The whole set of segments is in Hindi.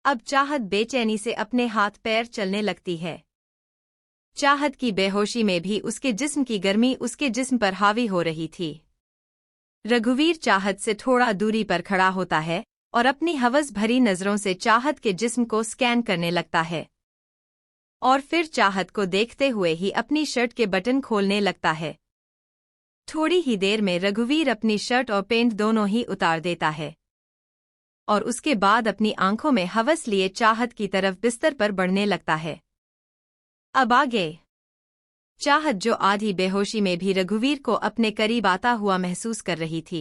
अब चाहत बेचैनी से अपने हाथ पैर चलने लगती है। चाहत की बेहोशी में भी उसके जिस्म की गर्मी उसके जिस्म पर हावी हो रही थी। रघुवीर चाहत से थोड़ा दूरी पर खड़ा होता है और अपनी हवस भरी नजरों से चाहत के जिस्म को स्कैन करने लगता है और फिर चाहत को देखते हुए ही अपनी शर्ट के बटन खोलने लगता है। थोड़ी ही देर में रघुवीर अपनी शर्ट और पैंट दोनों ही उतार देता है और उसके बाद अपनी आंखों में हवस लिए चाहत की तरफ बिस्तर पर बढ़ने लगता है। अब आगे चाहत, जो आधी बेहोशी में भी रघुवीर को अपने करीब आता हुआ महसूस कर रही थी,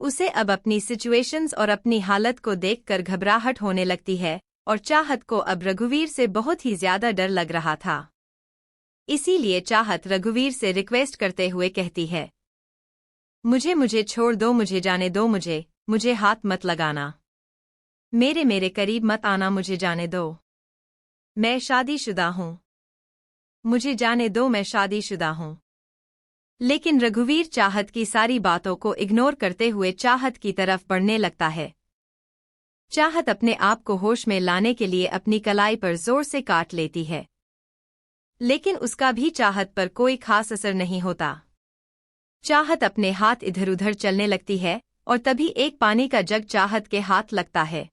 उसे अब अपनी सिचुएशंस और अपनी हालत को देखकर घबराहट होने लगती है और चाहत को अब रघुवीर से बहुत ही ज्यादा डर लग रहा था। इसीलिए चाहत रघुवीर से रिक्वेस्ट करते हुए कहती है, मुझे छोड़ दो, मुझे जाने दो, मुझे हाथ मत लगाना, मेरे करीब मत आना, मुझे जाने दो, मैं शादीशुदा हूं, मुझे जाने दो, मैं शादीशुदा हूं। लेकिन रघुवीर चाहत की सारी बातों को इग्नोर करते हुए चाहत की तरफ बढ़ने लगता है। चाहत अपने आप को होश में लाने के लिए अपनी कलाई पर जोर से काट लेती है, लेकिन उसका भी चाहत पर कोई खास असर नहीं होता। चाहत अपने हाथ इधर उधर चलने लगती है और तभी एक पानी का जग चाहत के हाथ लगता है।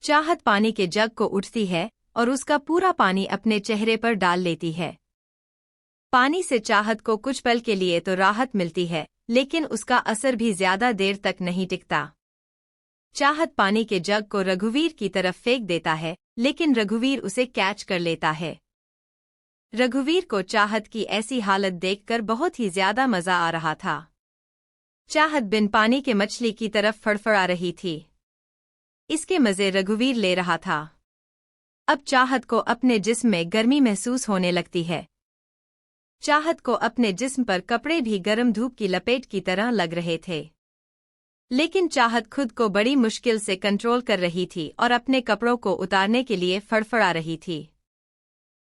चाहत पानी के जग को उठती है और उसका पूरा पानी अपने चेहरे पर डाल लेती है। पानी से चाहत को कुछ पल के लिए तो राहत मिलती है, लेकिन उसका असर भी ज्यादा देर तक नहीं टिकता। चाहत पानी के जग को रघुवीर की तरफ फेंक देता है, लेकिन रघुवीर उसे कैच कर लेता है। रघुवीर को चाहत की ऐसी हालत देखकर बहुत ही ज्यादा मजा आ रहा था। चाहत बिन पानी के मछली की तरफ फड़फड़ा रही थी। इसके मजे रघुवीर ले रहा था। अब चाहत को अपने जिस्म में गर्मी महसूस होने लगती है। चाहत को अपने जिस्म पर कपड़े भी गर्म धूप की लपेट की तरह लग रहे थे, लेकिन चाहत खुद को बड़ी मुश्किल से कंट्रोल कर रही थी और अपने कपड़ों को उतारने के लिए फड़फड़ा रही थी।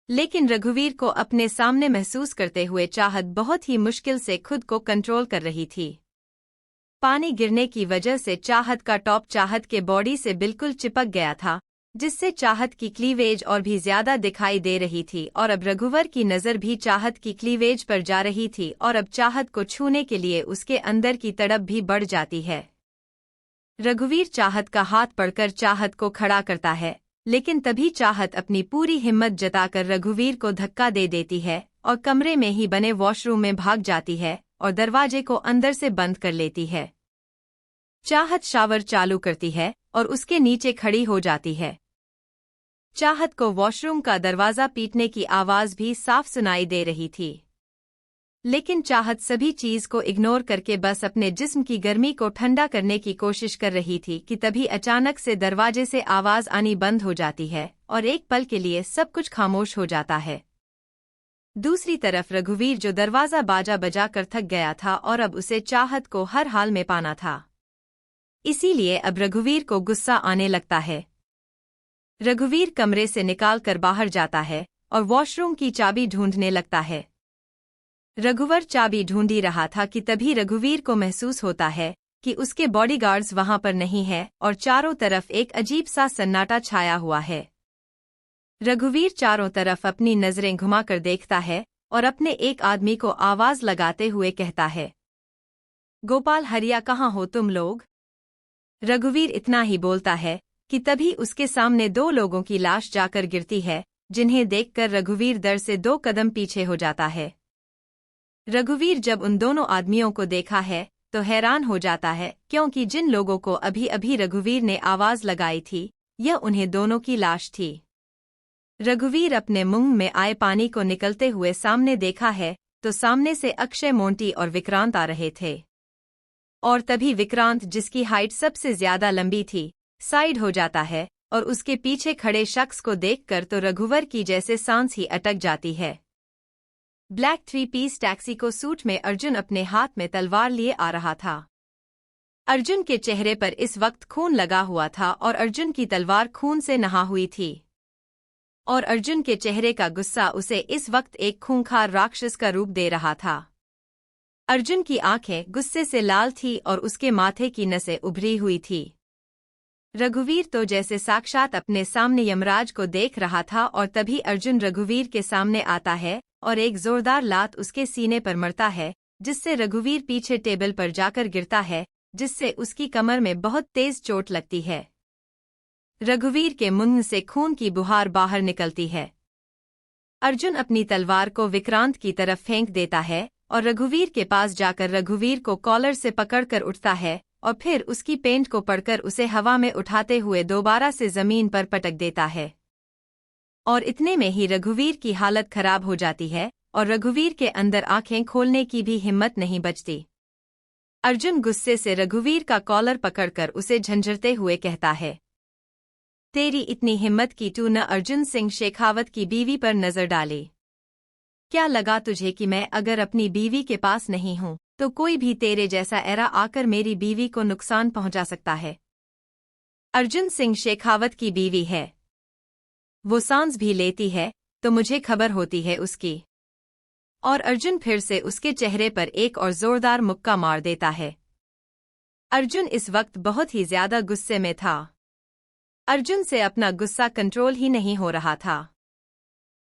लेकिन रघुवीर को अपने सामने महसूस करते हुए चाहत बहुत ही मुश्किल से खुद को कंट्रोल कर रही थी। पानी गिरने की वजह से चाहत का टॉप चाहत के बॉडी से बिल्कुल चिपक गया था, जिससे चाहत की क्लीवेज और भी ज्यादा दिखाई दे रही थी और अब रघुवर की नज़र भी चाहत की क्लीवेज पर जा रही थी और अब चाहत को छूने के लिए उसके अंदर की तड़प भी बढ़ जाती है। रघुवीर चाहत का हाथ पकड़कर चाहत को खड़ा करता है, लेकिन तभी चाहत अपनी पूरी हिम्मत जताकर रघुवीर को धक्का दे देती है और कमरे में ही बने वॉशरूम में भाग जाती है और दरवाजे को अंदर से बंद कर लेती है। चाहत शावर चालू करती है और उसके नीचे खड़ी हो जाती है। चाहत को वॉशरूम का दरवाजा पीटने की आवाज भी साफ सुनाई दे रही थी, लेकिन चाहत सभी चीज को इग्नोर करके बस अपने जिस्म की गर्मी को ठंडा करने की कोशिश कर रही थी कि तभी अचानक से दरवाजे से आवाज आनी बंद हो जाती है और एक पल के लिए सब कुछ खामोश हो जाता है। दूसरी तरफ रघुवीर, जो दरवाजा बाजा बजा कर थक गया था और अब उसे चाहत को हर हाल में पाना था, इसीलिए अब रघुवीर को गुस्सा आने लगता है। रघुवीर कमरे से निकालकर बाहर जाता है और वॉशरूम की चाबी ढूंढने लगता है। रघुवर चाबी ढूंढ रहा था कि तभी रघुवीर को महसूस होता है कि उसके बॉडीगार्ड्स वहां पर नहीं है और चारों तरफ एक अजीब सा सन्नाटा छाया हुआ है। रघुवीर चारों तरफ अपनी नजरें घुमाकर देखता है और अपने एक आदमी को आवाज लगाते हुए कहता है, गोपाल हरिया, कहाँ हो तुम लोग? रघुवीर इतना ही बोलता है कि तभी उसके सामने दो लोगों की लाश जाकर गिरती है, जिन्हें देखकर रघुवीर डर से 2 कदम पीछे हो जाता है। रघुवीर जब उन दोनों आदमियों को देखा है तो हैरान हो जाता है, क्योंकि जिन लोगों को अभी अभी रघुवीर ने आवाज लगाई थी, यह उन्हें दोनों की लाश थी। रघुवीर अपने मुंह में आए पानी को निकलते हुए सामने देखा है तो सामने से अक्षय, मोंटी और विक्रांत आ रहे थे। और तभी विक्रांत, जिसकी हाइट सबसे ज्यादा लंबी थी, साइड हो जाता है और उसके पीछे खड़े शख्स को देखकर तो रघुवर की जैसे सांस ही अटक जाती है। ब्लैक 3 पीस टैक्सी को सूट में अर्जुन अपने हाथ में तलवार लिए आ रहा था। अर्जुन के चेहरे पर इस वक्त खून लगा हुआ था और अर्जुन की तलवार खून से नहा हुई थी और अर्जुन के चेहरे का गुस्सा उसे इस वक्त एक खूंखार राक्षस का रूप दे रहा था। अर्जुन की आंखें गुस्से से लाल थी और उसके माथे की नसें उभरी हुई थी। रघुवीर तो जैसे साक्षात अपने सामने यमराज को देख रहा था और तभी अर्जुन रघुवीर के सामने आता है और एक जोरदार लात उसके सीने पर मरता है, जिससे रघुवीर पीछे टेबल पर जाकर गिरता है, जिससे उसकी कमर में बहुत तेज चोट लगती है। रघुवीर के मुंह से खून की बुहार बाहर निकलती है। अर्जुन अपनी तलवार को विक्रांत की तरफ फेंक देता है और रघुवीर के पास जाकर रघुवीर को कॉलर से पकड़कर उठता है और फिर उसकी पेंट को पकड़कर उसे हवा में उठाते हुए दोबारा से जमीन पर पटक देता है। और इतने में ही रघुवीर की हालत खराब हो जाती है और रघुवीर के अंदर आंखें खोलने की भी हिम्मत नहीं बचती। अर्जुन गुस्से से रघुवीर का कॉलर पकड़कर उसे झंझरते हुए कहता है, तेरी इतनी हिम्मत की तू न अर्जुन सिंह शेखावत की बीवी पर नजर डाले? क्या लगा तुझे कि मैं अगर अपनी बीवी के पास नहीं हूं तो कोई भी तेरे जैसा एरा आकर मेरी बीवी को नुकसान पहुंचा सकता है? अर्जुन सिंह शेखावत की बीवी है, वो सांस भी लेती है तो मुझे खबर होती है उसकी। और अर्जुन फिर से उसके चेहरे पर एक और जोरदार मुक्का मार देता है। अर्जुन इस वक्त बहुत ही ज्यादा गुस्से में था। अर्जुन से अपना गुस्सा कंट्रोल ही नहीं हो रहा था।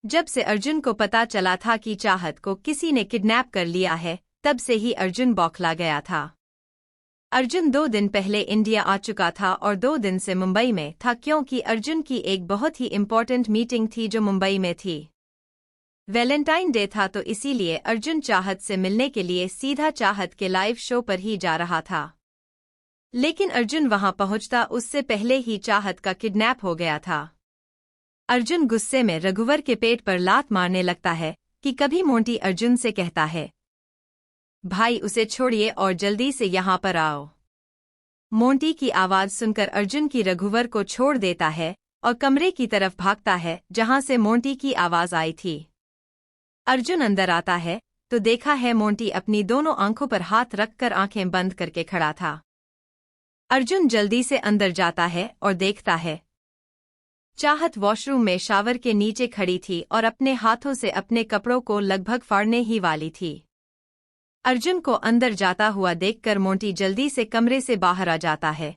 जब से अर्जुन को पता चला था कि चाहत को किसी ने किडनैप कर लिया है, तब से ही अर्जुन बौखला गया था। अर्जुन 2 दिन पहले इंडिया आ चुका था और 2 दिन से मुंबई में था, क्योंकि अर्जुन की एक बहुत ही इम्पोर्टेंट मीटिंग थी जो मुंबई में थी। वैलेंटाइन डे था, तो इसीलिए अर्जुन चाहत से मिलने के लिए सीधा चाहत के लाइव शो पर ही जा रहा था। लेकिन अर्जुन वहां पहुंचता उससे पहले ही चाहत का किडनैप हो गया था। अर्जुन गुस्से में रघुवर के पेट पर लात मारने लगता है कि कभी मोंटी अर्जुन से कहता है, भाई उसे छोड़िए और जल्दी से यहाँ पर आओ। मोंटी की आवाज सुनकर अर्जुन की रघुवर को छोड़ देता है और कमरे की तरफ भागता है जहां से मोंटी की आवाज आई थी। अर्जुन अंदर आता है तो देखा है मोंटी अपनी दोनों आंखों पर हाथ रखकर आंखें बंद करके खड़ा था। अर्जुन जल्दी से अंदर जाता है और देखता है चाहत वॉशरूम में शावर के नीचे खड़ी थी और अपने हाथों से अपने कपड़ों को लगभग फाड़ने ही वाली थी। अर्जुन को अंदर जाता हुआ देखकर मोंटी जल्दी से कमरे से बाहर आ जाता है।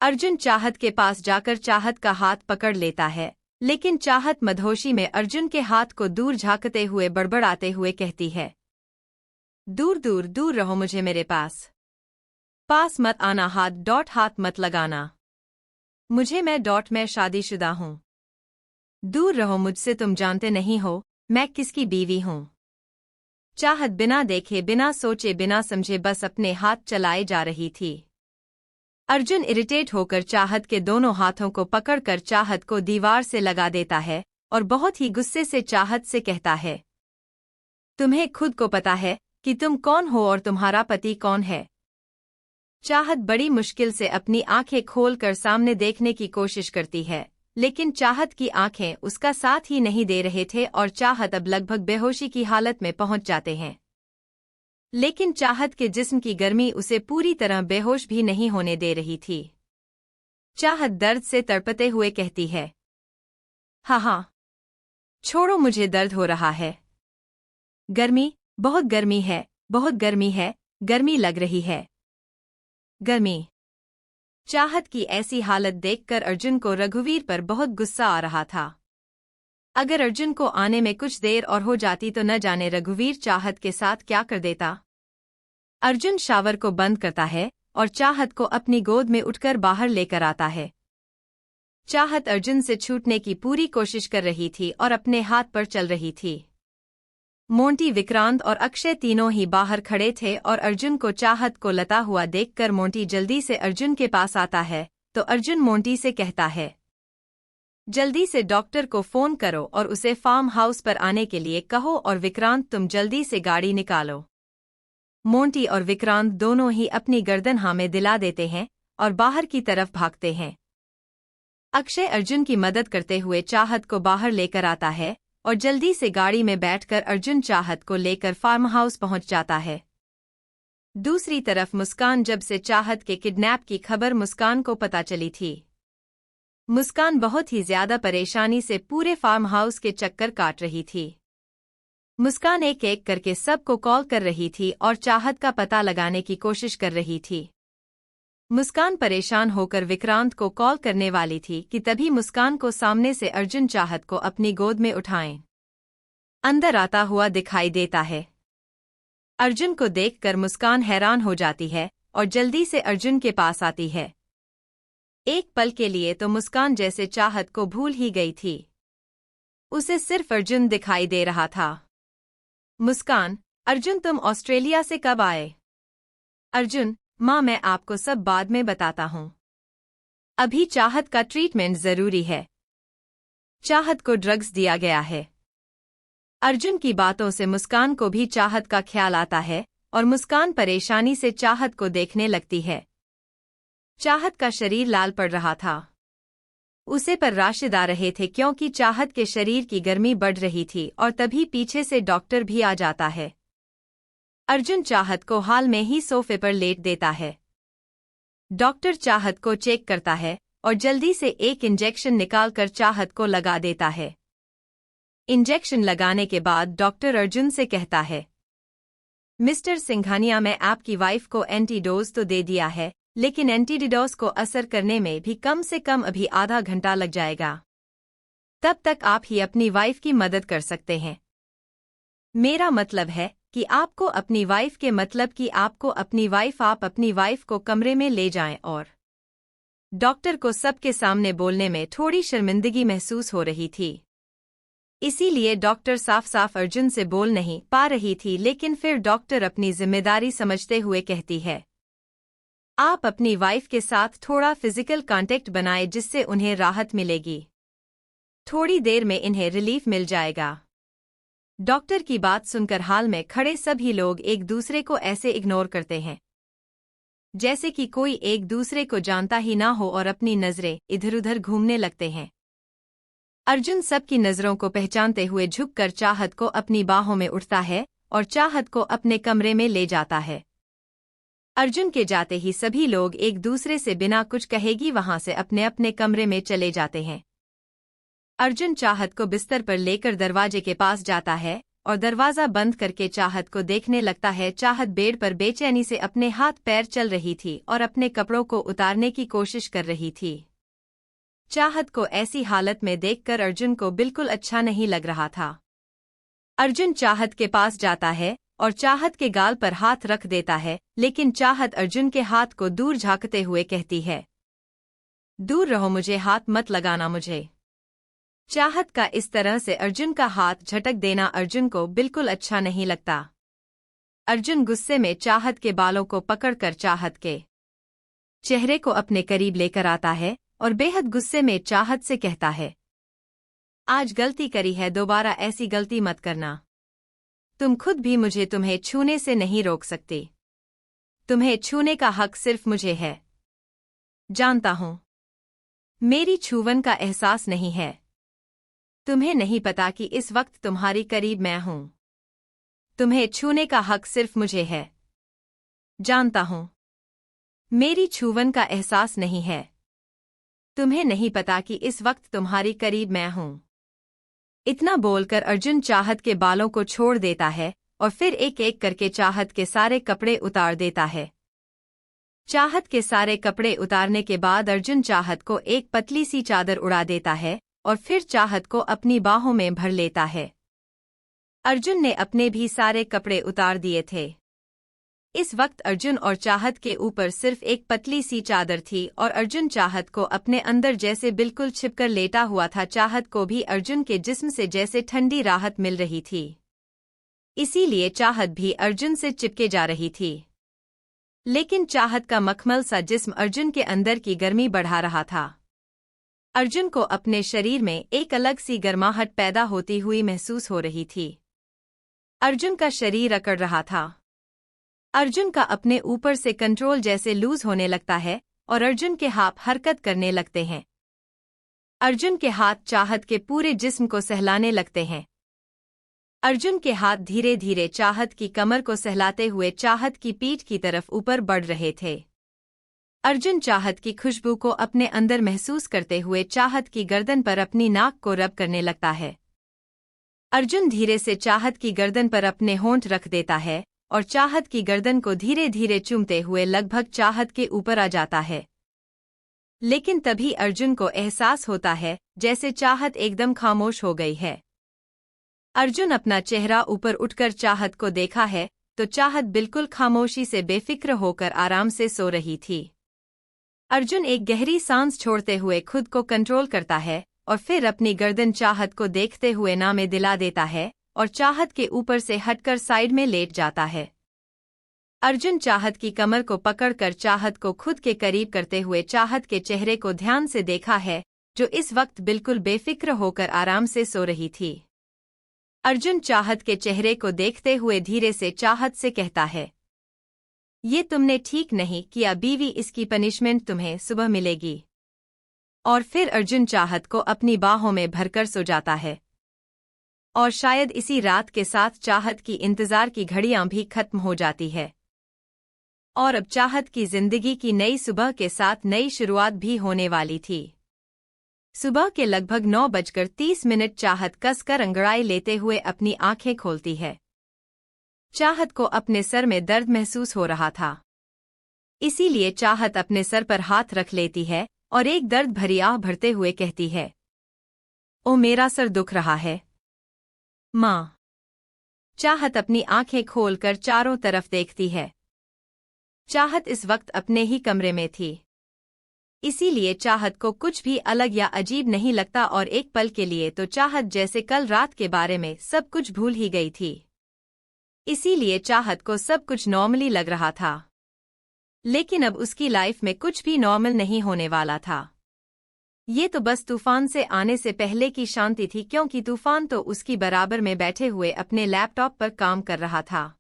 अर्जुन चाहत के पास जाकर चाहत का हाथ पकड़ लेता है, लेकिन चाहत मदहोशी में अर्जुन के हाथ को दूर झांकते हुए बड़बड़ाते हुए कहती है, दूर दूर दूर रहो मुझे मेरे पास मत आना, हाथ मत लगाना मुझे, मैं शादीशुदा हूं। दूर रहो मुझसे, तुम जानते नहीं हो मैं किसकी बीवी हूं। चाहत बिना देखे बिना सोचे बिना समझे बस अपने हाथ चलाए जा रही थी। अर्जुन इरिटेट होकर चाहत के दोनों हाथों को पकड़कर चाहत को दीवार से लगा देता है और बहुत ही गुस्से से चाहत से कहता है, तुम्हें खुद को पता है कि तुम कौन हो और तुम्हारा पति कौन है? चाहत बड़ी मुश्किल से अपनी आंखें खोलकर सामने देखने की कोशिश करती है, लेकिन चाहत की आंखें उसका साथ ही नहीं दे रहे थे और चाहत अब लगभग बेहोशी की हालत में पहुंच जाते हैं। लेकिन चाहत के जिस्म की गर्मी उसे पूरी तरह बेहोश भी नहीं होने दे रही थी। चाहत दर्द से तड़पते हुए कहती है, हाँ, छोड़ो मुझे दर्द हो रहा है। गर्मी, बहुत गर्मी है, बहुत गर्मी है, गर्मी लग रही है, गर्मी। चाहत की ऐसी हालत देखकर अर्जुन को रघुवीर पर बहुत गुस्सा आ रहा था। अगर अर्जुन को आने में कुछ देर और हो जाती तो न जाने रघुवीर चाहत के साथ क्या कर देता। अर्जुन शावर को बंद करता है और चाहत को अपनी गोद में उठकर बाहर लेकर आता है। चाहत अर्जुन से छूटने की पूरी कोशिश कर रही थी और अपने हाथ पर चल रही थी। मोंटी, विक्रांत और अक्षय तीनों ही बाहर खड़े थे और अर्जुन को चाहत को लता हुआ देखकर मोंटी जल्दी से अर्जुन के पास आता है तो अर्जुन मोंटी से कहता है, जल्दी से डॉक्टर को फोन करो और उसे फार्म हाउस पर आने के लिए कहो और विक्रांत तुम जल्दी से गाड़ी निकालो। मोंटी और विक्रांत दोनों ही अपनी गर्दन में दिला देते हैं और बाहर की तरफ भागते हैं। अक्षय अर्जुन की मदद करते हुए चाहत को बाहर लेकर आता है और जल्दी से गाड़ी में बैठकर अर्जुन चाहत को लेकर फार्म हाउस पहुंच जाता है। दूसरी तरफ मुस्कान, जब से चाहत के किडनैप की खबर मुस्कान को पता चली थी, मुस्कान बहुत ही ज्यादा परेशानी से पूरे फार्म हाउस के चक्कर काट रही थी। मुस्कान एक एक करके सबको कॉल कर रही थी और चाहत का पता लगाने की कोशिश कर रही थी। मुस्कान परेशान होकर विक्रांत को कॉल करने वाली थी कि तभी मुस्कान को सामने से अर्जुन चाहत को अपनी गोद में उठाएं अंदर आता हुआ दिखाई देता है। अर्जुन को देखकर मुस्कान हैरान हो जाती है और जल्दी से अर्जुन के पास आती है। एक पल के लिए तो मुस्कान जैसे चाहत को भूल ही गई थी। उसे सिर्फ अर्जुन दिखाई दे रहा था। मुस्कान, अर्जुन तुम ऑस्ट्रेलिया से कब आए? अर्जुन, माँ मैं आपको सब बाद में बताता हूँ। अभी चाहत का ट्रीटमेंट जरूरी है। चाहत को ड्रग्स दिया गया है। अर्जुन की बातों से मुस्कान को भी चाहत का ख्याल आता है और मुस्कान परेशानी से चाहत को देखने लगती है। चाहत का शरीर लाल पड़ रहा था। उसे पर राशिद आ रहे थे क्योंकि चाहत के शरीर की गर्मी बढ़ रही थी और तभी पीछे से डॉक्टर भी आ जाता है। अर्जुन चाहत को हाल में ही सोफे पर लेट देता है। डॉक्टर चाहत को चेक करता है और जल्दी से एक इंजेक्शन निकालकर चाहत को लगा देता है। इंजेक्शन लगाने के बाद डॉक्टर अर्जुन से कहता है, मिस्टर सिंघानिया मैं आपकी वाइफ को एंटीडोज तो दे दिया है, लेकिन एंटीडोज को असर करने में भी कम से कम अभी आधा घंटा लग जाएगा। तब तक आप ही अपनी वाइफ की मदद कर सकते हैं। मेरा मतलब है कि आपको अपनी वाइफ के मतलब कि आपको अपनी वाइफ आप अपनी वाइफ को कमरे में ले जाएं और डॉक्टर को सबके सामने बोलने में थोड़ी शर्मिंदगी महसूस हो रही थी। इसीलिए डॉक्टर साफ साफ अर्जुन से बोल नहीं पा रही थी, लेकिन फिर डॉक्टर अपनी जिम्मेदारी समझते हुए कहती है, आप अपनी वाइफ के साथ थोड़ा फिजिकल कांटेक्ट बनाएं जिससे उन्हें राहत मिलेगी। थोड़ी देर में इन्हें रिलीफ मिल जाएगा। डॉक्टर की बात सुनकर हाल में खड़े सभी लोग एक दूसरे को ऐसे इग्नोर करते हैं जैसे कि कोई एक दूसरे को जानता ही ना हो और अपनी नजरें इधर-उधर घूमने लगते हैं। अर्जुन सबकी नजरों को पहचानते हुए झुककर चाहत को अपनी बाहों में उठता है और चाहत को अपने कमरे में ले जाता है। अर्जुन के जाते ही सभी लोग एक दूसरे से बिना कुछ कहेगी वहां से अपने अपने कमरे में चले जाते हैं। अर्जुन चाहत को बिस्तर पर लेकर दरवाजे के पास जाता है और दरवाजा बंद करके चाहत को देखने लगता है। चाहत बेड पर बेचैनी से अपने हाथ पैर चल रही थी और अपने कपड़ों को उतारने की कोशिश कर रही थी। चाहत को ऐसी हालत में देखकर अर्जुन को बिल्कुल अच्छा नहीं लग रहा था। अर्जुन चाहत के पास जाता है और चाहत के गाल पर हाथ रख देता है, लेकिन चाहत अर्जुन के हाथ को दूर झांकते हुए कहती है, दूर रहो, मुझे हाथ मत लगाना मुझे। चाहत का इस तरह से अर्जुन का हाथ झटक देना अर्जुन को बिल्कुल अच्छा नहीं लगता। अर्जुन गुस्से में चाहत के बालों को पकड़कर चाहत के चेहरे को अपने करीब लेकर आता है और बेहद गुस्से में चाहत से कहता है, आज गलती करी है, दोबारा ऐसी गलती मत करना। तुम खुद भी मुझे तुम्हें छूने से नहीं रोक सकती। तुम्हें छूने का हक सिर्फ मुझे है। जानता हूं मेरी छूवन का एहसास नहीं है। तुम्हें नहीं पता कि इस वक्त तुम्हारी करीब मैं हूं। तुम्हें छूने का हक सिर्फ मुझे है। जानता हूं मेरी छूवन का एहसास नहीं है। तुम्हें नहीं पता कि इस वक्त तुम्हारी करीब मैं हूं। इतना बोलकर अर्जुन चाहत के बालों को छोड़ देता है और फिर एक एक करके चाहत के सारे कपड़े उतार देता है। चाहत के सारे कपड़े उतारने के बाद अर्जुन चाहत को एक पतली सी चादर उड़ा देता है और फिर चाहत को अपनी बाहों में भर लेता है। अर्जुन ने अपने भी सारे कपड़े उतार दिए थे। इस वक्त अर्जुन और चाहत के ऊपर सिर्फ एक पतली सी चादर थी और अर्जुन चाहत को अपने अंदर जैसे बिल्कुल छिपकर लेटा हुआ था। चाहत को भी अर्जुन के जिस्म से जैसे ठंडी राहत मिल रही थी, इसीलिए चाहत भी अर्जुन से चिपके जा रही थी। लेकिन चाहत का मखमल सा जिस्म अर्जुन के अंदर की गर्मी बढ़ा रहा था। अर्जुन को अपने शरीर में एक अलग सी गर्माहट पैदा होती हुई महसूस हो रही थी। अर्जुन का शरीर अकड़ रहा था। अर्जुन का अपने ऊपर से कंट्रोल जैसे लूज होने लगता है और अर्जुन के हाथ हरकत करने लगते हैं। अर्जुन के हाथ चाहत के पूरे जिस्म को सहलाने लगते हैं। अर्जुन के हाथ धीरे धीरे चाहत की कमर को सहलाते हुए चाहत की पीठ की तरफ ऊपर बढ़ रहे थे। अर्जुन चाहत की खुशबू को अपने अंदर महसूस करते हुए चाहत की गर्दन पर अपनी नाक को रब करने लगता है। अर्जुन धीरे से चाहत की गर्दन पर अपने होंठ रख देता है और चाहत की गर्दन को धीरे धीरे चूमते हुए लगभग चाहत के ऊपर आ जाता है। लेकिन तभी अर्जुन को एहसास होता है जैसे चाहत एकदम खामोश हो गई है। अर्जुन अपना चेहरा ऊपर उठकर चाहत को देखा है तो चाहत बिल्कुल खामोशी से बेफिक्र होकर आराम से सो रही थी। अर्जुन एक गहरी सांस छोड़ते हुए खुद को कंट्रोल करता है और फिर अपनी गर्दन चाहत को देखते हुए ना में दिला देता है और चाहत के ऊपर से हटकर साइड में लेट जाता है। अर्जुन चाहत की कमर को पकड़कर चाहत को खुद के करीब करते हुए चाहत के चेहरे को ध्यान से देखा है, जो इस वक्त बिल्कुल बेफिक्र होकर आराम से सो रही थी। अर्जुन चाहत के चेहरे को देखते हुए धीरे से चाहत से कहता है, ये तुमने ठीक नहीं किया बीवी, इसकी पनिशमेंट तुम्हें सुबह मिलेगी। और फिर अर्जुन चाहत को अपनी बाहों में भरकर सो जाता है। और शायद इसी रात के साथ चाहत की इंतजार की घड़ियां भी खत्म हो जाती है और अब चाहत की जिंदगी की नई सुबह के साथ नई शुरुआत भी होने वाली थी। सुबह के लगभग 9:30 चाहत कसकर अंगड़ाई लेते हुए अपनी आंखें खोलती है। चाहत को अपने सर में दर्द महसूस हो रहा था, इसीलिए चाहत अपने सर पर हाथ रख लेती है और एक दर्द भरी आह भरते हुए कहती है, ओ मेरा सर दुख रहा है माँ। चाहत अपनी आंखें खोलकर चारों तरफ देखती है। चाहत इस वक्त अपने ही कमरे में थी, इसीलिए चाहत को कुछ भी अलग या अजीब नहीं लगता और एक पल के लिए तो चाहत जैसे कल रात के बारे में सब कुछ भूल ही गई थी। इसीलिए चाहत को सब कुछ नॉर्मली लग रहा था, लेकिन अब उसकी लाइफ में कुछ भी नॉर्मल नहीं होने वाला था। ये तो बस तूफान से आने से पहले की शांति थी, क्योंकि तूफान तो उसकी बराबर में बैठे हुए अपने लैपटॉप पर काम कर रहा था।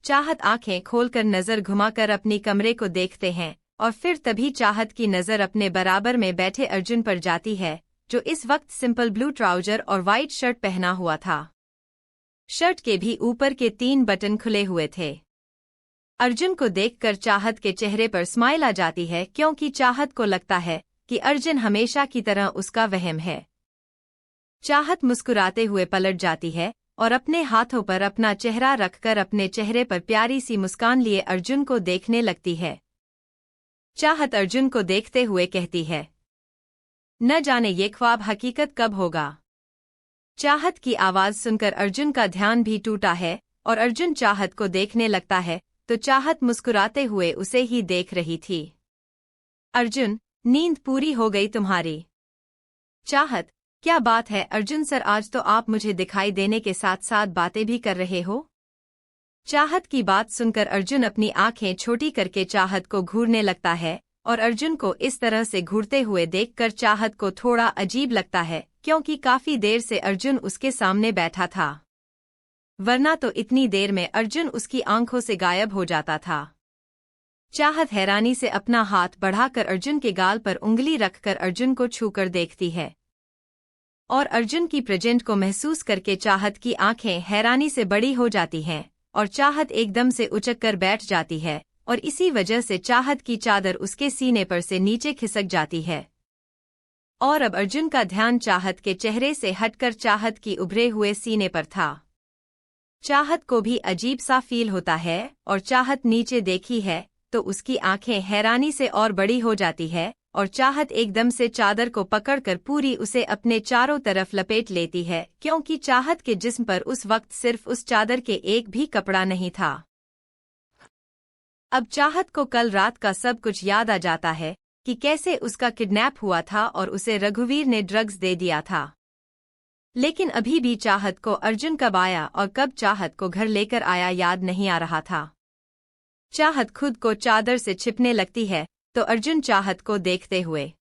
चाहत आंखें खोलकर नजर घुमाकर अपनी कमरे को देखते हैं और फिर तभी चाहत की नजर अपने बराबर में बैठे अर्जुन पर जाती है, जो इस वक्त सिंपल ब्लू ट्राउजर और वाइट शर्ट पहना हुआ था। शर्ट के भी ऊपर के 3 बटन खुले हुए थे। अर्जुन को देखकर चाहत के चेहरे पर स्माइल आ जाती है, क्योंकि चाहत को लगता है कि अर्जुन हमेशा की तरह उसका वहम है। चाहत मुस्कुराते हुए पलट जाती है और अपने हाथों पर अपना चेहरा रखकर अपने चेहरे पर प्यारी सी मुस्कान लिए अर्जुन को देखने लगती है। चाहत अर्जुन को देखते हुए कहती है, न जाने ये ख्वाब हकीकत कब होगा। चाहत की आवाज सुनकर अर्जुन का ध्यान भी टूटा है और अर्जुन चाहत को देखने लगता है तो चाहत मुस्कुराते हुए उसे ही देख रही थी। अर्जुन, नींद पूरी हो गई तुम्हारी। चाहत, क्या बात है अर्जुन सर, आज तो आप मुझे दिखाई देने के साथ साथ बातें भी कर रहे हो। चाहत की बात सुनकर अर्जुन अपनी आंखें छोटी करके चाहत को घूरने लगता है और अर्जुन को इस तरह से घूरते हुए देखकर चाहत को थोड़ा अजीब लगता है, क्योंकि काफी देर से अर्जुन उसके सामने बैठा था, वरना तो इतनी देर में अर्जुन उसकी आंखों से गायब हो जाता था। चाहत हैरानी से अपना हाथ बढ़ाकर अर्जुन के गाल पर उंगली रखकर अर्जुन को छूकर देखती है और अर्जुन की प्रेजेंट को महसूस करके चाहत की आंखें हैरानी से बड़ी हो जाती हैं और चाहत एकदम से उचक कर बैठ जाती है और इसी वजह से चाहत की चादर उसके सीने पर से नीचे खिसक जाती है। और अब अर्जुन का ध्यान चाहत के चेहरे से हटकर चाहत की उभरे हुए सीने पर था। चाहत को भी अजीब सा फील होता है और चाहत नीचे देखी है तो उसकी आंखें हैरानी से और बड़ी हो जाती है और चाहत एकदम से चादर को पकड़कर पूरी उसे अपने चारों तरफ लपेट लेती है, क्योंकि चाहत के जिस्म पर उस वक्त सिर्फ उस चादर के एक भी कपड़ा नहीं था। अब चाहत को कल रात का सब कुछ याद आ जाता है कि कैसे उसका किडनैप हुआ था और उसे रघुवीर ने ड्रग्स दे दिया था। लेकिन अभी भी चाहत को अर्जुन कब आया और कब चाहत को घर लेकर आया याद नहीं आ रहा था। चाहत खुद को चादर से छिपने लगती है तो अर्जुन चाहत को देखते हुए,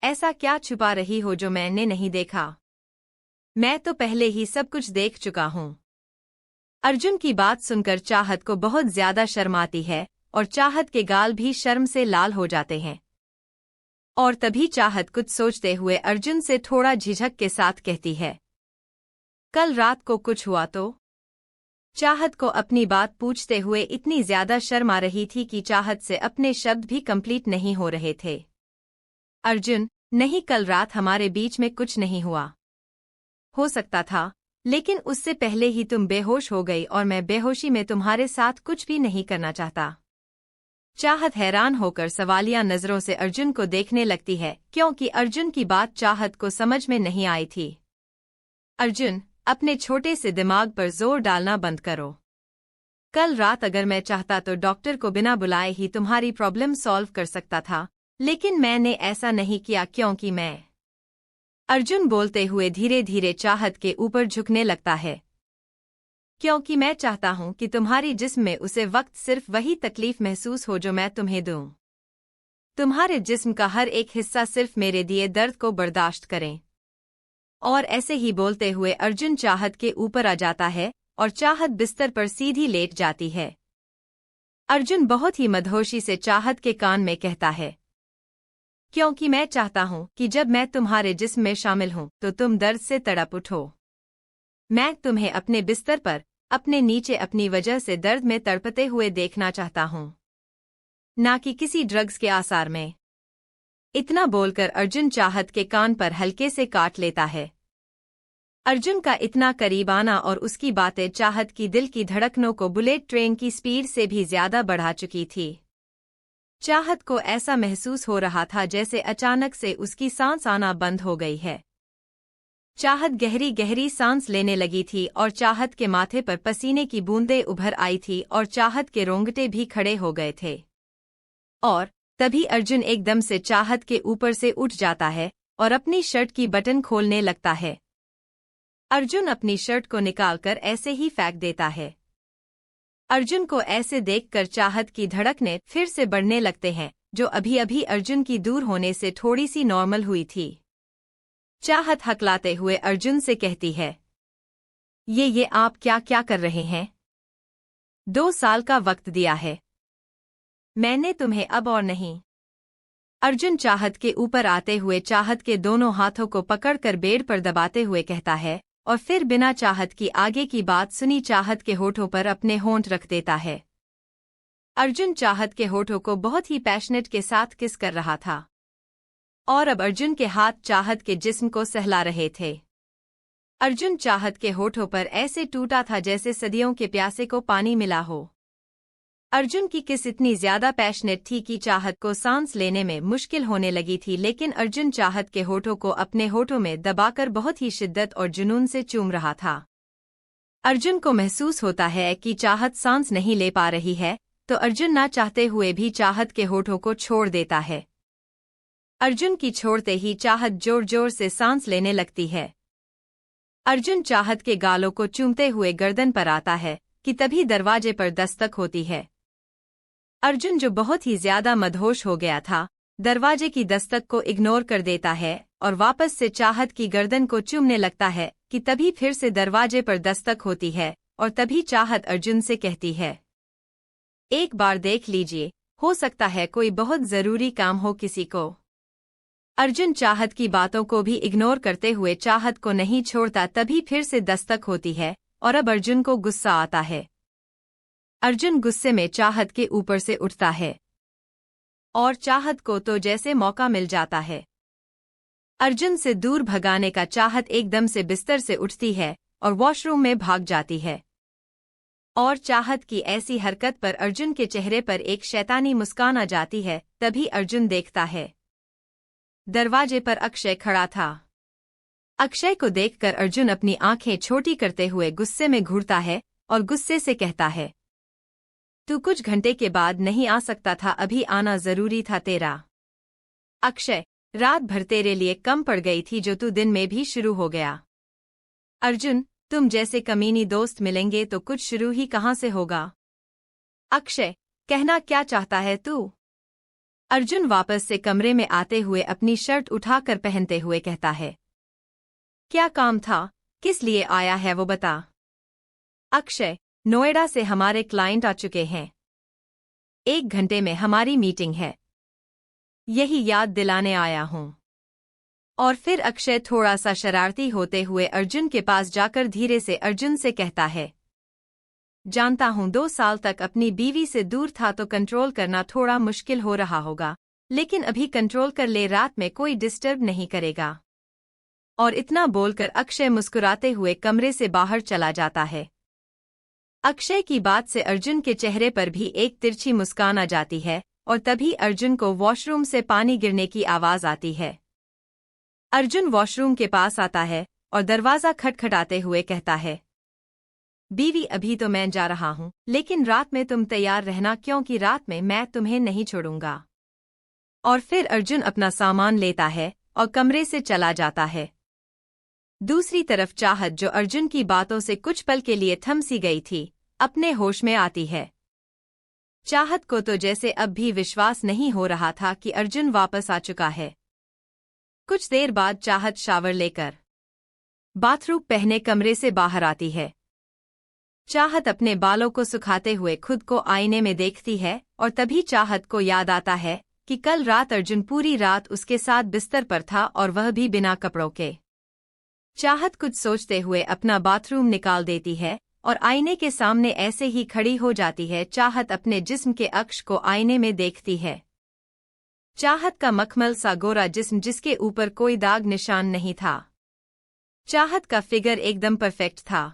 ऐसा क्या छुपा रही हो जो मैंने नहीं देखा? मैं तो पहले ही सब कुछ देख चुका हूँ। अर्जुन की बात सुनकर चाहत को बहुत ज्यादा शर्म आती है और चाहत के गाल भी शर्म से लाल हो जाते हैं। और तभी चाहत कुछ सोचते हुए अर्जुन से थोड़ा झिझक के साथ कहती है, कल रात को कुछ हुआ तो? चाहत को अपनी बात पूछते हुए इतनी ज्यादा शर्म आ रही थी कि चाहत से अपने शब्द भी कंप्लीट नहीं हो रहे थे। अर्जुन, नहीं, कल रात हमारे बीच में कुछ नहीं हुआ। हो सकता था लेकिन उससे पहले ही तुम बेहोश हो गई और मैं बेहोशी में तुम्हारे साथ कुछ भी नहीं करना चाहता। चाहत हैरान होकर सवालिया नजरों से अर्जुन को देखने लगती है, क्योंकि अर्जुन की बात चाहत को समझ में नहीं आई थी। अर्जुन, अपने छोटे से दिमाग पर जोर डालना बंद करो। कल रात अगर मैं चाहता तो डॉक्टर को बिना बुलाए ही तुम्हारी प्रॉब्लम सॉल्व कर सकता था, लेकिन मैंने ऐसा नहीं किया क्योंकि मैं। अर्जुन बोलते हुए धीरे धीरे चाहत के ऊपर झुकने लगता है। क्योंकि मैं चाहता हूं कि तुम्हारी जिस्म में उसे वक्त सिर्फ वही तकलीफ महसूस हो जो मैं तुम्हें दूं। तुम्हारे जिस्म का हर एक हिस्सा सिर्फ मेरे दिए दर्द को बर्दाश्त करें। और ऐसे ही बोलते हुए अर्जुन चाहत के ऊपर आ जाता है और चाहत बिस्तर पर सीधी लेट जाती है। अर्जुन बहुत ही मदहोशी से चाहत के कान में कहता है, क्योंकि मैं चाहता हूं कि जब मैं तुम्हारे जिस्म में शामिल हूं तो तुम दर्द से तड़प उठो। मैं तुम्हें अपने बिस्तर पर, अपने नीचे अपनी वजह से दर्द में तड़पते हुए देखना चाहता हूं, ना कि किसी ड्रग्स के आसार में। इतना बोलकर अर्जुन चाहत के कान पर हल्के से काट लेता है। अर्जुन का इतना करीब आना और उसकी बातें चाहत की दिल की धड़कनों को बुलेट ट्रेन की स्पीड से भी ज्यादा बढ़ा चुकी थी। चाहत को ऐसा महसूस हो रहा था जैसे अचानक से उसकी सांस आना बंद हो गई है। चाहत गहरी गहरी सांस लेने लगी थी और चाहत के माथे पर पसीने की बूंदें उभर आई थी और चाहत के रोंगटे भी खड़े हो गए थे। और तभी अर्जुन एकदम से चाहत के ऊपर से उठ जाता है और अपनी शर्ट की बटन खोलने लगता है। अर्जुन अपनी शर्ट को निकालकर ऐसे ही फेंक देता है। अर्जुन को ऐसे देखकर चाहत की धड़कनें फिर से बढ़ने लगते हैं, जो अभी अभी अर्जुन की दूर होने से थोड़ी सी नॉर्मल हुई थी। चाहत हकलाते हुए अर्जुन से कहती है, ये आप क्या क्या कर रहे हैं? 2 साल का वक्त दिया है मैंने तुम्हें, अब और नहीं। अर्जुन चाहत के ऊपर आते हुए चाहत के दोनों हाथों को पकड़कर बेड पर दबाते हुए कहता है और फिर बिना चाहत की आगे की बात सुनी चाहत के होठों पर अपने होंठ रख देता है। अर्जुन चाहत के होठों को बहुत ही पैशनेट के साथ किस कर रहा था और अब अर्जुन के हाथ चाहत के जिस्म को सहला रहे थे। अर्जुन चाहत के होठों पर ऐसे टूटा था जैसे सदियों के प्यासे को पानी मिला हो। अर्जुन की किस इतनी ज्यादा पैशनेट थी कि चाहत को सांस लेने में मुश्किल होने लगी थी, लेकिन अर्जुन चाहत के होठों को अपने होठों में दबाकर बहुत ही शिद्दत और जुनून से चूम रहा था। अर्जुन को महसूस होता है कि चाहत सांस नहीं ले पा रही है, तो अर्जुन ना चाहते हुए भी चाहत के होठों को छोड़ देता है। अर्जुन की छोड़ते ही चाहत जोर जोर से सांस लेने लगती है। अर्जुन चाहत के गालों को चूमते हुए गर्दन पर आता है कि तभी दरवाजे पर दस्तक होती है। अर्जुन, जो बहुत ही ज्यादा मदहोश हो गया था, दरवाजे की दस्तक को इग्नोर कर देता है और वापस से चाहत की गर्दन को चूमने लगता है कि तभी फिर से दरवाजे पर दस्तक होती है और तभी चाहत अर्जुन से कहती है, एक बार देख लीजिए, हो सकता है कोई बहुत जरूरी काम हो किसी को। अर्जुन चाहत की बातों को भी इग्नोर करते हुए चाहत को नहीं छोड़ता, तभी फिर से दस्तक होती है और अब अर्जुन को गुस्सा आता है। अर्जुन गुस्से में चाहत के ऊपर से उठता है और चाहत को तो जैसे मौका मिल जाता है। अर्जुन से दूर भगाने का चाहत एकदम से बिस्तर से उठती है और वॉशरूम में भाग जाती है। और चाहत की ऐसी हरकत पर अर्जुन के चेहरे पर एक शैतानी मुस्कान आ जाती है। तभी अर्जुन देखता है, दरवाजे पर अक्षय खड़ा था। अक्षय को देखकर अर्जुन अपनी आंखें छोटी करते हुए गुस्से में घूरता है और गुस्से से कहता है, तू कुछ घंटे के बाद नहीं आ सकता था, अभी आना जरूरी था तेरा। अक्षय, रात भर तेरे लिए कम पड़ गई थी जो तू दिन में भी शुरू हो गया। अर्जुन, तुम जैसे कमीनी दोस्त मिलेंगे तो कुछ शुरू ही कहां से होगा। अक्षय, कहना क्या चाहता है तू? अर्जुन वापस से कमरे में आते हुए अपनी शर्ट उठाकर पहनते हुए कहता है, क्या काम था, किस लिए आया है वो बता। अक्षय, नोएडा से हमारे क्लाइंट आ चुके हैं, 1 घंटे में हमारी मीटिंग है, यही याद दिलाने आया हूं। और फिर अक्षय थोड़ा सा शरारती होते हुए अर्जुन के पास जाकर धीरे से अर्जुन से कहता है, जानता हूं 2 साल तक अपनी बीवी से दूर था तो कंट्रोल करना थोड़ा मुश्किल हो रहा होगा, लेकिन अभी कंट्रोल कर ले, रात में कोई डिस्टर्ब नहीं करेगा। और इतना बोलकर अक्षय मुस्कुराते हुए कमरे से बाहर चला जाता है। अक्षय की बात से अर्जुन के चेहरे पर भी एक तिरछी मुस्कान आ जाती है और तभी अर्जुन को वॉशरूम से पानी गिरने की आवाज आती है। अर्जुन वॉशरूम के पास आता है और दरवाजा खटखटाते हुए कहता है, बीवी अभी तो मैं जा रहा हूँ, लेकिन रात में तुम तैयार रहना क्योंकि रात में मैं तुम्हें नहीं छोड़ूंगा। और फिर अर्जुन अपना सामान लेता है और कमरे से चला जाता है। दूसरी तरफ चाहत, जो अर्जुन की बातों से कुछ पल के लिए थम सी गई थी, अपने होश में आती है। चाहत को तो जैसे अब भी विश्वास नहीं हो रहा था कि अर्जुन वापस आ चुका है। कुछ देर बाद चाहत शावर लेकर बाथरूम पहने कमरे से बाहर आती है। चाहत अपने बालों को सुखाते हुए खुद को आईने में देखती है और तभी चाहत को याद आता है कि कल रात अर्जुन पूरी रात उसके साथ बिस्तर पर था और वह भी बिना कपड़ों के। चाहत कुछ सोचते हुए अपना बाथरूम निकाल देती है और आईने के सामने ऐसे ही खड़ी हो जाती है। चाहत अपने जिस्म के अक्ष को आईने में देखती है। चाहत का मखमल सा गोरा जिस्म जिसके ऊपर कोई दाग निशान नहीं था। चाहत का फिगर एकदम परफेक्ट था,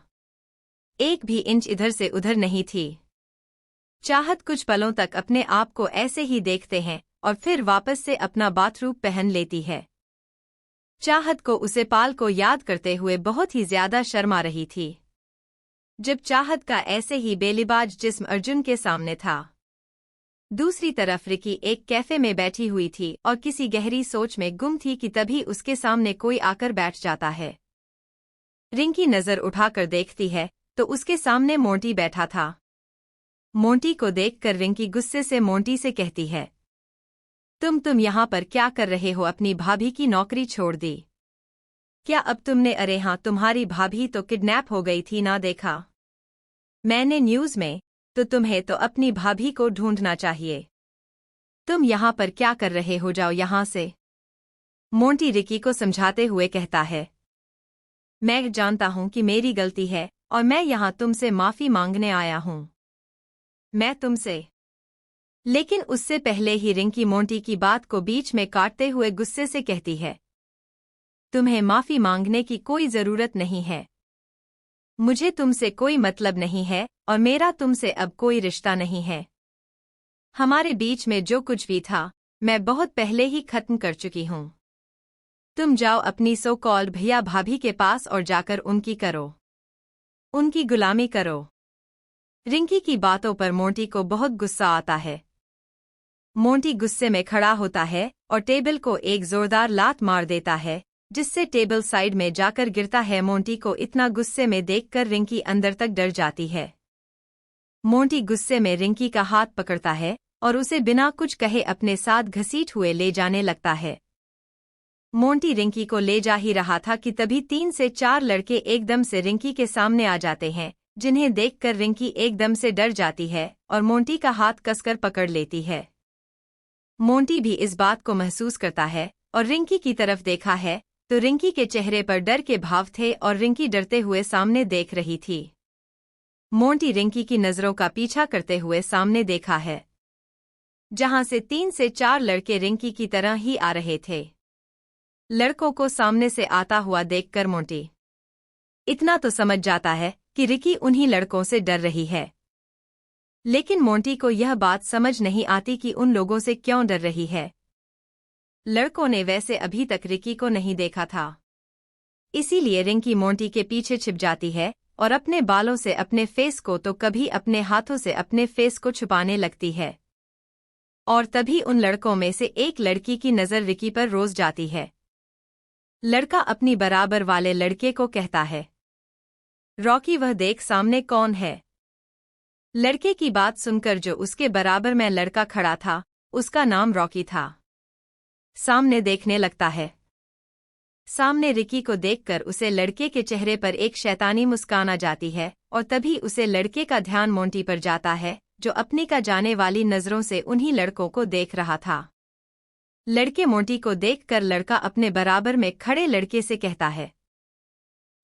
एक भी इंच इधर से उधर नहीं थी। चाहत कुछ पलों तक अपने आप को ऐसे ही देखते हैं और फिर वापस से अपना बाथरूम पहन लेती है। चाहत को उसे पाल को याद करते हुए बहुत ही ज्यादा शर्म आ रही थी, जब चाहत का ऐसे ही बेलिबाज जिस्म अर्जुन के सामने था। दूसरी तरफ रिकी एक कैफे में बैठी हुई थी और किसी गहरी सोच में गुम थी कि तभी उसके सामने कोई आकर बैठ जाता है। रिंकी नजर उठाकर देखती है तो उसके सामने मोंटी बैठा था। मोंटी को देखकर रिंकी गुस्से से मोंटी से कहती है, तुम यहाँ पर क्या कर रहे हो? अपनी भाभी की नौकरी छोड़ दी क्या अब तुमने? अरे हाँ, तुम्हारी भाभी तो किडनैप हो गई थी ना, देखा मैंने न्यूज में, तो तुम्हें तो अपनी भाभी को ढूंढना चाहिए। तुम यहाँ पर क्या कर रहे हो? जाओ यहाँ से। मोंटी रिकी को समझाते हुए कहता है, मैं जानता हूँ कि मेरी गलती है और मैं यहाँ तुमसे माफी मांगने आया हूँ। मैं तुमसे। लेकिन उससे पहले ही रिंकी मोंटी की बात को बीच में काटते हुए गुस्से से कहती है, तुम्हें माफी मांगने की कोई जरूरत नहीं है। मुझे तुमसे कोई मतलब नहीं है और मेरा तुमसे अब कोई रिश्ता नहीं है। हमारे बीच में जो कुछ भी था मैं बहुत पहले ही खत्म कर चुकी हूँ। तुम जाओ अपनी सो कॉल्ड भैया भाभी के पास और जाकर उनकी गुलामी करो। रिंकी की बातों पर मोंटी को बहुत गुस्सा आता है। मोंटी गुस्से में खड़ा होता है और टेबल को एक जोरदार लात मार देता है, जिससे टेबल साइड में जाकर गिरता है। मोंटी को इतना गुस्से में देखकर रिंकी अंदर तक डर जाती है। मोंटी गुस्से में रिंकी का हाथ पकड़ता है और उसे बिना कुछ कहे अपने साथ घसीट हुए ले जाने लगता है। मोंटी रिंकी को ले जा ही रहा था कि तभी 3 से 4 लड़के एकदम से रिंकी के सामने आ जाते हैं, जिन्हें देखकर रिंकी एकदम से डर जाती है और मोंटी का हाथ कसकर पकड़ लेती है। मोंटी भी इस बात को महसूस करता है और रिंकी की तरफ देखा है तो रिंकी के चेहरे पर डर के भाव थे और रिंकी डरते हुए सामने देख रही थी। मोंटी रिंकी की नजरों का पीछा करते हुए सामने देखा है, जहां से 3 से 4 लड़के रिंकी की तरह ही आ रहे थे। लड़कों को सामने से आता हुआ देखकर मोंटी इतना तो समझ जाता है कि रिकी उन्हीं लड़कों से डर रही है, लेकिन मोंटी को यह बात समझ नहीं आती कि उन लोगों से क्यों डर रही है। लड़कों ने वैसे अभी तक रिकी को नहीं देखा था, इसीलिए रिंकी मोंटी के पीछे छिप जाती है और अपने बालों से अपने फेस को तो कभी अपने हाथों से अपने फेस को छुपाने लगती है। और तभी उन लड़कों में से एक लड़की की नज़र रिकी पर रोज जाती है। लड़का अपनी बराबर वाले लड़के को कहता है, रॉकी, वह देख सामने कौन है। लड़के की बात सुनकर जो उसके बराबर में लड़का खड़ा था, उसका नाम रॉकी था, सामने देखने लगता है। सामने रिकी को देखकर उसे लड़के के चेहरे पर एक शैतानी मुस्कान आ जाती है और तभी उसे लड़के का ध्यान मोंटी पर जाता है, जो अपनी का जाने वाली नजरों से उन्हीं लड़कों को देख रहा था। लड़के मोंटी को देखकर लड़का अपने बराबर में खड़े लड़के से कहता है,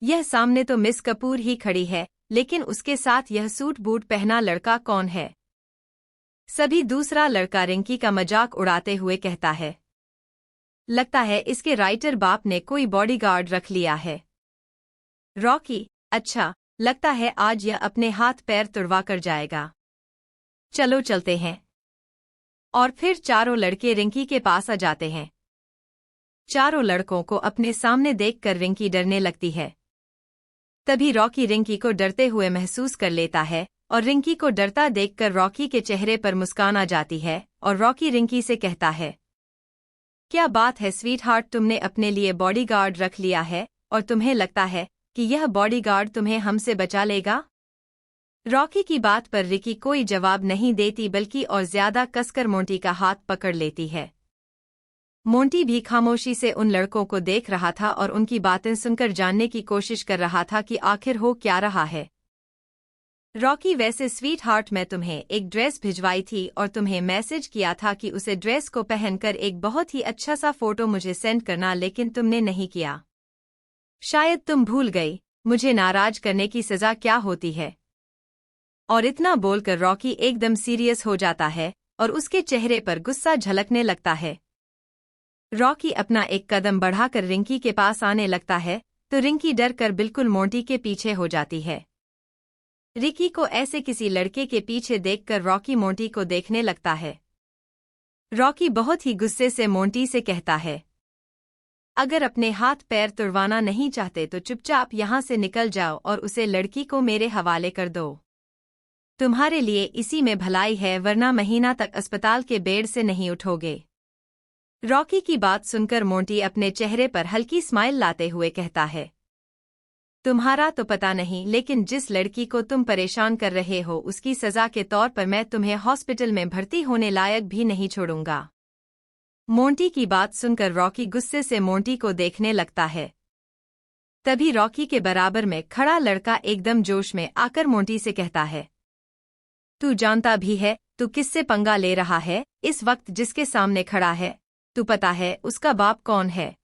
यह सामने तो मिस कपूर ही खड़ी है, लेकिन उसके साथ यह सूट बूट पहना लड़का कौन है? सभी दूसरा लड़का रिंकी का मजाक उड़ाते हुए कहता है। लगता है इसके राइटर बाप ने कोई बॉडीगार्ड रख लिया है। रॉकी, अच्छा, लगता है आज यह अपने हाथ पैर तुड़वा कर जाएगा। चलो चलते हैं। और फिर चारों लड़के रिंकी के पास आ जाते हैं। चारों लड़कों को अपने सामने देखकर रिंकी डरने लगती है। तभी रॉकी रिंकी को डरते हुए महसूस कर लेता है और रिंकी को डरता देखकर रॉकी के चेहरे पर मुस्कान आ जाती है और रॉकी रिंकी से कहता है, क्या बात है स्वीटहार्ट, तुमने अपने लिए बॉडीगार्ड रख लिया है और तुम्हें लगता है कि यह बॉडीगार्ड तुम्हें हमसे बचा लेगा? रॉकी की बात पर रिकी कोई जवाब नहीं देती बल्कि और ज्यादा कसकर मोंटी का हाथ पकड़ लेती है। मोंटी भी खामोशी से उन लड़कों को देख रहा था और उनकी बातें सुनकर जानने की कोशिश कर रहा था कि आखिर हो क्या रहा है। रॉकी, वैसे स्वीटहार्ट, मैं तुम्हें एक ड्रेस भिजवाई थी और तुम्हें मैसेज किया था कि उसे ड्रेस को पहनकर एक बहुत ही अच्छा सा फोटो मुझे सेंड करना, लेकिन तुमने नहीं किया। शायद तुम भूल गई मुझे नाराज करने की सजा क्या होती है। और इतना बोलकर रॉकी एकदम सीरियस हो जाता है और उसके चेहरे पर गुस्सा झलकने लगता है। रॉकी अपना एक कदम बढ़ाकर रिंकी के पास आने लगता है तो रिंकी डर कर बिल्कुल मोंटी के पीछे हो जाती है। रिकी को ऐसे किसी लड़के के पीछे देखकर रॉकी मोंटी को देखने लगता है। रॉकी बहुत ही गुस्से से मोंटी से कहता है, अगर अपने हाथ पैर तुड़वाना नहीं चाहते तो चुपचाप यहाँ से निकल जाओ और उसे लड़की को मेरे हवाले कर दो। तुम्हारे लिए इसी में भलाई है, वरना महीना तक अस्पताल के बेड से नहीं उठोगे। रॉकी की बात सुनकर मोंटी अपने चेहरे पर हल्की स्माइल लाते हुए कहता है, तुम्हारा तो पता नहीं, लेकिन जिस लड़की को तुम परेशान कर रहे हो उसकी सजा के तौर पर मैं तुम्हें हॉस्पिटल में भर्ती होने लायक भी नहीं छोड़ूंगा। मोंटी की बात सुनकर रॉकी गुस्से से मोंटी को देखने लगता है। तभी रॉकी के बराबर में खड़ा लड़का एकदम जोश में आकर मोंटी से कहता है, तू जानता भी है तू किससे पंगा ले रहा है? इस वक्त जिसके सामने खड़ा है, तू पता है उसका बाप कौन है?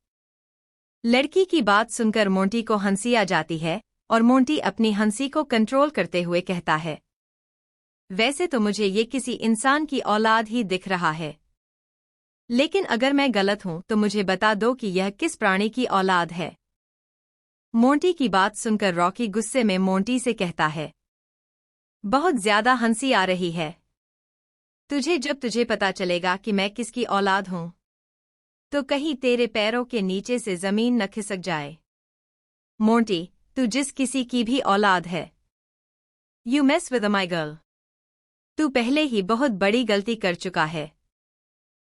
लड़की की बात सुनकर मोंटी को हंसी आ जाती है और मोंटी अपनी हंसी को कंट्रोल करते हुए कहता है, वैसे तो मुझे ये किसी इंसान की औलाद ही दिख रहा है, लेकिन अगर मैं गलत हूं तो मुझे बता दो कि यह किस प्राणी की औलाद है। मोंटी की बात सुनकर रॉकी गुस्से में मोंटी से कहता है, बहुत ज्यादा हंसी आ रही है तुझे। जब तुझे पता चलेगा कि मैं किसकी औलाद हूं तो कहीं तेरे पैरों के नीचे से जमीन न खिसक जाए। मोंटी, तू जिस किसी की भी औलाद है, you mess with my girl, तू पहले ही बहुत बड़ी गलती कर चुका है।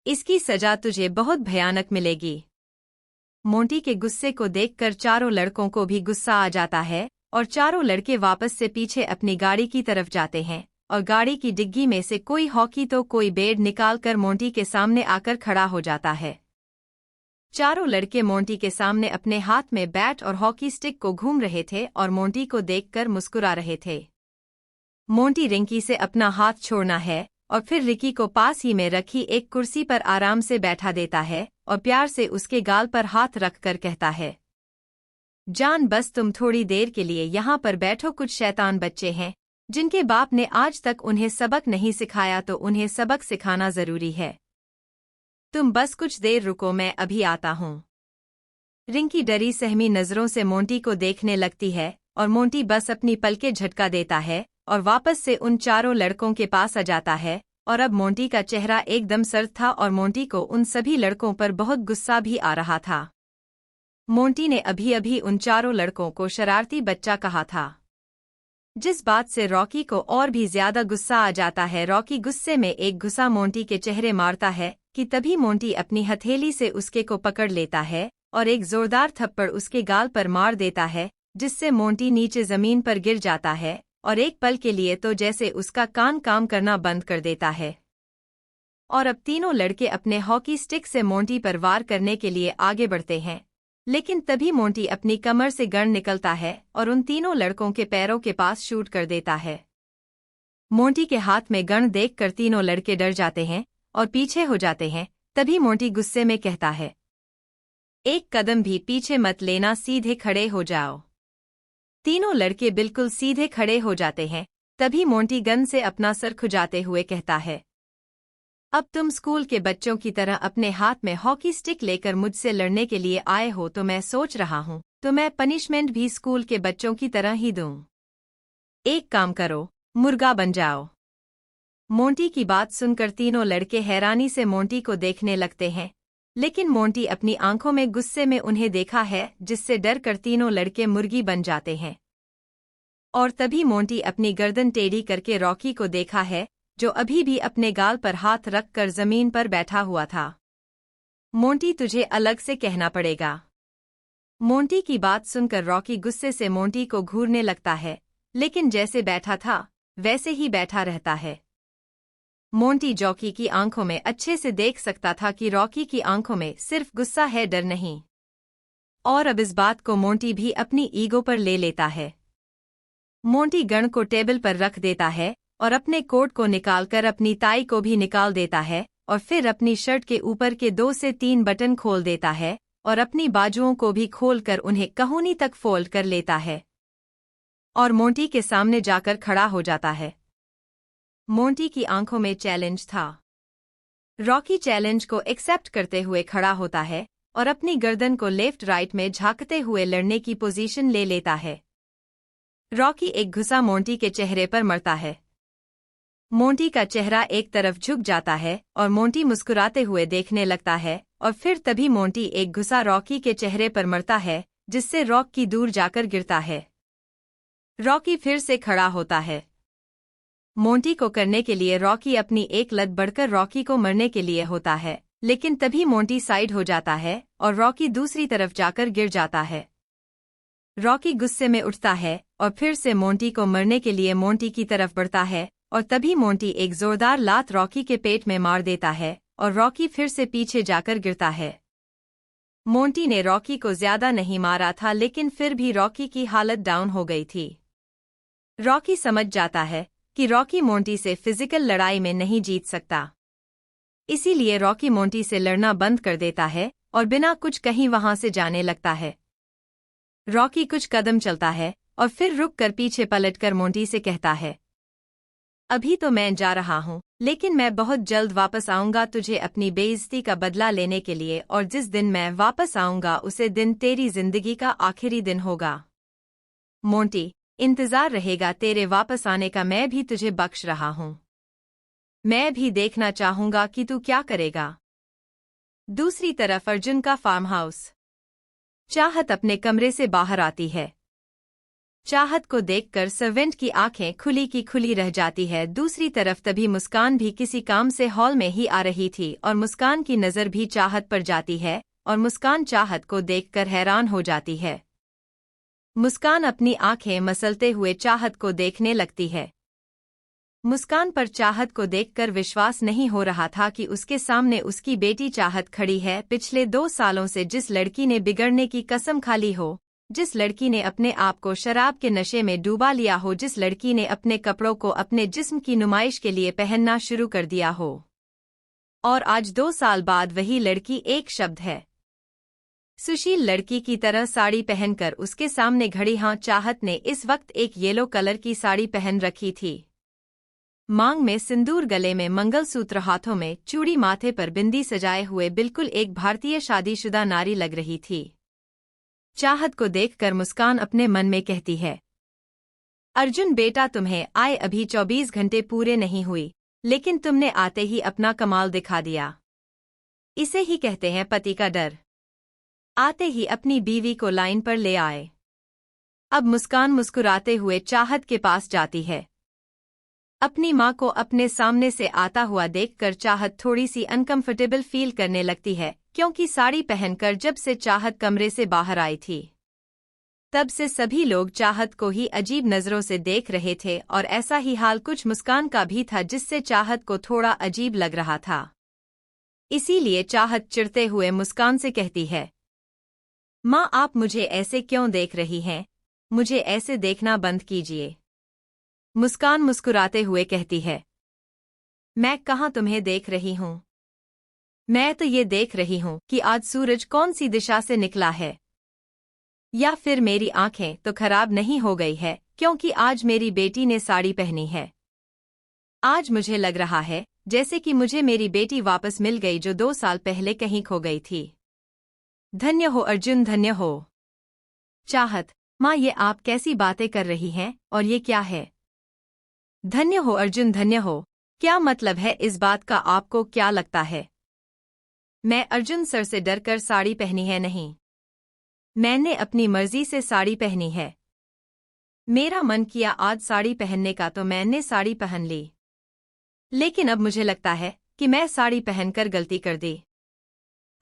इसकी सजा तुझे बहुत भयानक मिलेगी। मोंटी के गुस्से को देखकर चारों लड़कों को भी गुस्सा आ जाता है और चारों लड़के वापस से पीछे अपनी गाड़ी की तरफ जाते हैं और गाड़ी की डिग्गी में से कोई हॉकी तो कोई बेड निकालकर मोंटी के सामने आकर खड़ा हो जाता है। चारों लड़के मोंटी के सामने अपने हाथ में बैट और हॉकी स्टिक को घूम रहे थे और मोंटी को देखकर मुस्कुरा रहे थे। मोंटी रिंकी से अपना हाथ छोड़ना है और फिर रिकी को पास ही में रखी एक कुर्सी पर आराम से बैठा देता है और प्यार से उसके गाल पर हाथ रखकर कहता है, जान, बस तुम थोड़ी देर के लिए यहाँ पर बैठो। कुछ शैतान बच्चे हैं जिनके बाप ने आज तक उन्हें सबक नहीं सिखाया, तो उन्हें सबक सिखाना जरूरी है। तुम बस कुछ देर रुको, मैं अभी आता हूँ। रिंकी डरी सहमी नजरों से मोंटी को देखने लगती है और मोंटी बस अपनी पलकें झटका देता है और वापस से उन चारों लड़कों के पास आ जाता है। और अब मोंटी का चेहरा एकदम सर्द था और मोंटी को उन सभी लड़कों पर बहुत गुस्सा भी आ रहा था। मोंटी ने अभी अभी उन चारों लड़कों को शरारती बच्चा कहा था, जिस बात से रॉकी को और भी ज्यादा गुस्सा आ जाता है। रॉकी गुस्से में एक घुसा मोंटी के चेहरे मारता है कि तभी मोंटी अपनी हथेली से उसके को पकड़ लेता है और एक जोरदार थप्पड़ उसके गाल पर मार देता है, जिससे मोंटी नीचे जमीन पर गिर जाता है और एक पल के लिए तो जैसे उसका कान काम करना बंद कर देता है। और अब तीनों लड़के अपने हॉकी स्टिक से मोंटी पर वार करने के लिए आगे बढ़ते हैं, लेकिन तभी मोंटी अपनी कमर से गन निकलता है और उन तीनों लड़कों के पैरों के पास शूट कर देता है। मोंटी के हाथ में गन देखकर तीनों लड़के डर जाते हैं और पीछे हो जाते हैं। तभी मोंटी गुस्से में कहता है, एक कदम भी पीछे मत लेना, सीधे खड़े हो जाओ। तीनों लड़के बिल्कुल सीधे खड़े हो जाते हैं। तभी मोंटी गन से अपना सर खुजाते हुए कहता है, अब तुम स्कूल के बच्चों की तरह अपने हाथ में हॉकी स्टिक लेकर मुझसे लड़ने के लिए आए हो, तो मैं सोच रहा हूँ तो मैं पनिशमेंट भी स्कूल के बच्चों की तरह ही दूँ। एक काम करो, मुर्गा बन जाओ। मोंटी की बात सुनकर तीनों लड़के हैरानी से मोंटी को देखने लगते हैं, लेकिन मोंटी अपनी आंखों में गुस्से में उन्हें देखा है, जिससे डर कर तीनों लड़के मुर्गी बन जाते हैं। और तभी मोंटी अपनी गर्दन टेढ़ी करके रॉकी को देखा है, जो अभी भी अपने गाल पर हाथ रखकर जमीन पर बैठा हुआ था। मोंटी, तुझे अलग से कहना पड़ेगा। मोंटी की बात सुनकर रॉकी गुस्से से मोंटी को घूरने लगता है, लेकिन जैसे बैठा था वैसे ही बैठा रहता है। मोंटी जॉकी की आंखों में अच्छे से देख सकता था कि रॉकी की आंखों में सिर्फ गुस्सा है, डर नहीं। और अब इस बात को मोंटी भी अपनी ईगो पर ले लेता है। मोंटी गन को टेबल पर रख देता है और अपने कोट को निकालकर अपनी टाई को भी निकाल देता है, और फिर अपनी शर्ट के ऊपर के 2 से 3 बटन खोल देता है और अपनी बाजुओं को भी खोलकर उन्हें कहूनी तक फोल्ड कर लेता है और मोंटी के सामने जाकर खड़ा हो जाता है। मोंटी की आंखों में चैलेंज था। रॉकी चैलेंज को एक्सेप्ट करते हुए खड़ा होता है और अपनी गर्दन को लेफ्ट राइट में झांकते हुए लड़ने की पोजीशन ले लेता है। रॉकी एक घुसा मोंटी के चेहरे पर मरता है। मोंटी का चेहरा एक तरफ झुक जाता है और मोंटी मुस्कुराते हुए देखने लगता है, और फिर तभी मोंटी एक घुसा रॉकी के चेहरे पर मरता है, जिससे रॉकी दूर जाकर गिरता है। रॉकी फिर से खड़ा होता है। मोंटी को करने के लिए रॉकी अपनी एक लत बढ़कर रॉकी को मरने के लिए होता है, लेकिन तभी मोंटी साइड हो जाता है और रॉकी दूसरी तरफ जाकर गिर जाता है। रॉकी गुस्से में उठता है और फिर से मोंटी को मरने के लिए मोंटी की तरफ बढ़ता है, और तभी मोंटी एक जोरदार लात रॉकी के पेट में मार देता है और रॉकी फिर से पीछे जाकर गिरता है। मोंटी ने रॉकी को ज्यादा नहीं मारा था, लेकिन फिर भी रॉकी की हालत डाउन हो गई थी। रॉकी समझ जाता है कि रॉकी मोंटी से फिजिकल लड़ाई में नहीं जीत सकता। इसीलिए रॉकी मोंटी से लड़ना बंद कर देता है और बिना कुछ कहीं वहां से जाने लगता है। रॉकी कुछ कदम चलता है और फिर रुककर पीछे पलटकर मोंटी से कहता है, अभी तो मैं जा रहा हूँ, लेकिन मैं बहुत जल्द वापस आऊंगा तुझे अपनी बेइज्जती का बदला लेने के लिए, और जिस दिन मैं वापस आऊंगा उसे दिन तेरी जिंदगी का आखिरी दिन होगा। मोंटी, इंतजार रहेगा तेरे वापस आने का, मैं भी तुझे बख्श रहा हूँ। मैं भी देखना चाहूंगा कि तू क्या करेगा। दूसरी तरफ अर्जुन का फार्म हाउस। चाहत अपने कमरे से बाहर आती है। चाहत को देखकर सर्वेंट की आंखें खुली की खुली रह जाती है। दूसरी तरफ तभी मुस्कान भी किसी काम से हॉल में ही आ रही थी, और मुस्कान की नज़र भी चाहत पर जाती है, और मुस्कान चाहत को देखकर हैरान हो जाती है। मुस्कान अपनी आंखें मसलते हुए चाहत को देखने लगती है। मुस्कान पर चाहत को देखकर विश्वास नहीं हो रहा था कि उसके सामने उसकी बेटी चाहत खड़ी है। पिछले 2 सालों से जिस लड़की ने बिगड़ने की कसम खा ली हो, जिस लड़की ने अपने आप को शराब के नशे में डूबा लिया हो, जिस लड़की ने अपने कपड़ों को अपने जिस्म की नुमाइश के लिए पहनना शुरू कर दिया हो, और आज 2 साल बाद वही लड़की एक शब्द है, सुशील लड़की की तरह साड़ी पहनकर उसके सामने खड़ी। हाँ, चाहत ने इस वक्त एक येलो कलर की साड़ी पहन रखी थी। मांग में सिंदूर, गले में मंगलसूत्र, हाथों में चूड़ी, माथे पर बिंदी सजाए हुए बिल्कुल एक भारतीय शादीशुदा नारी लग रही थी। चाहत को देखकर मुस्कान अपने मन में कहती है, अर्जुन बेटा, तुम्हें आए अभी 24 घंटे पूरे नहीं हुई, लेकिन तुमने आते ही अपना कमाल दिखा दिया। इसे ही कहते हैं पति का डर। आते ही अपनी बीवी को लाइन पर ले आए। अब मुस्कान मुस्कुराते हुए चाहत के पास जाती है। अपनी माँ को अपने सामने से आता हुआ देखकर चाहत थोड़ी सी अनकंफर्टेबल फील करने लगती है, क्योंकि साड़ी पहनकर जब से चाहत कमरे से बाहर आई थी, तब से सभी लोग चाहत को ही अजीब नजरों से देख रहे थे, और ऐसा ही हाल कुछ मुस्कान का भी था, जिससे चाहत को थोड़ा अजीब लग रहा था। इसीलिए चाहत चिढ़ते हुए मुस्कान से कहती है, माँ, आप मुझे ऐसे क्यों देख रही हैं? मुझे ऐसे देखना बंद कीजिए। मुस्कान मुस्कुराते हुए कहती है, मैं कहाँ तुम्हें देख रही हूँ? मैं तो ये देख रही हूँ कि आज सूरज कौन सी दिशा से निकला है। या फिर मेरी आंखें तो खराब नहीं हो गई है, क्योंकि आज मेरी बेटी ने साड़ी पहनी है। आज मुझे लग रहा है जैसे कि मुझे मेरी बेटी वापस मिल गई जो 2 साल पहले कहीं खो गई थी। धन्य हो अर्जुन, धन्य हो। चाहत, माँ ये आप कैसी बातें कर रही हैं, और ये क्या है? धन्य हो अर्जुन, धन्य हो। क्या मतलब है इस बात का, आपको क्या लगता है? मैं अर्जुन सर से डरकर साड़ी पहनी है नहीं। मैंने अपनी मर्जी से साड़ी पहनी है। मेरा मन किया आज साड़ी पहनने का तो मैंने साड़ी पहन ली। लेकिन अब मुझे लगता है कि मैं साड़ी पहनकर गलती कर दी।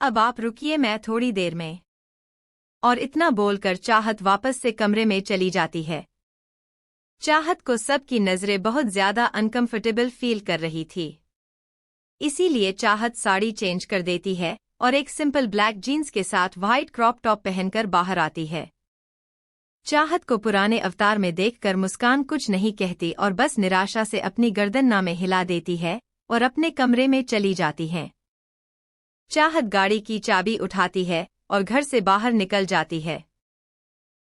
अब आप रुकिए, मैं थोड़ी देर में। और इतना बोलकर चाहत वापस से कमरे में चली जाती है। चाहत को सबकी नजरें बहुत ज्यादा अनकंफर्टेबल फील कर रही थी। इसीलिए चाहत साड़ी चेंज कर देती है और एक सिंपल ब्लैक जीन्स के साथ व्हाइट क्रॉप टॉप पहनकर बाहर आती है। चाहत को पुराने अवतार में देखकर मुस्कान कुछ नहीं कहती और बस निराशा से अपनी गर्दन नामे हिला देती है और अपने कमरे में चली जाती है। चाहत गाड़ी की चाबी उठाती है और घर से बाहर निकल जाती है।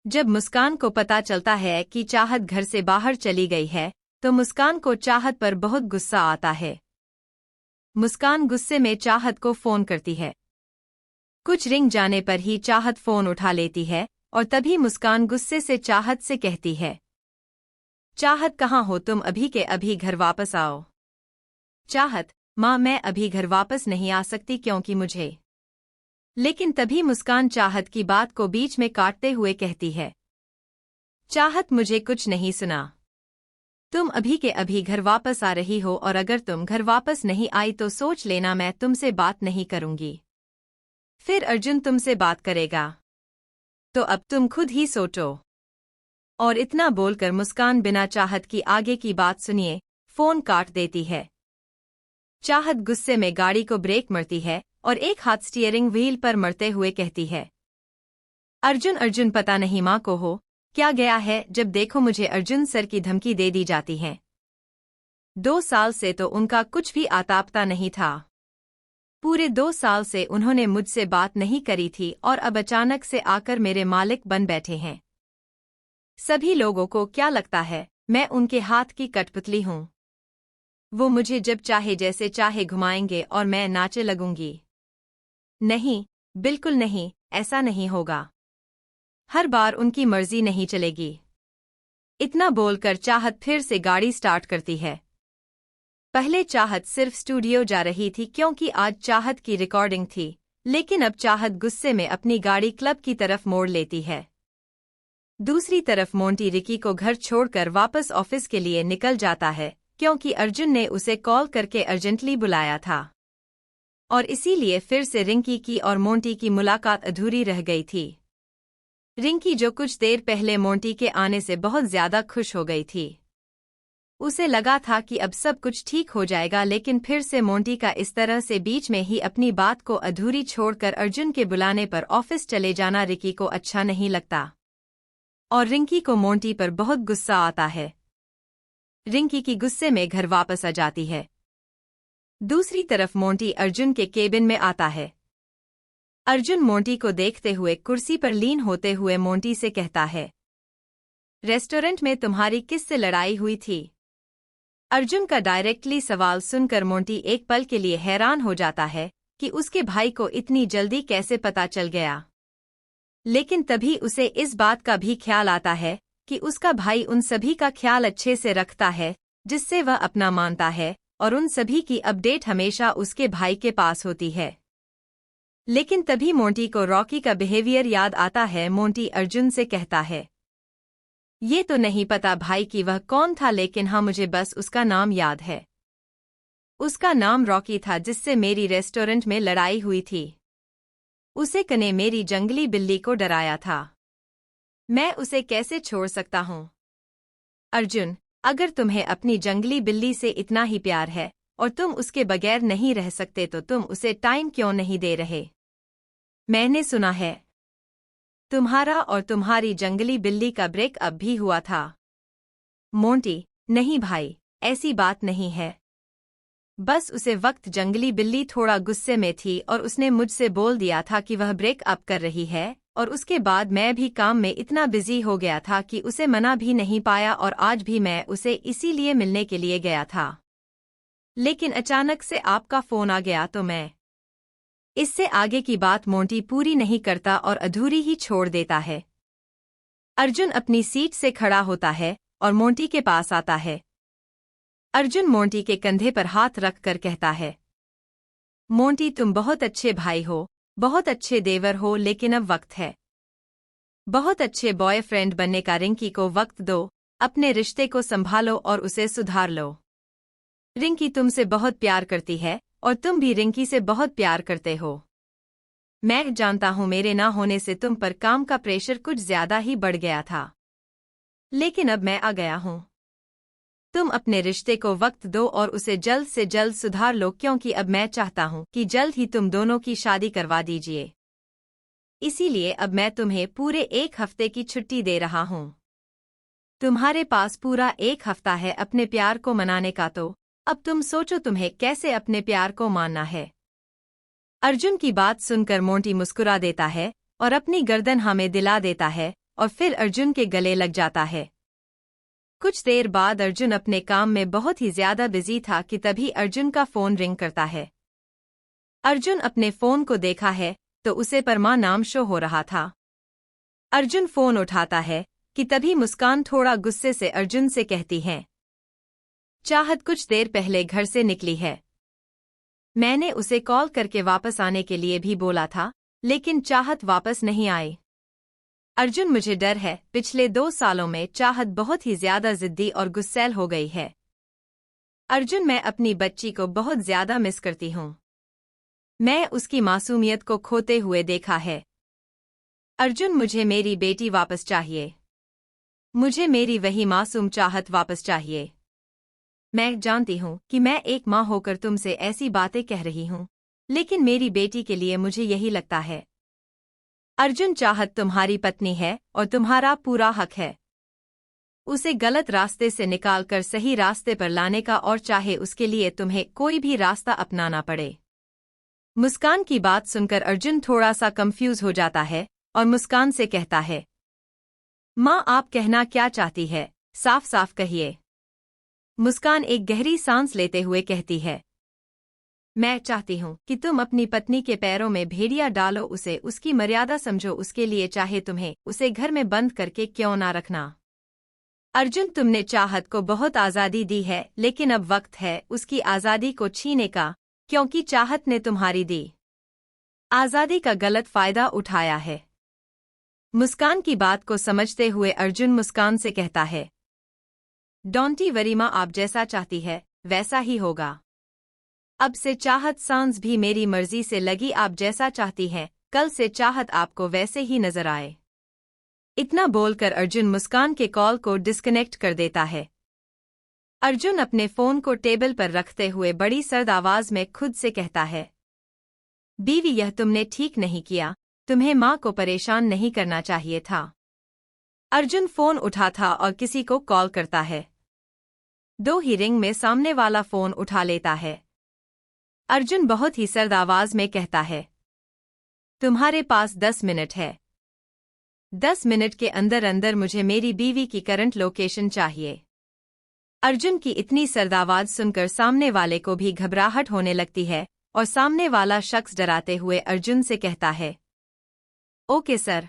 जब मुस्कान को पता चलता है कि चाहत घर से बाहर चली गई है, तो मुस्कान को चाहत पर बहुत गुस्सा आता है। मुस्कान गुस्से में चाहत को फोन करती है। कुछ रिंग जाने पर ही चाहत फोन उठा लेती है और तभी मुस्कान गुस्से से चाहत से कहती है, चाहत कहाँ हो तुम, अभी के अभी घर वापस आओ। चाहत, माँ मैं अभी घर वापस नहीं आ सकती क्योंकि मुझे। लेकिन तभी मुस्कान चाहत की बात को बीच में काटते हुए कहती है, चाहत मुझे कुछ नहीं सुना। तुम अभी के अभी घर वापस आ रही हो और अगर तुम घर वापस नहीं आई तो सोच लेना मैं तुमसे बात नहीं करूंगी। फिर अर्जुन तुमसे बात करेगा। तो अब तुम खुद ही सोचो। और इतना बोलकर मुस्कान बिना चाहत की आगे की बात सुनिए फोन काट देती है। चाहत गुस्से में गाड़ी को ब्रेक मारती है और एक हाथ स्टीयरिंग व्हील पर मरते हुए कहती है, अर्जुन अर्जुन पता नहीं माँ को हो क्या गया है, जब देखो मुझे अर्जुन सर की धमकी दे दी जाती है। 2 साल से तो उनका कुछ भी आतापता नहीं था। पूरे 2 साल से उन्होंने मुझसे बात नहीं करी थी और अब अचानक से आकर मेरे मालिक बन बैठे हैं। सभी लोगों को क्या लगता है मैं उनके हाथ की कठपुतली हूँ। वो मुझे जब चाहे जैसे चाहे घुमाएंगे और मैं नाचे लगूंगी। नहीं, बिल्कुल नहीं, ऐसा नहीं होगा। हर बार उनकी मर्जी नहीं चलेगी। इतना बोलकर चाहत फिर से गाड़ी स्टार्ट करती है। पहले चाहत सिर्फ स्टूडियो जा रही थी क्योंकि आज चाहत की रिकॉर्डिंग थी, लेकिन अब चाहत गुस्से में अपनी गाड़ी क्लब की तरफ मोड़ लेती है। दूसरी तरफ मोंटी रिकी को घर छोड़कर वापस ऑफिस के लिए निकल जाता है क्योंकि अर्जुन ने उसे कॉल करके अर्जेंटली बुलाया था और इसीलिए फिर से रिंकी की और मोंटी की मुलाकात अधूरी रह गई थी। रिंकी जो कुछ देर पहले मोंटी के आने से बहुत ज्यादा खुश हो गई थी। उसे लगा था कि अब सब कुछ ठीक हो जाएगा, लेकिन फिर से मोंटी का इस तरह से बीच में ही अपनी बात को अधूरी छोड़कर अर्जुन के बुलाने पर ऑफिस चले जाना रिकी को अच्छा नहीं लगता और रिंकी को मोंटी पर बहुत गुस्सा आता है। रिंकी की गुस्से में घर वापस आ जाती है। दूसरी तरफ मोंटी अर्जुन के केबिन में आता है। अर्जुन मोंटी को देखते हुए कुर्सी पर लीन होते हुए मोंटी से कहता है, रेस्टोरेंट में तुम्हारी किससे लड़ाई हुई थी? अर्जुन का डायरेक्टली सवाल सुनकर मोंटी एक पल के लिए हैरान हो जाता है कि उसके भाई को इतनी जल्दी कैसे पता चल गया। लेकिन तभी उसे इस बात का भी ख्याल आता है कि उसका भाई उन सभी का ख्याल अच्छे से रखता है जिससे वह अपना मानता है और उन सभी की अपडेट हमेशा उसके भाई के पास होती है। लेकिन तभी मोंटी को रॉकी का बिहेवियर याद आता है। मोंटी अर्जुन से कहता है, ये तो नहीं पता भाई कि वह कौन था, लेकिन हाँ मुझे बस उसका नाम याद है। उसका नाम रॉकी था जिससे मेरी रेस्टोरेंट में लड़ाई हुई थी। उसे कने मेरी जंगली बिल्ली को डराया था। मैं उसे कैसे छोड़ सकता हूँ? अर्जुन, अगर तुम्हें अपनी जंगली बिल्ली से इतना ही प्यार है और तुम उसके बगैर नहीं रह सकते तो तुम उसे टाइम क्यों नहीं दे रहे? मैंने सुना है तुम्हारा और तुम्हारी जंगली बिल्ली का ब्रेकअप भी हुआ था। मोंटी, नहीं भाई, ऐसी बात नहीं है। बस उसे वक्त जंगली बिल्ली थोड़ा गुस्से में थी और उसने मुझसे बोल दिया था कि वह ब्रेकअप कर रही है और उसके बाद मैं भी काम में इतना बिजी हो गया था कि उसे मना भी नहीं पाया और आज भी मैं उसे इसीलिए मिलने के लिए गया था। लेकिन अचानक से आपका फोन आ गया तो मैं। इससे आगे की बात मोंटी पूरी नहीं करता और अधूरी ही छोड़ देता है। अर्जुन अपनी सीट से खड़ा होता है और मोंटी के पास आता है। अर्जुन मोंटी के कंधे पर हाथ रख कर कहता है, मोंटी तुम बहुत अच्छे भाई हो, बहुत अच्छे देवर हो, लेकिन अब वक्त है बहुत अच्छे बॉयफ्रेंड बनने का। रिंकी को वक्त दो, अपने रिश्ते को संभालो और उसे सुधार लो। रिंकी तुमसे बहुत प्यार करती है और तुम भी रिंकी से बहुत प्यार करते हो। मैं जानता हूं मेरे ना होने से तुम पर काम का प्रेशर कुछ ज्यादा ही बढ़ गया था, लेकिन अब मैं आ गया हूं। तुम अपने रिश्ते को वक्त दो और उसे जल्द से जल्द सुधार लो, क्योंकि अब मैं चाहता हूं कि जल्द ही तुम दोनों की शादी करवा दीजिए। इसीलिए अब मैं तुम्हें पूरे 1 हफ्ते की छुट्टी दे रहा हूं। तुम्हारे पास पूरा 1 हफ्ता है अपने प्यार को मनाने का, तो अब तुम सोचो तुम्हें कैसे अपने प्यार को मानना है। अर्जुन की बात सुनकर मोंटी मुस्कुरा देता है और अपनी गर्दन हमें दिला देता है और फिर अर्जुन के गले लग जाता है। कुछ देर बाद अर्जुन अपने काम में बहुत ही ज्यादा बिजी था कि तभी अर्जुन का फोन रिंग करता है। अर्जुन अपने फोन को देखा है तो उसे परमा नाम शो हो रहा था। अर्जुन फोन उठाता है कि तभी मुस्कान थोड़ा गुस्से से अर्जुन से कहती है, चाहत कुछ देर पहले घर से निकली है। मैंने उसे कॉल करके वापस आने के लिए भी बोला था, लेकिन चाहत वापस नहीं आई। अर्जुन मुझे डर है, पिछले 2 सालों में चाहत बहुत ही ज्यादा जिद्दी और गुस्सैल हो गई है। अर्जुन मैं अपनी बच्ची को बहुत ज्यादा मिस करती हूँ। मैं उसकी मासूमियत को खोते हुए देखा है। अर्जुन मुझे मेरी बेटी वापस चाहिए। मुझे मेरी वही मासूम चाहत वापस चाहिए। मैं जानती हूँ कि मैं एक माँ होकर तुमसे ऐसी बातें कह रही हूँ, लेकिन मेरी बेटी के लिए मुझे यही लगता है। अर्जुन चाहत तुम्हारी पत्नी है और तुम्हारा पूरा हक है उसे गलत रास्ते से निकालकर सही रास्ते पर लाने का, और चाहे उसके लिए तुम्हें कोई भी रास्ता अपनाना पड़े। मुस्कान की बात सुनकर अर्जुन थोड़ा सा कंफ्यूज हो जाता है और मुस्कान से कहता है, माँ आप कहना क्या चाहती है, साफ साफ कहिए। मुस्कान एक गहरी सांस लेते हुए कहती है, मैं चाहती हूँ कि तुम अपनी पत्नी के पैरों में भेड़िया डालो, उसे उसकी मर्यादा समझो, उसके लिए चाहे तुम्हें उसे घर में बंद करके क्यों ना रखना। अर्जुन तुमने चाहत को बहुत आज़ादी दी है, लेकिन अब वक्त है उसकी आज़ादी को छीनने का, क्योंकि चाहत ने तुम्हारी दी आज़ादी का गलत फायदा उठाया है। मुस्कान की बात को समझते हुए अर्जुन मुस्कान से कहता है, डोंटी वरी माँ, आप जैसा चाहती है वैसा ही होगा। अब से चाहत सांस भी मेरी मर्जी से लगी, आप जैसा चाहती हैं कल से चाहत आपको वैसे ही नजर आए। इतना बोलकर अर्जुन मुस्कान के कॉल को डिस्कनेक्ट कर देता है। अर्जुन अपने फोन को टेबल पर रखते हुए बड़ी सर्द आवाज में खुद से कहता है, बीवी यह तुमने ठीक नहीं किया, तुम्हें माँ को परेशान नहीं करना चाहिए था। अर्जुन फोन उठाता और किसी को कॉल करता है। 2 ही रिंग में सामने वाला फोन उठा लेता है। अर्जुन बहुत ही सर्द आवाज में कहता है, तुम्हारे पास 10 मिनट है। 10 मिनट के अंदर अंदर मुझे मेरी बीवी की करंट लोकेशन चाहिए। अर्जुन की इतनी सर्द आवाज सुनकर सामने वाले को भी घबराहट होने लगती है और सामने वाला शख्स डराते हुए अर्जुन से कहता है, ओके सर।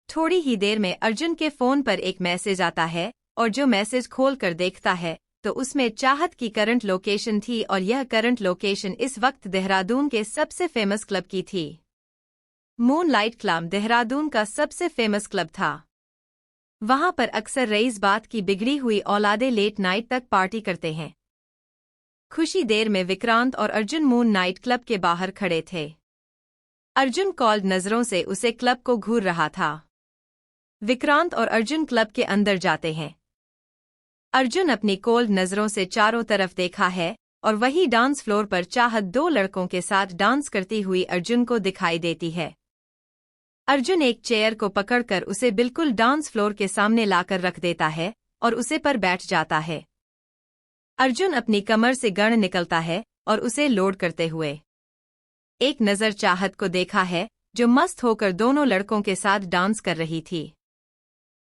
थोड़ी ही देर में अर्जुन के फोन पर एक मैसेज आता है और जो मैसेज खोलकर देखता है तो उसमें चाहत की करंट लोकेशन थी, और यह करंट लोकेशन इस वक्त देहरादून के सबसे फेमस क्लब की थी। मूनलाइट क्लब देहरादून का सबसे फेमस क्लब था। वहां पर अक्सर रईस बात की बिगड़ी हुई औलादे लेट नाइट तक पार्टी करते हैं। खुशी देर में विक्रांत और अर्जुन मून नाइट क्लब के बाहर खड़े थे। अर्जुन कॉल्ड नजरों से उसे क्लब को घूर रहा था। विक्रांत और अर्जुन क्लब के अंदर जाते हैं। अर्जुन अपनी कोल्ड नजरों से चारों तरफ देखा है और वही डांस फ्लोर पर चाहत 2 लड़कों के साथ डांस करती हुई अर्जुन को दिखाई देती है। अर्जुन एक चेयर को पकड़कर उसे बिल्कुल डांस फ्लोर के सामने लाकर रख देता है और उसे पर बैठ जाता है। अर्जुन अपनी कमर से गण निकलता है और उसे लोड करते हुए एक नज़र चाहत को देखा है, जो मस्त होकर दोनों लड़कों के साथ डांस कर रही थी।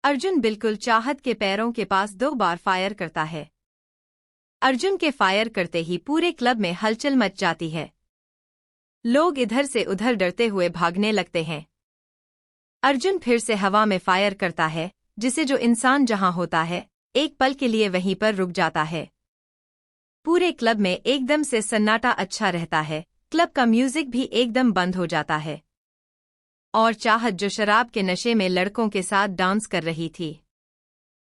अर्जुन बिल्कुल चाहत के पैरों के पास 2 बार फायर करता है। अर्जुन के फायर करते ही पूरे क्लब में हलचल मच जाती है। लोग इधर से उधर डरते हुए भागने लगते हैं। अर्जुन फिर से हवा में फायर करता है, जिसे जो इंसान जहां होता है एक पल के लिए वहीं पर रुक जाता है। पूरे क्लब में एकदम से सन्नाटा अच्छा रहता है। क्लब का म्यूजिक भी एकदम बंद हो जाता है। और चाहत जो शराब के नशे में लड़कों के साथ डांस कर रही थी,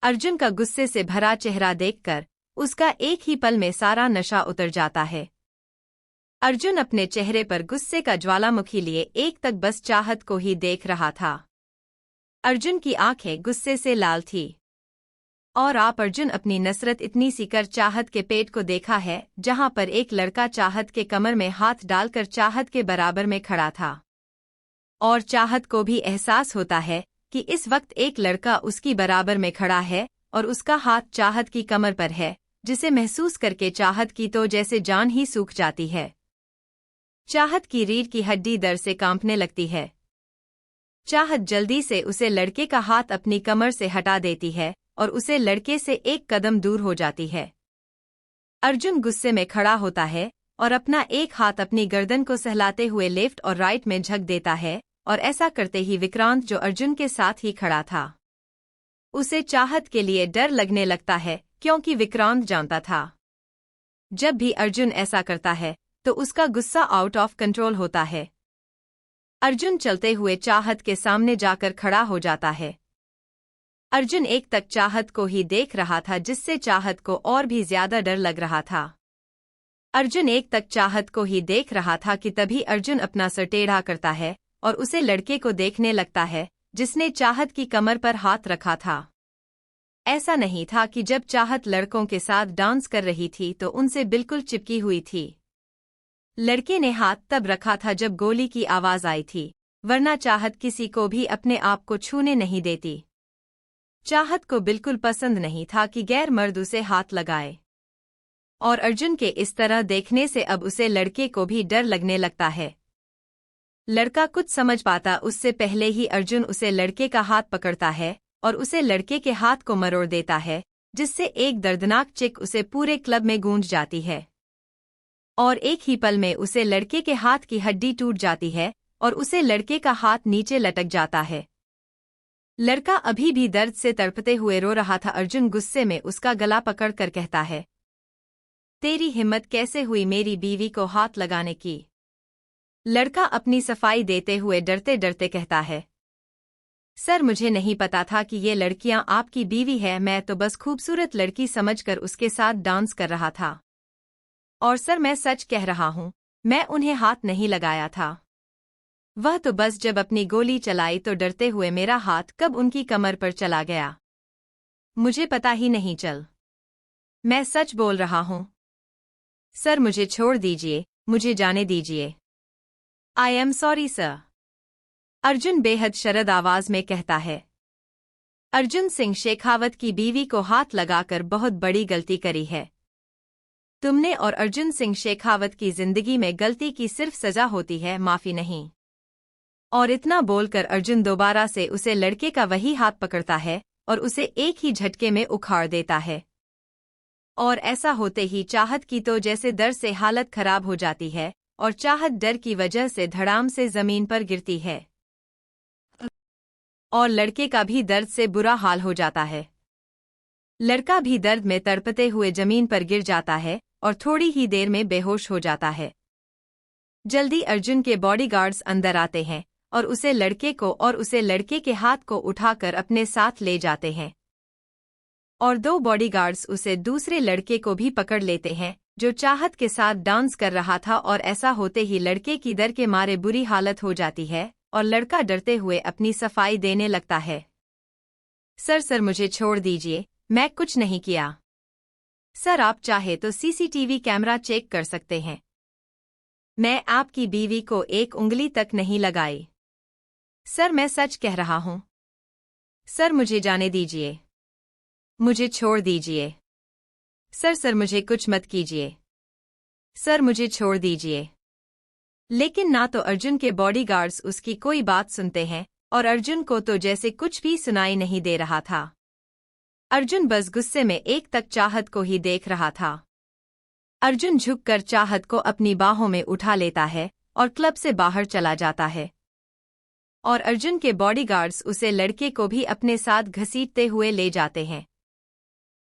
अर्जुन का गुस्से से भरा चेहरा देखकर उसका एक ही पल में सारा नशा उतर जाता है। अर्जुन अपने चेहरे पर गुस्से का ज्वालामुखी लिए एक तक बस चाहत को ही देख रहा था। अर्जुन की आंखें गुस्से से लाल थी। और आप अर्जुन अपनी नसरत इतनी सी कर चाहत के पेट को देखा है, जहां पर एक लड़का चाहत के कमर में हाथ डालकर चाहत के बराबर में खड़ा था। और चाहत को भी एहसास होता है कि इस वक्त एक लड़का उसकी बराबर में खड़ा है और उसका हाथ चाहत की कमर पर है, जिसे महसूस करके चाहत की तो जैसे जान ही सूख जाती है। चाहत की रीढ़ की हड्डी दर्द से कांपने लगती है। चाहत जल्दी से उसे लड़के का हाथ अपनी कमर से हटा देती है और उसे लड़के से एक कदम दूर हो जाती है। अर्जुन गुस्से में खड़ा होता है और अपना एक हाथ अपनी गर्दन को सहलाते हुए लेफ्ट और राइट में झक देता है, और ऐसा करते ही विक्रांत जो अर्जुन के साथ ही खड़ा था, उसे चाहत के लिए डर लगने लगता है, क्योंकि विक्रांत जानता था जब भी अर्जुन ऐसा करता है तो उसका गुस्सा आउट ऑफ कंट्रोल होता है। अर्जुन चलते हुए चाहत के सामने जाकर खड़ा हो जाता है। अर्जुन एक तक चाहत को ही देख रहा था, जिससे चाहत को और भी ज्यादा डर लग रहा था। अर्जुन एक तक चाहत को ही देख रहा था कि तभी अर्जुन अपना सर टेढ़ा करता है और उसे लड़के को देखने लगता है जिसने चाहत की कमर पर हाथ रखा था। ऐसा नहीं था कि जब चाहत लड़कों के साथ डांस कर रही थी तो उनसे बिल्कुल चिपकी हुई थी। लड़के ने हाथ तब रखा था जब गोली की आवाज आई थी, वरना चाहत किसी को भी अपने आप को छूने नहीं देती। चाहत को बिल्कुल पसंद नहीं था कि गैर मर्द उसे हाथ लगाए, और अर्जुन के इस तरह देखने से अब उसे लड़के को भी डर लगने लगता है। लड़का कुछ समझ पाता उससे पहले ही अर्जुन उसे लड़के का हाथ पकड़ता है और उसे लड़के के हाथ को मरोड़ देता है, जिससे एक दर्दनाक चिक उसे पूरे क्लब में गूंज जाती है। और एक ही पल में उसे लड़के के हाथ की हड्डी टूट जाती है और उसे लड़के का हाथ नीचे लटक जाता है। लड़का अभी भी दर्द से तड़पते हुए रो रहा था। अर्जुन गुस्से में उसका गला पकड़ कर कहता है, तेरी हिम्मत कैसे हुई मेरी बीवी को हाथ लगाने की? लड़का अपनी सफाई देते हुए डरते डरते कहता है, सर मुझे नहीं पता था कि ये लड़कियां आपकी बीवी है, मैं तो बस खूबसूरत लड़की समझकर उसके साथ डांस कर रहा था। और सर मैं सच कह रहा हूं, मैं उन्हें हाथ नहीं लगाया था। वह तो बस जब अपनी गोली चलाई तो डरते हुए मेरा हाथ कब उनकी कमर पर चला गया, मुझे पता ही नहीं चल। मैं सच बोल रहा हूं। सर मुझे छोड़ दीजिए, मुझे जाने दीजिए। I am sorry sir, Arjun बेहद शर्द आवाज में कहता है। अर्जुन सिंह शेखावत की बीवी को हाथ लगाकर बहुत बड़ी गलती करी है। तुमने और अर्जुन सिंह शेखावत की जिंदगी में गलती की सिर्फ सजा होती है, माफी नहीं। और इतना बोलकर अर्जुन दोबारा से उसे लड़के का वही हाथ पकड़ता है और उसे एक ही झटके में उखाड़ देता है। और ऐसा होते ही चाहत की तो जैसे डर से हालत खराब हो जाती है और चाहत डर की वजह से धड़ाम से जमीन पर गिरती है। और लड़के का भी दर्द से बुरा हाल हो जाता है। लड़का भी दर्द में तड़पते हुए जमीन पर गिर जाता है और थोड़ी ही देर में बेहोश हो जाता है। जल्दी अर्जुन के बॉडीगार्ड्स अंदर आते हैं और उसे लड़के को और उसे लड़के के हाथ को उठाकर अपने साथ ले जाते हैं। और दो बॉडीगार्ड्स उसे दूसरे लड़के को भी पकड़ लेते हैं जो चाहत के साथ डांस कर रहा था। और ऐसा होते ही लड़के की डर के मारे बुरी हालत हो जाती है और लड़का डरते हुए अपनी सफाई देने लगता है। सर मुझे छोड़ दीजिए, मैं कुछ नहीं किया। सर आप चाहे तो सीसीटीवी कैमरा चेक कर सकते हैं, मैं आपकी बीवी को एक उंगली तक नहीं लगाई। सर मैं सच कह रहा हूं। सर मुझे जाने दीजिए, मुझे छोड़ दीजिए। सर मुझे कुछ मत कीजिए। सर मुझे छोड़ दीजिए। लेकिन ना तो अर्जुन के बॉडीगार्ड्स उसकी कोई बात सुनते हैं और अर्जुन को तो जैसे कुछ भी सुनाई नहीं दे रहा था। अर्जुन बस गुस्से में एक तक चाहत को ही देख रहा था। अर्जुन झुककर चाहत को अपनी बाहों में उठा लेता है और क्लब से बाहर चला जाता है। और अर्जुन के बॉडीगार्ड्स उसे लड़के को भी अपने साथ घसीटते हुए ले जाते हैं।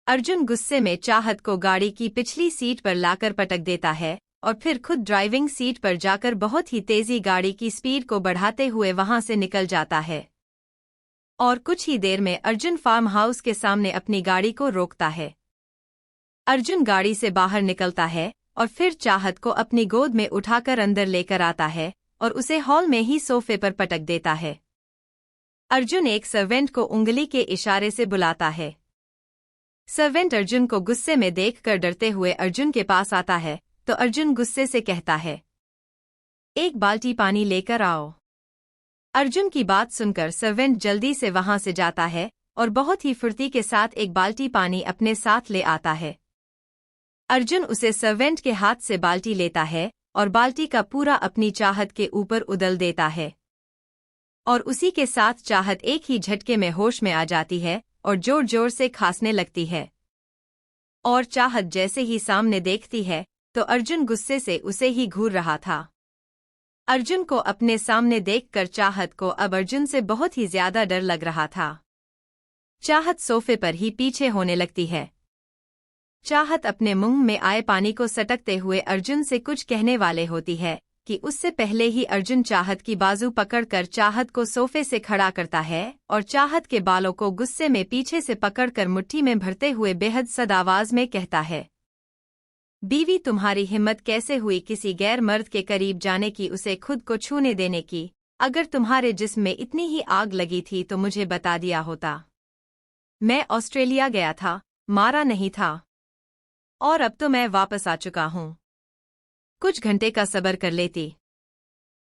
अर्जुन गुस्से में चाहत को गाड़ी की पिछली सीट पर लाकर पटक देता है और फिर खुद ड्राइविंग सीट पर जाकर बहुत ही तेजी गाड़ी की स्पीड को बढ़ाते हुए वहां से निकल जाता है। और कुछ ही देर में अर्जुन फार्म हाउस के सामने अपनी गाड़ी को रोकता है। अर्जुन गाड़ी से बाहर निकलता है और फिर चाहत को अपनी गोद में उठाकर अंदर लेकर आता है और उसे हॉल में ही सोफे पर पटक देता है। अर्जुन एक सर्वेंट को उंगली के इशारे से बुलाता है। सर्वेंट अर्जुन को गुस्से में देखकर डरते हुए अर्जुन के पास आता है तो अर्जुन गुस्से से कहता है, एक बाल्टी पानी लेकर आओ। अर्जुन की बात सुनकर सर्वेंट जल्दी से वहां से जाता है और बहुत ही फुर्ती के साथ एक बाल्टी पानी अपने साथ ले आता है। अर्जुन उसे सर्वेंट के हाथ से बाल्टी लेता है और बाल्टी का पूरा अपनी चाहत के ऊपर उदल देता है। और उसी के साथ चाहत एक ही झटके में होश में आ जाती है और जोर जोर से खांसने लगती है। और चाहत जैसे ही सामने देखती है तो अर्जुन गुस्से से उसे ही घूर रहा था। अर्जुन को अपने सामने देखकर चाहत को अब अर्जुन से बहुत ही ज्यादा डर लग रहा था। चाहत सोफे पर ही पीछे होने लगती है। चाहत अपने मुंह में आए पानी को सटकते हुए अर्जुन से कुछ कहने वाले होती है कि उससे पहले ही अर्जुन चाहत की बाजू पकड़कर चाहत को सोफे से खड़ा करता है और चाहत के बालों को गुस्से में पीछे से पकड़कर मुट्ठी में भरते हुए बेहद सद आवाज में कहता है, बीवी तुम्हारी हिम्मत कैसे हुई किसी गैर मर्द के करीब जाने की, उसे खुद को छूने देने की? अगर तुम्हारे जिस्म में इतनी ही आग लगी थी तो मुझे बता दिया होता। मैं ऑस्ट्रेलिया गया था, मारा नहीं था। और अब तो मैं वापस आ चुका हूँ। कुछ घंटे का सब्र कर लेती।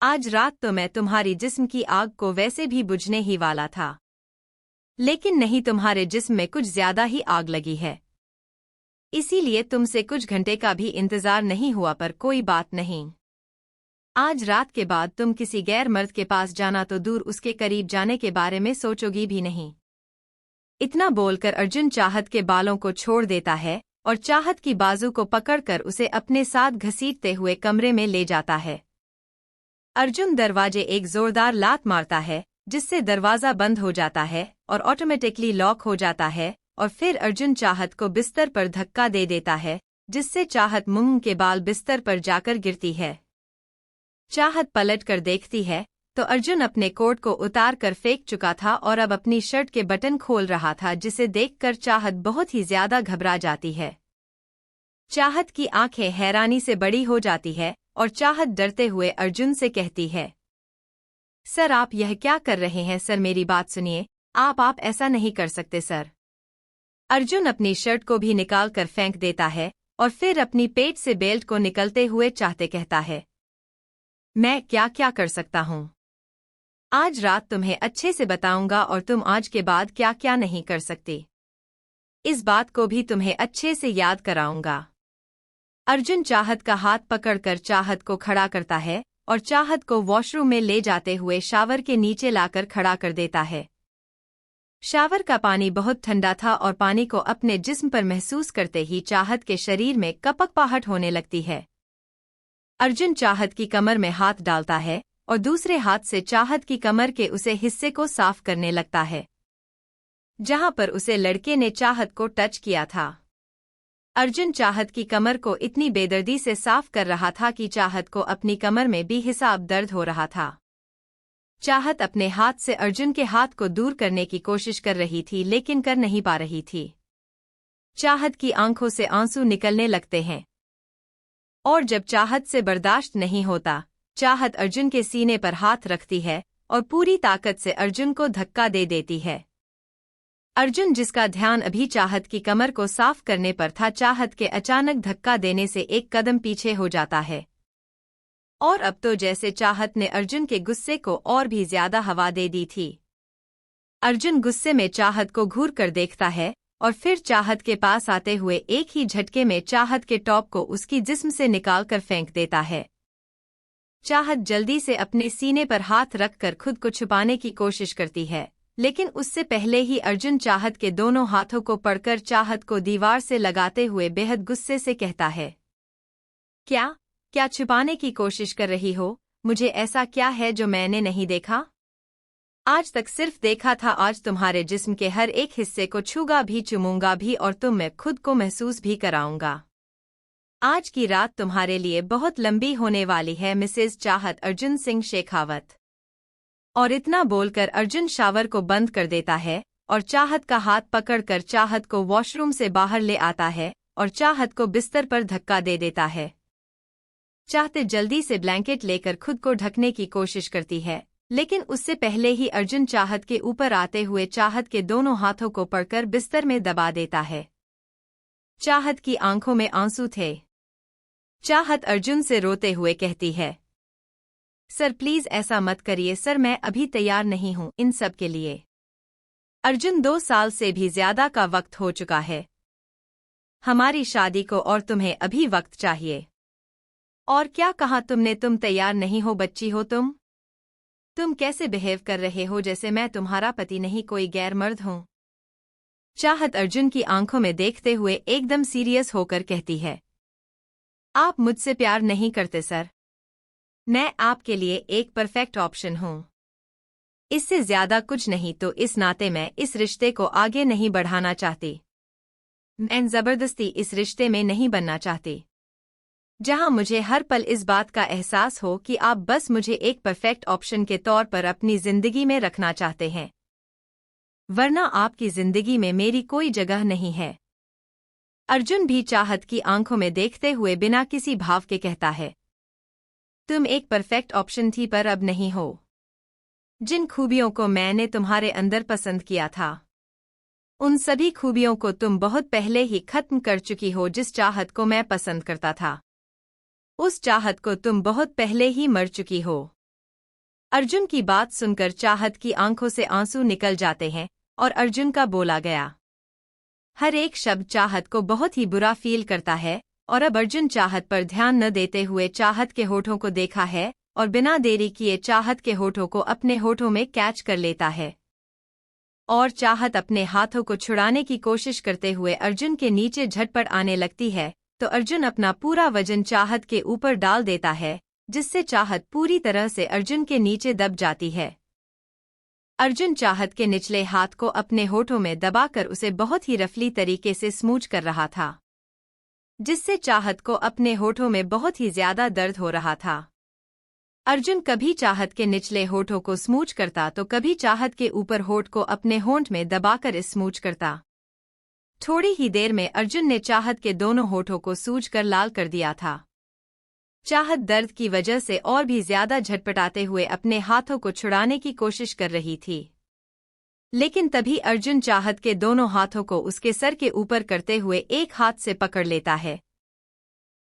आज रात तो मैं तुम्हारी जिस्म की आग को वैसे भी बुझने ही वाला था, लेकिन नहीं, तुम्हारे जिस्म में कुछ ज्यादा ही आग लगी है। इसीलिए तुमसे कुछ घंटे का भी इंतजार नहीं हुआ, पर कोई बात नहीं। आज रात के बाद तुम किसी गैर मर्द के पास जाना तो दूर, उसके करीब जाने के बारे में सोचोगी भी नहीं। इतना बोलकर अर्जुन चाहत के बालों को छोड़ देता है और चाहत की बाजू को पकड़कर उसे अपने साथ घसीटते हुए कमरे में ले जाता है। अर्जुन दरवाजे एक जोरदार लात मारता है जिससे दरवाजा बंद हो जाता है और ऑटोमेटिकली लॉक हो जाता है। और फिर अर्जुन चाहत को बिस्तर पर धक्का दे देता है जिससे चाहत मुंह के बाल बिस्तर पर जाकर गिरती है। चाहत पलट कर देखती है तो अर्जुन अपने कोट को उतार कर फेंक चुका था और अब अपनी शर्ट के बटन खोल रहा था, जिसे देखकर चाहत बहुत ही ज्यादा घबरा जाती है। चाहत की आंखें हैरानी से बड़ी हो जाती है और चाहत डरते हुए अर्जुन से कहती है, सर आप यह क्या कर रहे हैं? सर मेरी बात सुनिए, आप ऐसा नहीं कर सकते सर। अर्जुन अपनी शर्ट को भी निकाल कर फेंक देता है और फिर अपनी पेट से बेल्ट को निकलते हुए चाहते कहता है, मैं क्या क्या कर सकता हूँ? आज रात तुम्हें अच्छे से बताऊंगा और तुम आज के बाद क्या क्या नहीं कर सकती, इस बात को भी तुम्हें अच्छे से याद कराऊंगा। अर्जुन चाहत का हाथ पकड़कर चाहत को खड़ा करता है और चाहत को वॉशरूम में ले जाते हुए शावर के नीचे लाकर खड़ा कर देता है। शावर का पानी बहुत ठंडा था और पानी को अपने जिस्म पर महसूस करते ही चाहत के शरीर में कपकपाहट होने लगती है। अर्जुन चाहत की कमर में हाथ डालता है और दूसरे हाथ से चाहत की कमर के उसे हिस्से को साफ करने लगता है जहां पर उसे लड़के ने चाहत को टच किया था। अर्जुन चाहत की कमर को इतनी बेदर्दी से साफ कर रहा था कि चाहत को अपनी कमर में भी हिसाब दर्द हो रहा था। चाहत अपने हाथ से अर्जुन के हाथ को दूर करने की कोशिश कर रही थी लेकिन कर नहीं पा रही थी। चाहत की आंखों से आंसू निकलने लगते हैं और जब चाहत से बर्दाश्त नहीं होता, चाहत अर्जुन के सीने पर हाथ रखती है और पूरी ताकत से अर्जुन को धक्का दे देती है। अर्जुन जिसका ध्यान अभी चाहत की कमर को साफ करने पर था, चाहत के अचानक धक्का देने से एक कदम पीछे हो जाता है और अब तो जैसे चाहत ने अर्जुन के गुस्से को और भी ज्यादा हवा दे दी थी। अर्जुन गुस्से में चाहत को घूर कर देखता है और फिर चाहत के पास आते हुए एक ही झटके में चाहत के टॉप को उसकी जिस्म से निकालकर फेंक देता है। चाहत जल्दी से अपने सीने पर हाथ रखकर खुद को छुपाने की कोशिश करती है, लेकिन उससे पहले ही अर्जुन चाहत के दोनों हाथों को पकड़कर चाहत को दीवार से लगाते हुए बेहद गुस्से से कहता है, क्या क्या छुपाने की कोशिश कर रही हो? मुझे ऐसा क्या है जो मैंने नहीं देखा? आज तक सिर्फ देखा था। आज तुम्हारे जिस्म के हर एक हिस्से को छूगा भी, चूमूंगा भी और तुम में खुद को महसूस भी कराऊंगा। आज की रात तुम्हारे लिए बहुत लंबी होने वाली है, मिसेज चाहत अर्जुन सिंह शेखावत। और इतना बोलकर अर्जुन शावर को बंद कर देता है और चाहत का हाथ पकड़कर चाहत को वॉशरूम से बाहर ले आता है और चाहत को बिस्तर पर धक्का दे देता है। चाहते जल्दी से ब्लैंकेट लेकर खुद को ढकने की कोशिश करती है, लेकिन उससे पहले ही अर्जुन चाहत के ऊपर आते हुए चाहत के दोनों हाथों को पकड़कर बिस्तर में दबा देता है। चाहत की आंखों में आंसू थे। चाहत अर्जुन से रोते हुए कहती है, सर प्लीज ऐसा मत करिए सर, मैं अभी तैयार नहीं हूं इन सब के लिए। अर्जुन 2 साल से भी ज्यादा का वक्त हो चुका है हमारी शादी को और तुम्हें अभी वक्त चाहिए। और क्या कहा तुमने? तुम तैयार नहीं हो? बच्ची हो तुम कैसे बिहेव कर रहे हो जैसे मैं तुम्हारा पति नहीं, कोई गैर मर्द हूं। चाहत अर्जुन की आंखों में देखते हुए एकदम सीरियस होकर कहती है, आप मुझसे प्यार नहीं करते सर। मैं आपके लिए एक परफेक्ट ऑप्शन हूं, इससे ज्यादा कुछ नहीं। तो इस नाते मैं इस रिश्ते को आगे नहीं बढ़ाना चाहती। मैं जबरदस्ती इस रिश्ते में नहीं बनना चाहती, जहां मुझे हर पल इस बात का एहसास हो कि आप बस मुझे एक परफेक्ट ऑप्शन के तौर पर अपनी जिंदगी में रखना चाहते हैं, वरना आपकी जिंदगी में मेरी कोई जगह नहीं है। अर्जुन भी चाहत की आंखों में देखते हुए बिना किसी भाव के कहता है, तुम एक परफेक्ट ऑप्शन थी पर अब नहीं हो। जिन खूबियों को मैंने तुम्हारे अंदर पसंद किया था, उन सभी खूबियों को तुम बहुत पहले ही खत्म कर चुकी हो। जिस चाहत को मैं पसंद करता था, उस चाहत को तुम बहुत पहले ही मर चुकी हो। अर्जुन की बात सुनकर चाहत की आंखों से आंसू निकल जाते हैं और अर्जुन का बोला गया हर एक शब्द चाहत को बहुत ही बुरा फील करता है। और अब अर्जुन चाहत पर ध्यान न देते हुए चाहत के होठों को देखा है और बिना देरी किए चाहत के होठों को अपने होठों में कैच कर लेता है। और चाहत अपने हाथों को छुड़ाने की कोशिश करते हुए अर्जुन के नीचे झटपट आने लगती है, तो अर्जुन अपना पूरा वजन चाहत के ऊपर डाल देता है, जिससे चाहत पूरी तरह से अर्जुन के नीचे दब जाती है। अर्जुन चाहत के निचले हाथ को अपने होठों में दबाकर उसे बहुत ही रफली तरीके से स्मूच कर रहा था, जिससे चाहत को अपने होठों में बहुत ही ज्यादा दर्द हो रहा था। अर्जुन कभी चाहत के निचले होठों को स्मूच करता तो कभी चाहत के ऊपर होठ को अपने होंठ में दबाकर स्मूच करता। थोड़ी ही देर में अर्जुन ने चाहत के दोनों होठों को सूज कर लाल कर दिया था। चाहत दर्द की वजह से और भी ज्यादा झटपटाते हुए अपने हाथों को छुड़ाने की कोशिश कर रही थी, लेकिन तभी अर्जुन चाहत के दोनों हाथों को उसके सर के ऊपर करते हुए एक हाथ से पकड़ लेता है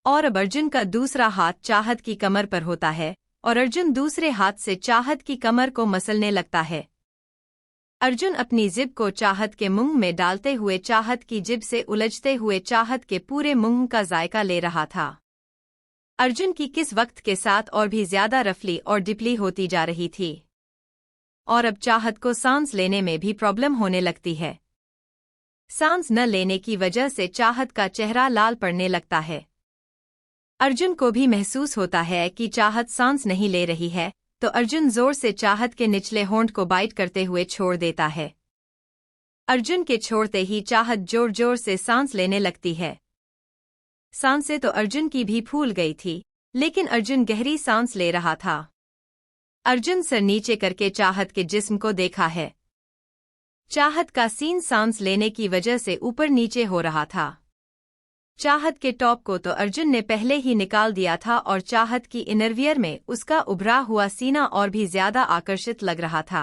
और अब अर्जुन का दूसरा हाथ चाहत की कमर पर होता है और अर्जुन दूसरे हाथ से चाहत की कमर को मसलने लगता है। अर्जुन अपनी जिभ को चाहत के मुंह में डालते हुए चाहत की जिभ से उलझते हुए चाहत के पूरे मुंह का जायका ले रहा था। अर्जुन की किस वक्त के साथ और भी ज्यादा रफली और डिपली होती जा रही थी और अब चाहत को सांस लेने में भी प्रॉब्लम होने लगती है। सांस न लेने की वजह से चाहत का चेहरा लाल पड़ने लगता है। अर्जुन को भी महसूस होता है कि चाहत सांस नहीं ले रही है, तो अर्जुन जोर से चाहत के निचले होंठ को बाइट करते हुए छोड़ देता है। अर्जुन के छोड़ते ही चाहत जोर जोर से सांस लेने लगती है। सांसें तो अर्जुन की भी फूल गई थी, लेकिन अर्जुन गहरी सांस ले रहा था। अर्जुन सर नीचे करके चाहत के जिस्म को देखा है। चाहत का सीन सांस लेने की वजह से ऊपर नीचे हो रहा था। चाहत के टॉप को तो अर्जुन ने पहले ही निकाल दिया था और चाहत की इनरवियर में उसका उभरा हुआ सीना और भी ज्यादा आकर्षित लग रहा था।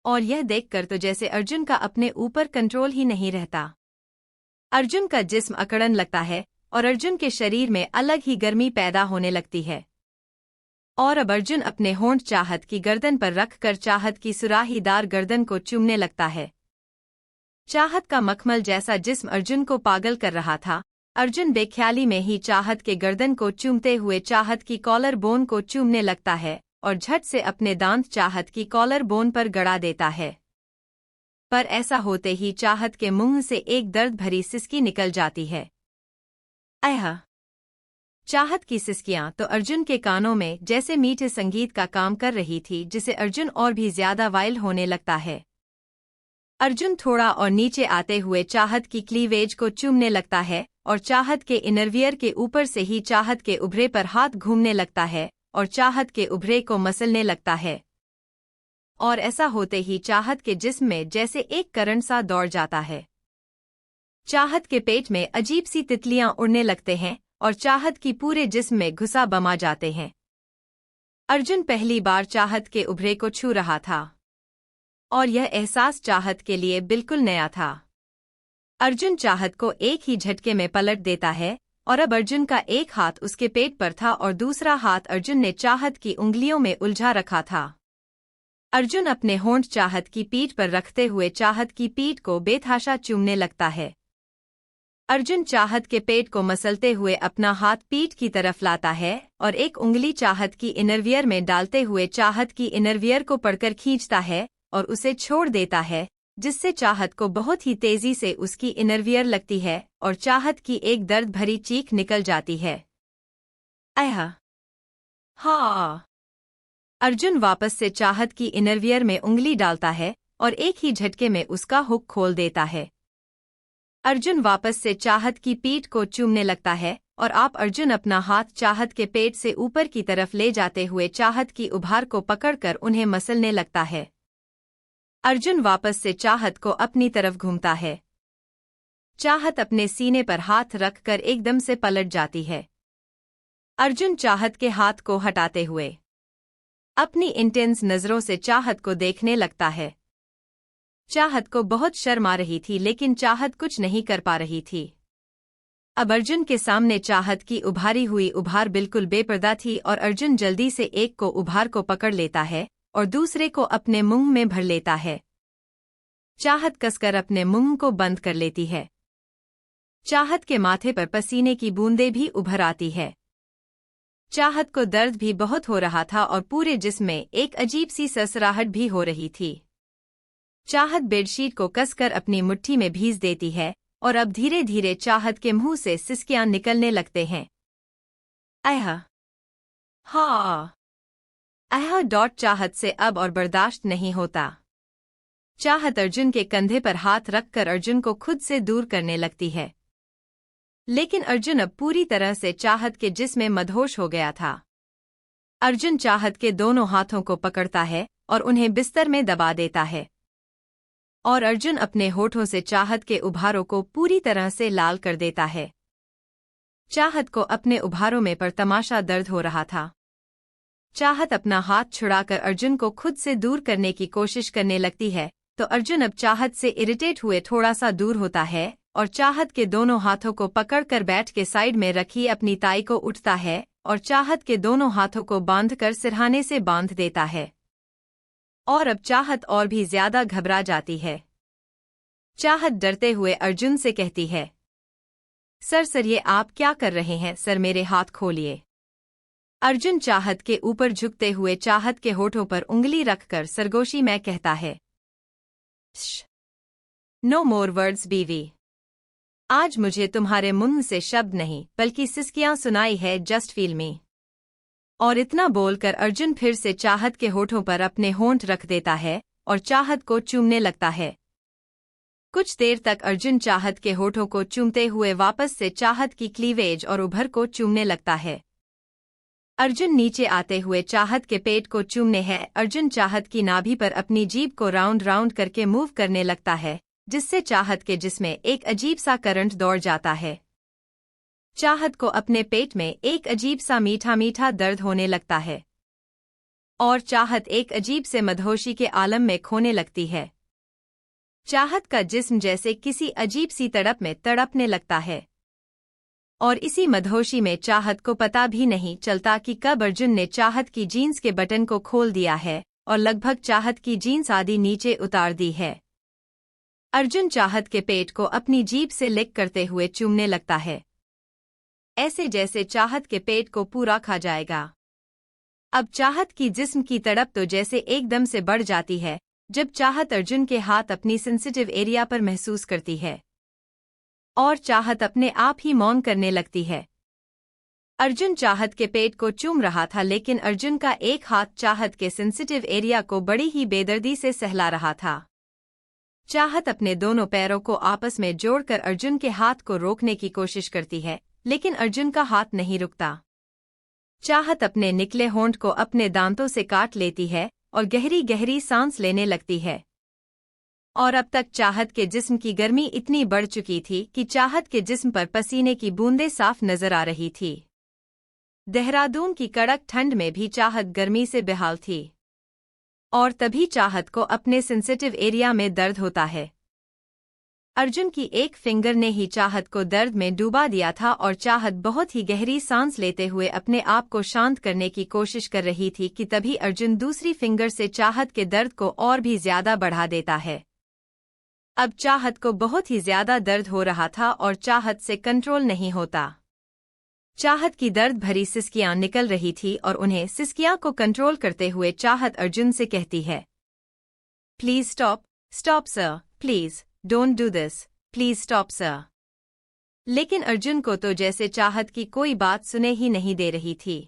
और यह देखकर तो जैसे अर्जुन का अपने ऊपर कंट्रोल ही नहीं रहता। अर्जुन का जिस्म अकड़न लगता है और अर्जुन के शरीर में अलग ही गर्मी पैदा होने लगती है। और अब अर्जुन अपने होंठ चाहत की गर्दन पर रखकर चाहत की सुराहीदार गर्दन को चूमने लगता है। चाहत का मखमल जैसा जिस्म अर्जुन को पागल कर रहा था। अर्जुन बेख्याली में ही चाहत के गर्दन को चूमते हुए चाहत की कॉलर बोन को चूमने लगता है और झट से अपने दांत चाहत की कॉलर बोन पर गड़ा देता है। पर ऐसा होते ही चाहत के मुंह से एक दर्द भरी सिसकी निकल जाती है। आह! चाहत की सिसकियां तो अर्जुन के कानों में जैसे मीठे संगीत का काम कर रही थी, जिसे अर्जुन और भी ज्यादा वाइल्ड होने लगता है। अर्जुन थोड़ा और नीचे आते हुए चाहत की क्लीवेज को चूमने लगता है और चाहत के इनरवियर के ऊपर से ही चाहत के उभरे पर हाथ घूमने लगता है और चाहत के उभरे को मसलने लगता है। और ऐसा होते ही चाहत के जिस्म में जैसे एक करंट सा दौड़ जाता है। चाहत के पेट में अजीब सी तितलियां उड़ने लगते हैं और चाहत की पूरे जिस्म में घुसा बमा जाते हैं। अर्जुन पहली बार चाहत के उभरे को छू रहा था और यह एहसास चाहत के लिए बिल्कुल नया था। अर्जुन चाहत को एक ही झटके में पलट देता है और अब अर्जुन का एक हाथ उसके पेट पर था और दूसरा हाथ अर्जुन ने चाहत की उंगलियों में उलझा रखा था। अर्जुन अपने होंठ चाहत की पीठ पर रखते हुए चाहत की पीठ को बेतहाशा चूमने लगता है। अर्जुन चाहत के पेट को मसलते हुए अपना हाथ पीठ की तरफ लाता है और एक उंगली चाहत की इनरवियर में डालते हुए चाहत की इनरवियर को पकड़कर खींचता है और उसे छोड़ देता है, जिससे चाहत को बहुत ही तेजी से उसकी इनरवियर लगती है और चाहत की एक दर्द भरी चीख निकल जाती है। आह! हाँ! अर्जुन वापस से चाहत की इनरवियर में उंगली डालता है और एक ही झटके में उसका हुक खोल देता है। अर्जुन वापस से चाहत की पीठ को चूमने लगता है और अर्जुन अपना हाथ चाहत के पेट से ऊपर की तरफ ले जाते हुए चाहत की उभार को पकड़कर उन्हें मसलने लगता है। अर्जुन वापस से चाहत को अपनी तरफ घूमता है। चाहत अपने सीने पर हाथ रखकर एकदम से पलट जाती है। अर्जुन चाहत के हाथ को हटाते हुए अपनी इंटेंस नजरों से चाहत को देखने लगता है। चाहत को बहुत शर्म आ रही थी, लेकिन चाहत कुछ नहीं कर पा रही थी। अब अर्जुन के सामने चाहत की उभारी हुई उभार बिल्कुल बेपर्दा थी और अर्जुन जल्दी से एक को उभार को पकड़ लेता है और दूसरे को अपने मुंह में भर लेता है। चाहत कसकर अपने मुंह को बंद कर लेती है। चाहत के माथे पर पसीने की बूंदें भी उभर आती है। चाहत को दर्द भी बहुत हो रहा था और पूरे जिस्म में एक अजीब सी सरसराहट भी हो रही थी। चाहत बेडशीट को कसकर अपनी मुट्ठी में भींच देती है और अब धीरे धीरे चाहत के मुंह से सिसकियां निकलने लगते हैं। आह! हाँ! आह! चाहत से अब और बर्दाश्त नहीं होता। चाहत अर्जुन के कंधे पर हाथ रखकर अर्जुन को खुद से दूर करने लगती है, लेकिन अर्जुन अब पूरी तरह से चाहत के जिस्म में मदहोश हो गया था। अर्जुन चाहत के दोनों हाथों को पकड़ता है और उन्हें बिस्तर में दबा देता है और अर्जुन अपने होठों से चाहत के उभारों को पूरी तरह से लाल कर देता है। चाहत को अपने उभारों में पर तमाशा दर्द हो रहा था। चाहत अपना हाथ छुड़ाकर अर्जुन को खुद से दूर करने की कोशिश करने लगती है, तो अर्जुन अब चाहत से इरिटेट हुए थोड़ा सा दूर होता है और चाहत के दोनों हाथों को पकड़कर बैठ के साइड में रखी अपनी ताई को उठता है और चाहत के दोनों हाथों को बांधकर सिरहाने से बांध देता है। और अब चाहत और भी ज्यादा घबरा जाती है। चाहत डरते हुए अर्जुन से कहती है, सर ये आप क्या कर रहे हैं सर, मेरे हाथ खोलिए। अर्जुन चाहत के ऊपर झुकते हुए चाहत के होठों पर उंगली रखकर सरगोशी में कहता है, नो मोर वर्ड्स बीवी। आज मुझे तुम्हारे मुंह से शब्द नहीं बल्कि सिसकियां सुनाई है, जस्ट फील मी। और इतना बोलकर अर्जुन फिर से चाहत के होठों पर अपने होंठ रख देता है और चाहत को चूमने लगता है। कुछ देर तक अर्जुन चाहत के होठों को चूमते हुए वापस से चाहत की क्लीवेज और उभर को चूमने लगता है। अर्जुन नीचे आते हुए चाहत के पेट को चूमने है। अर्जुन चाहत की नाभि पर अपनी जीभ को राउंड राउंड करके मूव करने लगता है, जिससे चाहत के जिस्म में एक अजीब सा करंट दौड़ जाता है। चाहत को अपने पेट में एक अजीब सा मीठा मीठा दर्द होने लगता है और चाहत एक अजीब से मदहोशी के आलम में खोने लगती है। चाहत का जिस्म जैसे किसी अजीब सी तड़प में तड़पने लगता है और इसी मदहोशी में चाहत को पता भी नहीं चलता कि कब अर्जुन ने चाहत की जीन्स के बटन को खोल दिया है और लगभग चाहत की जीन्स आदि नीचे उतार दी है। अर्जुन चाहत के पेट को अपनी जीभ से लिक करते हुए चूमने लगता है, ऐसे जैसे चाहत के पेट को पूरा खा जाएगा। अब चाहत की जिस्म की तड़प तो जैसे एकदम से बढ़ जाती है जब चाहत अर्जुन के हाथ अपनी सेंसिटिव एरिया पर महसूस करती है और चाहत अपने आप ही मौन करने लगती है। अर्जुन चाहत के पेट को चूम रहा था, लेकिन अर्जुन का एक हाथ चाहत के सेंसिटिव एरिया को बड़ी ही बेदर्दी से सहला रहा था। चाहत अपने दोनों पैरों को आपस में जोड़कर अर्जुन के हाथ को रोकने की कोशिश करती है, लेकिन अर्जुन का हाथ नहीं रुकता। चाहत अपने निकले होंठ को अपने दांतों से काट लेती है और गहरी गहरी सांस लेने लगती है। और अब तक चाहत के जिस्म की गर्मी इतनी बढ़ चुकी थी कि चाहत के जिस्म पर पसीने की बूंदें साफ नजर आ रही थी। देहरादून की कड़क ठंड में भी चाहत गर्मी से बेहाल थी। और तभी चाहत को अपने सेंसिटिव एरिया में दर्द होता है। अर्जुन की एक फिंगर ने ही चाहत को दर्द में डूबा दिया था और चाहत बहुत ही गहरी सांस लेते हुए अपने आप को शांत करने की कोशिश कर रही थी कि तभी अर्जुन दूसरी फिंगर से चाहत के दर्द को और भी ज्यादा बढ़ा देता है। अब चाहत को बहुत ही ज्यादा दर्द हो रहा था और चाहत से कंट्रोल नहीं होता। चाहत की दर्द भरी सिसकियां निकल रही थी और उन्हें सिसकियां को कंट्रोल करते हुए चाहत अर्जुन से कहती है, please stop, stop sir, please don't do this, please stop sir. लेकिन अर्जुन को तो जैसे चाहत की कोई बात सुने ही नहीं दे रही थी।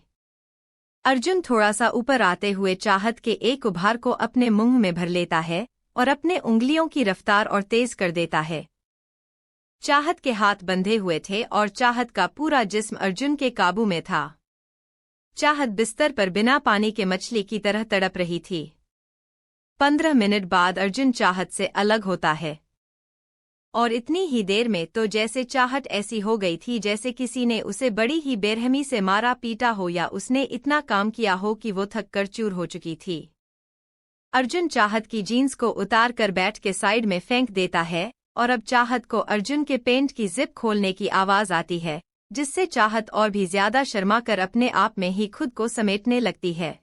अर्जुन थोड़ा सा ऊपर आते हुए चाहत के एक उभार को अपने मुंह में भर लेता है और अपने उंगलियों की रफ्तार और तेज कर देता है। चाहत के हाथ बंधे हुए थे और चाहत का पूरा जिस्म अर्जुन के काबू में था। चाहत बिस्तर पर बिना पानी के मछली की तरह तड़प रही थी। 15 मिनट बाद अर्जुन चाहत से अलग होता है और इतनी ही देर में तो जैसे चाहत ऐसी हो गई थी जैसे किसी ने उसे बड़ी ही बेरहमी से मारा पीटा हो या उसने इतना काम किया हो कि वो थक कर चूर हो चुकी थी। अर्जुन चाहत की जीन्स को उतार कर बैट के साइड में फेंक देता है और अब चाहत को अर्जुन के पेंट की जिप खोलने की आवाज आती है, जिससे चाहत और भी ज्यादा शर्मा कर अपने आप में ही खुद को समेटने लगती है।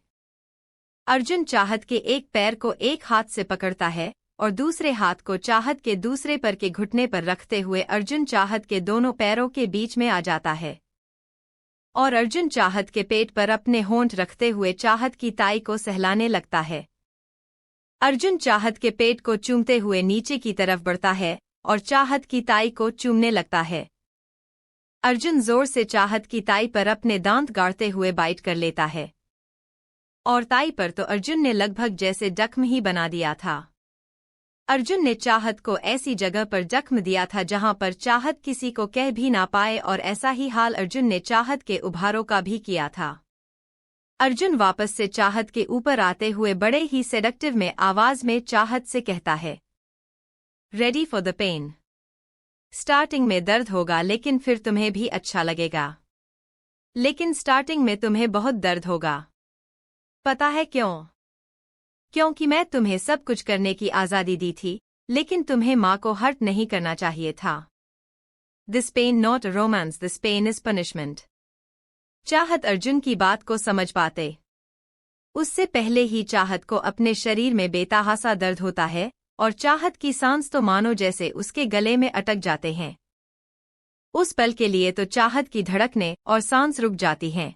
अर्जुन चाहत के एक पैर को एक हाथ से पकड़ता है और दूसरे हाथ को चाहत के दूसरे पैर के घुटने पर रखते हुए अर्जुन चाहत के दोनों पैरों के बीच में आ जाता है और अर्जुन चाहत के पेट पर अपने होंठ रखते हुए चाहत की ताई को सहलाने लगता है। अर्जुन चाहत के पेट को चूमते हुए नीचे की तरफ बढ़ता है और चाहत की ताई को चूमने लगता है। अर्जुन जोर से चाहत की ताई पर अपने दांत गाड़ते हुए बाइट कर लेता है और ताई पर तो अर्जुन ने लगभग जैसे जख्म ही बना दिया था। अर्जुन ने चाहत को ऐसी जगह पर जख्म दिया था जहां पर चाहत किसी को कह भी ना पाए और ऐसा ही हाल अर्जुन ने चाहत के उभारों का भी किया था। अर्जुन वापस से चाहत के ऊपर आते हुए बड़े ही सेडक्टिव में आवाज में चाहत से कहता है, ready for the pain. Starting में दर्द होगा लेकिन फिर तुम्हें भी अच्छा लगेगा। लेकिन स्टार्टिंग में तुम्हें बहुत दर्द होगा। पता है क्यों? क्योंकि मैं तुम्हें सब कुछ करने की आजादी दी थी, लेकिन तुम्हें माँ को हर्ट नहीं करना चाहिए था। This pain not a romance, this pain is punishment. Chahat Arjun की बात को समझ पाते उससे पहले ही चाहत को अपने शरीर में बेतहासा दर्द होता है और चाहत की सांस तो मानो जैसे उसके गले में अटक जाते हैं। उस पल के लिए तो चाहत की धड़कनें और सांस रुक जाती हैं।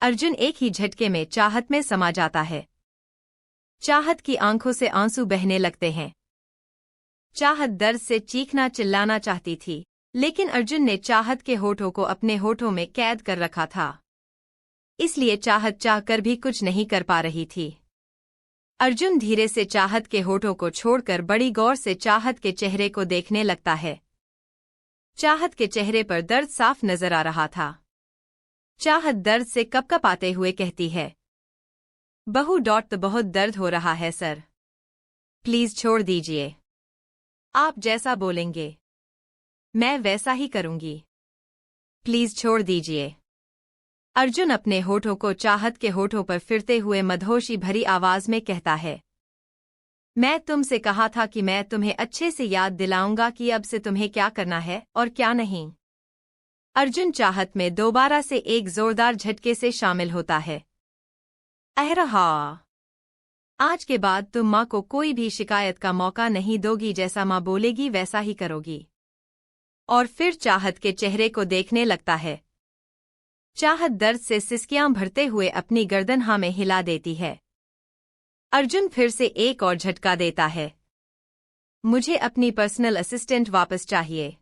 अर्जुन एक ही झटके में चाहत में समा जाता है। चाहत की आंखों से आंसू बहने लगते हैं। चाहत दर्द से चीखना चिल्लाना चाहती थी, लेकिन अर्जुन ने चाहत के होठों को अपने होठों में कैद कर रखा था, इसलिए चाहत चाहकर भी कुछ नहीं कर पा रही थी। अर्जुन धीरे से चाहत के होठों को छोड़कर बड़ी गौर से चाहत के चेहरे को देखने लगता है। चाहत के चेहरे पर दर्द साफ नजर आ रहा था। चाहत दर्द से कपकपाते हुए कहती है, बहू डॉट तो बहुत दर्द हो रहा है सर, प्लीज छोड़ दीजिए। आप जैसा बोलेंगे मैं वैसा ही करूंगी, प्लीज छोड़ दीजिए। अर्जुन अपने होठों को चाहत के होठों पर फिरते हुए मदहोशी भरी आवाज में कहता है, मैं तुमसे कहा था कि मैं तुम्हें अच्छे से याद दिलाऊंगा कि अब से तुम्हें क्या करना है और क्या नहीं। अर्जुन चाहत में दोबारा से एक जोरदार झटके से शामिल होता है। अहरहा, आज के बाद तुम माँ को कोई भी शिकायत का मौका नहीं दोगी, जैसा माँ बोलेगी वैसा ही करोगी। और फिर चाहत के चेहरे को देखने लगता है। चाहत दर्द से सिसकियां भरते हुए अपनी गर्दन हाँ में हिला देती है। अर्जुन फिर से एक और झटका देता है। मुझे अपनी पर्सनल असिस्टेंट वापस चाहिए।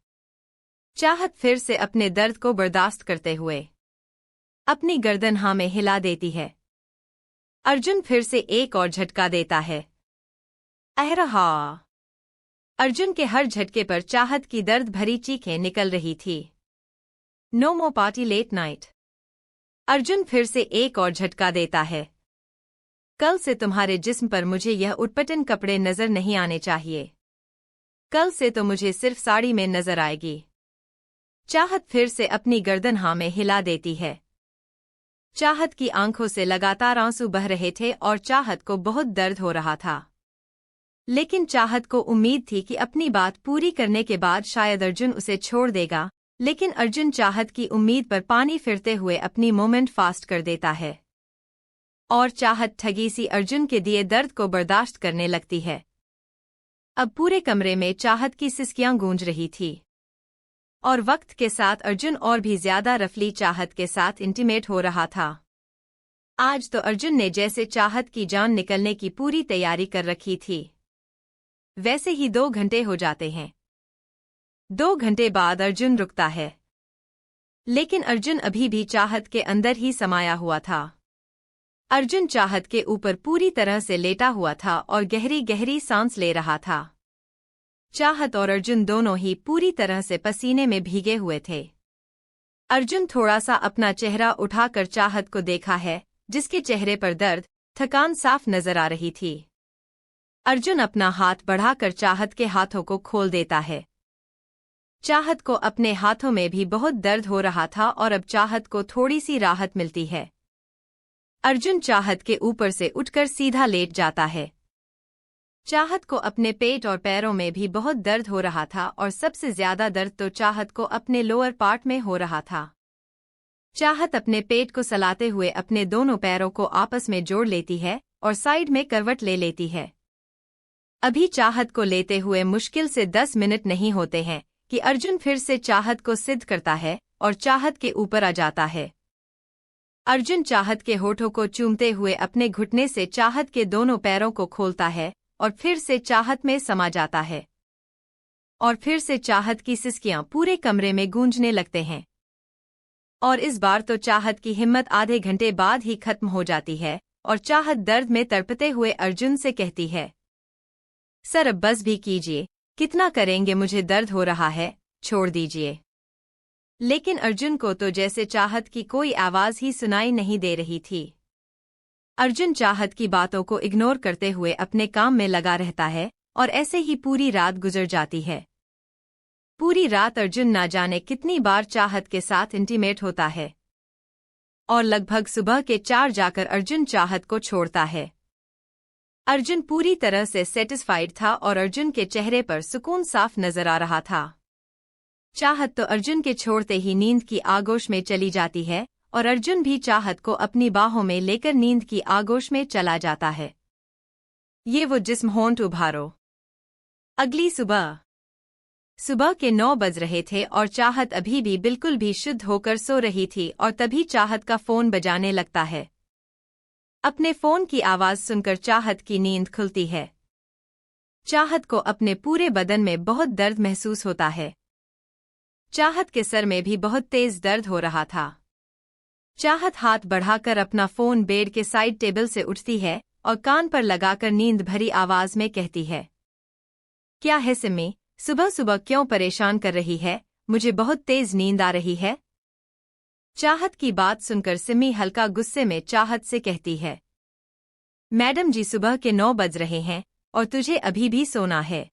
चाहत फिर से अपने दर्द को बर्दाश्त करते हुए अपनी गर्दन हाँ में हिला देती है। अर्जुन फिर से एक और झटका देता है। अहरहा। अर्जुन के हर झटके पर चाहत की दर्द भरी चीखें निकल रही थी। नो मोर पार्टी लेट नाइट। अर्जुन फिर से एक और झटका देता है। कल से तुम्हारे जिस्म पर मुझे यह उटपटन कपड़े नजर नहीं आने चाहिए। कल से तो मुझे सिर्फ साड़ी में नजर आएगी। चाहत फिर से अपनी गर्दन हाँ में हिला देती है। चाहत की आंखों से लगातार आंसू बह रहे थे और चाहत को बहुत दर्द हो रहा था। लेकिन चाहत को उम्मीद थी कि अपनी बात पूरी करने के बाद शायद अर्जुन उसे छोड़ देगा, लेकिन अर्जुन चाहत की उम्मीद पर पानी फिरते हुए अपनी मोमेंट फास्ट कर देता है। और चाहत ठगी सी अर्जुन के दिए दर्द को बर्दाश्त करने लगती है। अब पूरे कमरे में चाहत की सिसकियां गूंज रही थी। और वक्त के साथ अर्जुन और भी ज्यादा रफली चाहत के साथ इंटीमेट हो रहा था। आज तो अर्जुन ने जैसे चाहत की जान निकलने की पूरी तैयारी कर रखी थी। वैसे ही 2 घंटे हो जाते हैं। 2 घंटे बाद अर्जुन रुकता है। लेकिन अर्जुन अभी भी चाहत के अंदर ही समाया हुआ था। अर्जुन चाहत के ऊपर पूरी तरह से लेटा हुआ था और गहरी गहरी सांस ले रहा था। चाहत और अर्जुन दोनों ही पूरी तरह से पसीने में भीगे हुए थे। अर्जुन थोड़ा सा अपना चेहरा उठाकर चाहत को देखा है, जिसके चेहरे पर दर्द, थकान साफ नजर आ रही थी। अर्जुन अपना हाथ बढ़ाकर चाहत के हाथों को खोल देता है। चाहत को अपने हाथों में भी बहुत दर्द हो रहा था और अब चाहत को थोड़ी सी राहत मिलती है। अर्जुन चाहत के ऊपर से उठकर सीधा लेट जाता है। चाहत को अपने पेट और पैरों में भी बहुत दर्द हो रहा था और सबसे ज्यादा दर्द तो चाहत को अपने लोअर पार्ट में हो रहा था। चाहत अपने पेट को सलाते हुए अपने दोनों पैरों को आपस में जोड़ लेती है और साइड में करवट ले लेती है। अभी चाहत को लेते हुए मुश्किल से 10 मिनट नहीं होते हैं कि अर्जुन फिर से चाहत को सिद्ध करता है और चाहत के ऊपर आ जाता है। अर्जुन चाहत के होठों को चूमते हुए अपने घुटने से चाहत के दोनों पैरों को खोलता है और फिर से चाहत में समा जाता है। और फिर से चाहत की सिसकियां पूरे कमरे में गूंजने लगते हैं। और इस बार तो चाहत की हिम्मत आधे घंटे बाद ही खत्म हो जाती है और चाहत दर्द में तड़पते हुए अर्जुन से कहती है, सर अब बस भी कीजिए, कितना करेंगे, मुझे दर्द हो रहा है, छोड़ दीजिए। लेकिन अर्जुन को तो जैसे चाहत की कोई आवाज ही सुनाई नहीं दे रही थी। अर्जुन चाहत की बातों को इग्नोर करते हुए अपने काम में लगा रहता है और ऐसे ही पूरी रात गुजर जाती है। पूरी रात अर्जुन ना जाने कितनी बार चाहत के साथ इंटीमेट होता है और लगभग सुबह के 4 जाकर अर्जुन चाहत को छोड़ता है। अर्जुन पूरी तरह से सेटिस्फाइड था और अर्जुन के चेहरे पर सुकून साफ नजर आ रहा था। चाहत तो अर्जुन के छोड़ते ही नींद की आगोश में चली जाती है और अर्जुन भी चाहत को अपनी बाहों में लेकर नींद की आगोश में चला जाता है। ये वो जिस्म होंठ उभारो। अगली सुबह के 9 बज रहे थे और चाहत अभी भी बिल्कुल भी शुद्ध होकर सो रही थी और तभी चाहत का फोन बजाने लगता है। अपने फोन की आवाज सुनकर चाहत की नींद खुलती है। चाहत को अपने पूरे बदन में बहुत दर्द महसूस होता है। चाहत के सर में भी बहुत तेज दर्द हो रहा था। चाहत हाथ बढ़ाकर अपना फोन बेड के साइड टेबल से उठती है और कान पर लगाकर नींद भरी आवाज में कहती है, क्या है सिम्मी, सुबह सुबह क्यों परेशान कर रही है, मुझे बहुत तेज नींद आ रही है। चाहत की बात सुनकर सिम्मी हल्का गुस्से में चाहत से कहती है, मैडम जी सुबह के 9 बज रहे हैं और तुझे अभी भी सोना है।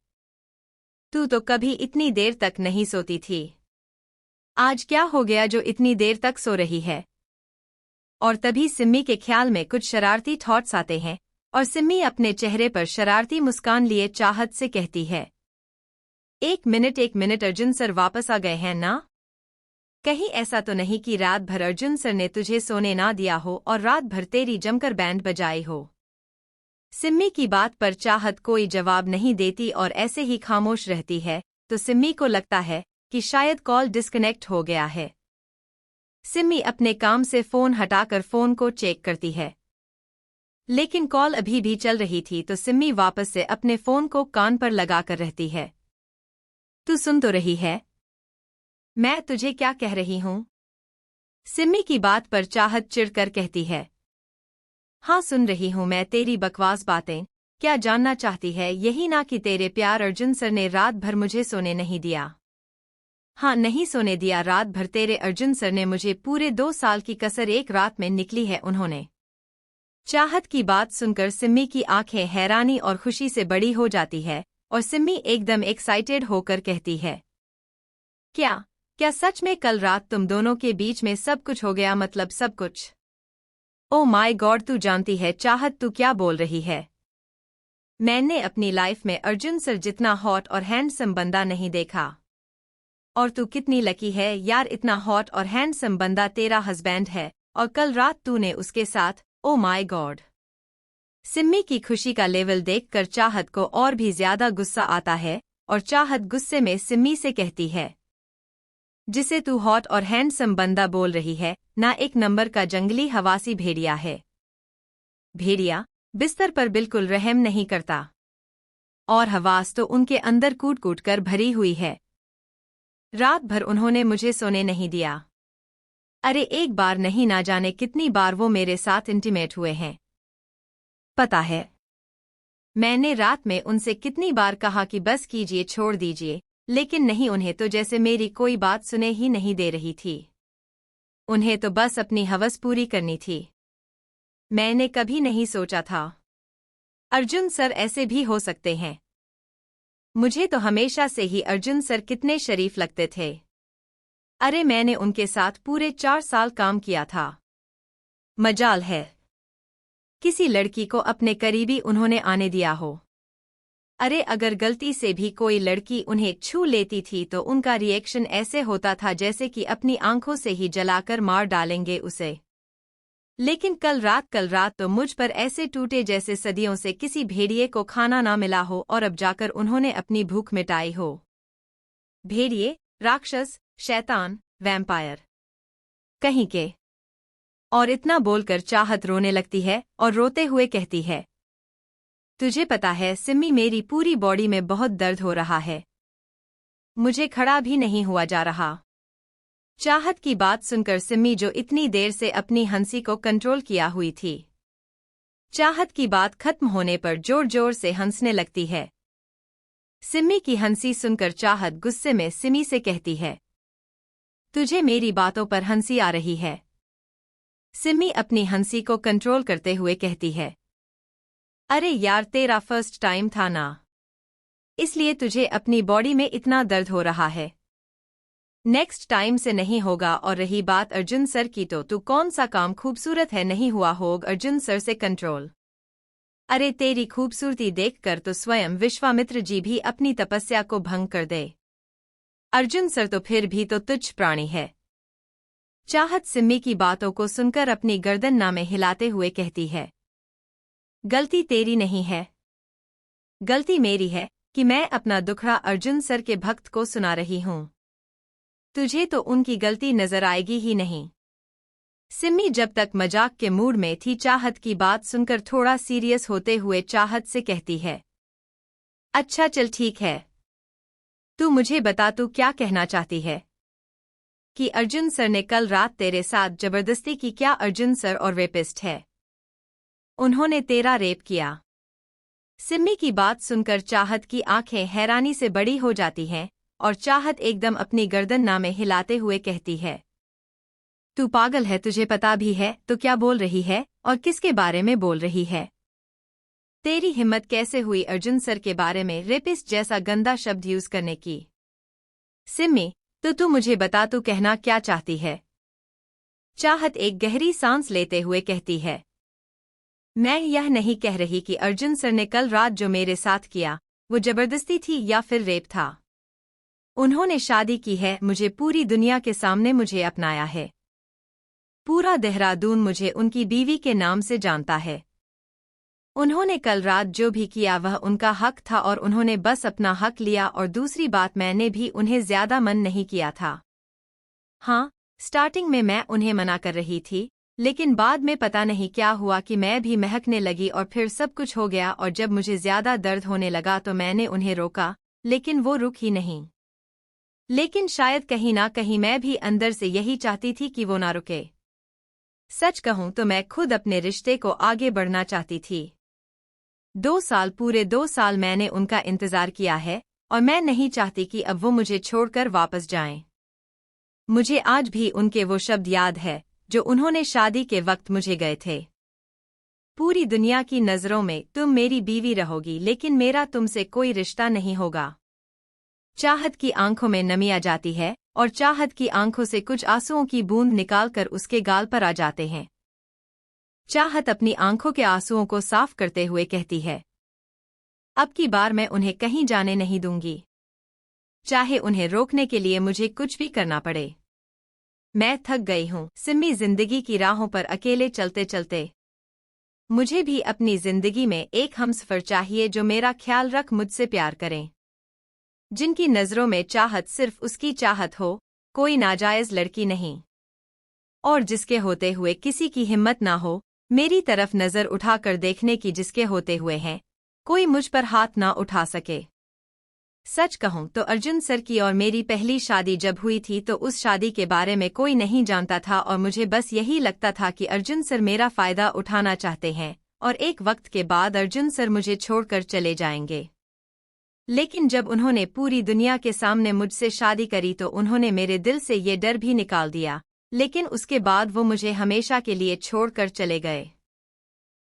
तू तो कभी इतनी देर तक नहीं सोती थी। आज क्या हो गया जो इतनी देर तक सो रही है। और तभी सिम्मी के ख्याल में कुछ शरारती थॉट्स आते हैं और सिम्मी अपने चेहरे पर शरारती मुस्कान लिए चाहत से कहती है, एक मिनट अर्जुन सर वापस आ गए हैं ना? कहीं ऐसा तो नहीं कि रात भर अर्जुन सर ने तुझे सोने ना दिया हो और रात भर तेरी जमकर बैंड बजाई हो। सिम्मी की बात पर चाहत कोई जवाब नहीं देती और ऐसे ही खामोश रहती है तो सिम्मी को लगता है कि शायद कॉल डिस्कनेक्ट हो गया है। सिम्मी अपने काम से फोन हटाकर फोन को चेक करती है, लेकिन कॉल अभी भी चल रही थी तो सिम्मी वापस से अपने फोन को कान पर लगाकर रहती है। तू सुन तो रही है? मैं तुझे क्या कह रही हूँ? सिम्मी की बात पर चाहत चिढ़कर कहती है, हाँ सुन रही हूँ मैं तेरी बकवास बातें। क्या जानना चाहती है यही ना कि तेरे प्यार अर्जुन सर ने रात भर मुझे सोने नहीं दिया। हाँ नहीं सोने दिया रात भर तेरे अर्जुन सर ने मुझे पूरे 2 साल की कसर एक रात में निकली है उन्होंने। चाहत की बात सुनकर सिम्मी की आंखें हैरानी और खुशी से बड़ी हो जाती है और सिम्मी एकदम एक्साइटेड होकर कहती है, क्या क्या सच में कल रात तुम दोनों के बीच में सब कुछ हो गया, मतलब सब कुछ? ओ माय गॉड, तू जानती है चाहत तू क्या बोल रही है? मैंने अपनी लाइफ में अर्जुन सर जितना हॉट और हैंडसम बंदा नहीं देखा। और तू कितनी लकी है यार, इतना हॉट और हैंडसम बंदा तेरा हस्बैंड है और कल रात तूने उसके साथ। Oh my God. सिम्मी की खुशी का लेवल देखकर चाहत को और भी ज्यादा गुस्सा आता है और चाहत गुस्से में सिम्मी से कहती है, जिसे तू हॉट और हैंडसम बंदा बोल रही है ना एक नंबर का जंगली हवासी भेड़िया है। भेड़िया बिस्तर पर बिल्कुल रहम नहीं करता और हवास तो उनके अंदर कूट कूट कर भरी हुई है। रात भर उन्होंने मुझे सोने नहीं दिया। अरे एक बार नहीं ना जाने कितनी बार वो मेरे साथ इंटीमेट हुए हैं। पता है मैंने रात में उनसे कितनी बार कहा कि बस कीजिए छोड़ दीजिए, लेकिन नहीं, उन्हें तो जैसे मेरी कोई बात सुने ही नहीं दे रही थी। उन्हें तो बस अपनी हवस पूरी करनी थी। मैंने कभी नहीं सोचा था अर्जुन सर ऐसे भी हो सकते हैं। मुझे तो हमेशा से ही अर्जुन सर कितने शरीफ लगते थे। अरे मैंने उनके साथ पूरे 4 साल काम किया था। मजाल है किसी लड़की को अपने करीबी उन्होंने आने दिया हो। अरे अगर गलती से भी कोई लड़की उन्हें छू लेती थी तो उनका रिएक्शन ऐसे होता था जैसे कि अपनी आंखों से ही जलाकर मार डालेंगे उसे। लेकिन कल रात तो मुझ पर ऐसे टूटे जैसे सदियों से किसी भेड़िए को खाना ना मिला हो और अब जाकर उन्होंने अपनी भूख मिटाई हो। भेड़िए, राक्षस, शैतान, वैम्पायर कहीं के। और इतना बोलकर चाहत रोने लगती है और रोते हुए कहती है, तुझे पता है सिम्मी मेरी पूरी बॉडी में बहुत दर्द हो रहा है, मुझे खड़ा भी नहीं हुआ जा रहा। चाहत की बात सुनकर सिम्मी जो इतनी देर से अपनी हंसी को कंट्रोल किया हुई थी, चाहत की बात खत्म होने पर जोर जोर से हंसने लगती है। सिम्मी की हंसी सुनकर चाहत गुस्से में सिम्मी से कहती है, तुझे मेरी बातों पर हंसी आ रही है? सिम्मी अपनी हंसी को कंट्रोल करते हुए कहती है, अरे यार तेरा फर्स्ट टाइम था ना, इसलिए तुझे अपनी बॉडी में इतना दर्द हो रहा है। नेक्स्ट टाइम से नहीं होगा। और रही बात अर्जुन सर की तो तू कौन सा काम खूबसूरत है नहीं हुआ होगा अर्जुन सर से कंट्रोल। अरे तेरी खूबसूरती देखकर तो स्वयं विश्वामित्र जी भी अपनी तपस्या को भंग कर दे। अर्जुन सर तो फिर भी तो तुच्छ प्राणी है। चाहत सिम्मी की बातों को सुनकर अपनी गर्दन ना में हिलाते हुए कहती है, गलती तेरी नहीं है, गलती मेरी है कि मैं अपना दुखड़ा अर्जुन सर के भक्त को सुना रही हूं। तुझे तो उनकी गलती नजर आएगी ही नहीं। सिम्मी जब तक मजाक के मूड में थी, चाहत की बात सुनकर थोड़ा सीरियस होते हुए चाहत से कहती है, अच्छा चल ठीक है, तू मुझे बता तू क्या कहना चाहती है कि अर्जुन सर ने कल रात तेरे साथ जबरदस्ती की? क्या अर्जुन सर और रेपिस्ट है? उन्होंने तेरा रेप किया? सिम्मी की बात सुनकर चाहत की आंखें हैरानी से बड़ी हो जाती हैं और चाहत एकदम अपनी गर्दन ना में हिलाते हुए कहती है, तू पागल है, तुझे पता भी है तो क्या बोल रही है और किसके बारे में बोल रही है? तेरी हिम्मत कैसे हुई अर्जुन सर के बारे में रेपिस्ट जैसा गंदा शब्द यूज करने की? सिम्मी तो तू मुझे बता तू कहना क्या चाहती है? चाहत एक गहरी सांस लेते हुए कहती है, मैं यह नहीं कह रही कि अर्जुन सर ने कल रात जो मेरे साथ किया वो जबरदस्ती थी या फिर रेप था। उन्होंने शादी की है, मुझे पूरी दुनिया के सामने मुझे अपनाया है, पूरा देहरादून मुझे उनकी बीवी के नाम से जानता है। उन्होंने कल रात जो भी किया वह उनका हक था और उन्होंने बस अपना हक लिया। और दूसरी बात, मैंने भी उन्हें ज्यादा मन नहीं किया था। हाँ, स्टार्टिंग में मैं उन्हें मना कर रही थी, लेकिन बाद में पता नहीं क्या हुआ कि मैं भी महकने लगी और फिर सब कुछ हो गया। और जब मुझे ज्यादा दर्द होने लगा तो मैंने उन्हें रोका, लेकिन वो रुक ही नहीं। लेकिन शायद कहीं ना कहीं मैं भी अंदर से यही चाहती थी कि वो ना रुके। सच कहूं तो मैं खुद अपने रिश्ते को आगे बढ़ना चाहती थी। 2 साल, पूरे 2 साल मैंने उनका इंतजार किया है और मैं नहीं चाहती कि अब वो मुझे छोड़कर वापस जाएं। मुझे आज भी उनके वो शब्द याद है जो उन्होंने शादी के वक्त मुझे गए थे। पूरी दुनिया की नज़रों में तुम मेरी बीवी रहोगी, लेकिन मेरा तुमसे कोई रिश्ता नहीं होगा। चाहत की आंखों में नमी आ जाती है और चाहत की आंखों से कुछ आंसुओं की बूंद निकालकर उसके गाल पर आ जाते हैं। चाहत अपनी आंखों के आंसुओं को साफ करते हुए कहती है, अब की बार मैं उन्हें कहीं जाने नहीं दूंगी, चाहे उन्हें रोकने के लिए मुझे कुछ भी करना पड़े। मैं थक गई हूं सिम्मी, जिंदगी की राहों पर अकेले चलते चलते। मुझे भी अपनी जिंदगी में एक हमसफर चाहिए जो मेरा ख्याल रख, मुझसे प्यार करें, जिनकी नज़रों में चाहत सिर्फ उसकी चाहत हो, कोई नाजायज लड़की नहीं, और जिसके होते हुए किसी की हिम्मत ना हो मेरी तरफ नज़र उठाकर देखने की, जिसके होते हुए हैं कोई मुझ पर हाथ ना उठा सके। सच कहूं तो अर्जुन सर की और मेरी पहली शादी जब हुई थी तो उस शादी के बारे में कोई नहीं जानता था और मुझे बस यही लगता था कि अर्जुन सर मेरा फ़ायदा उठाना चाहते हैं और एक वक्त के बाद अर्जुन सर मुझे छोड़कर चले जाएंगे। लेकिन जब उन्होंने पूरी दुनिया के सामने मुझसे शादी करी तो उन्होंने मेरे दिल से ये डर भी निकाल दिया, लेकिन उसके बाद वो मुझे हमेशा के लिए छोड़कर चले गए।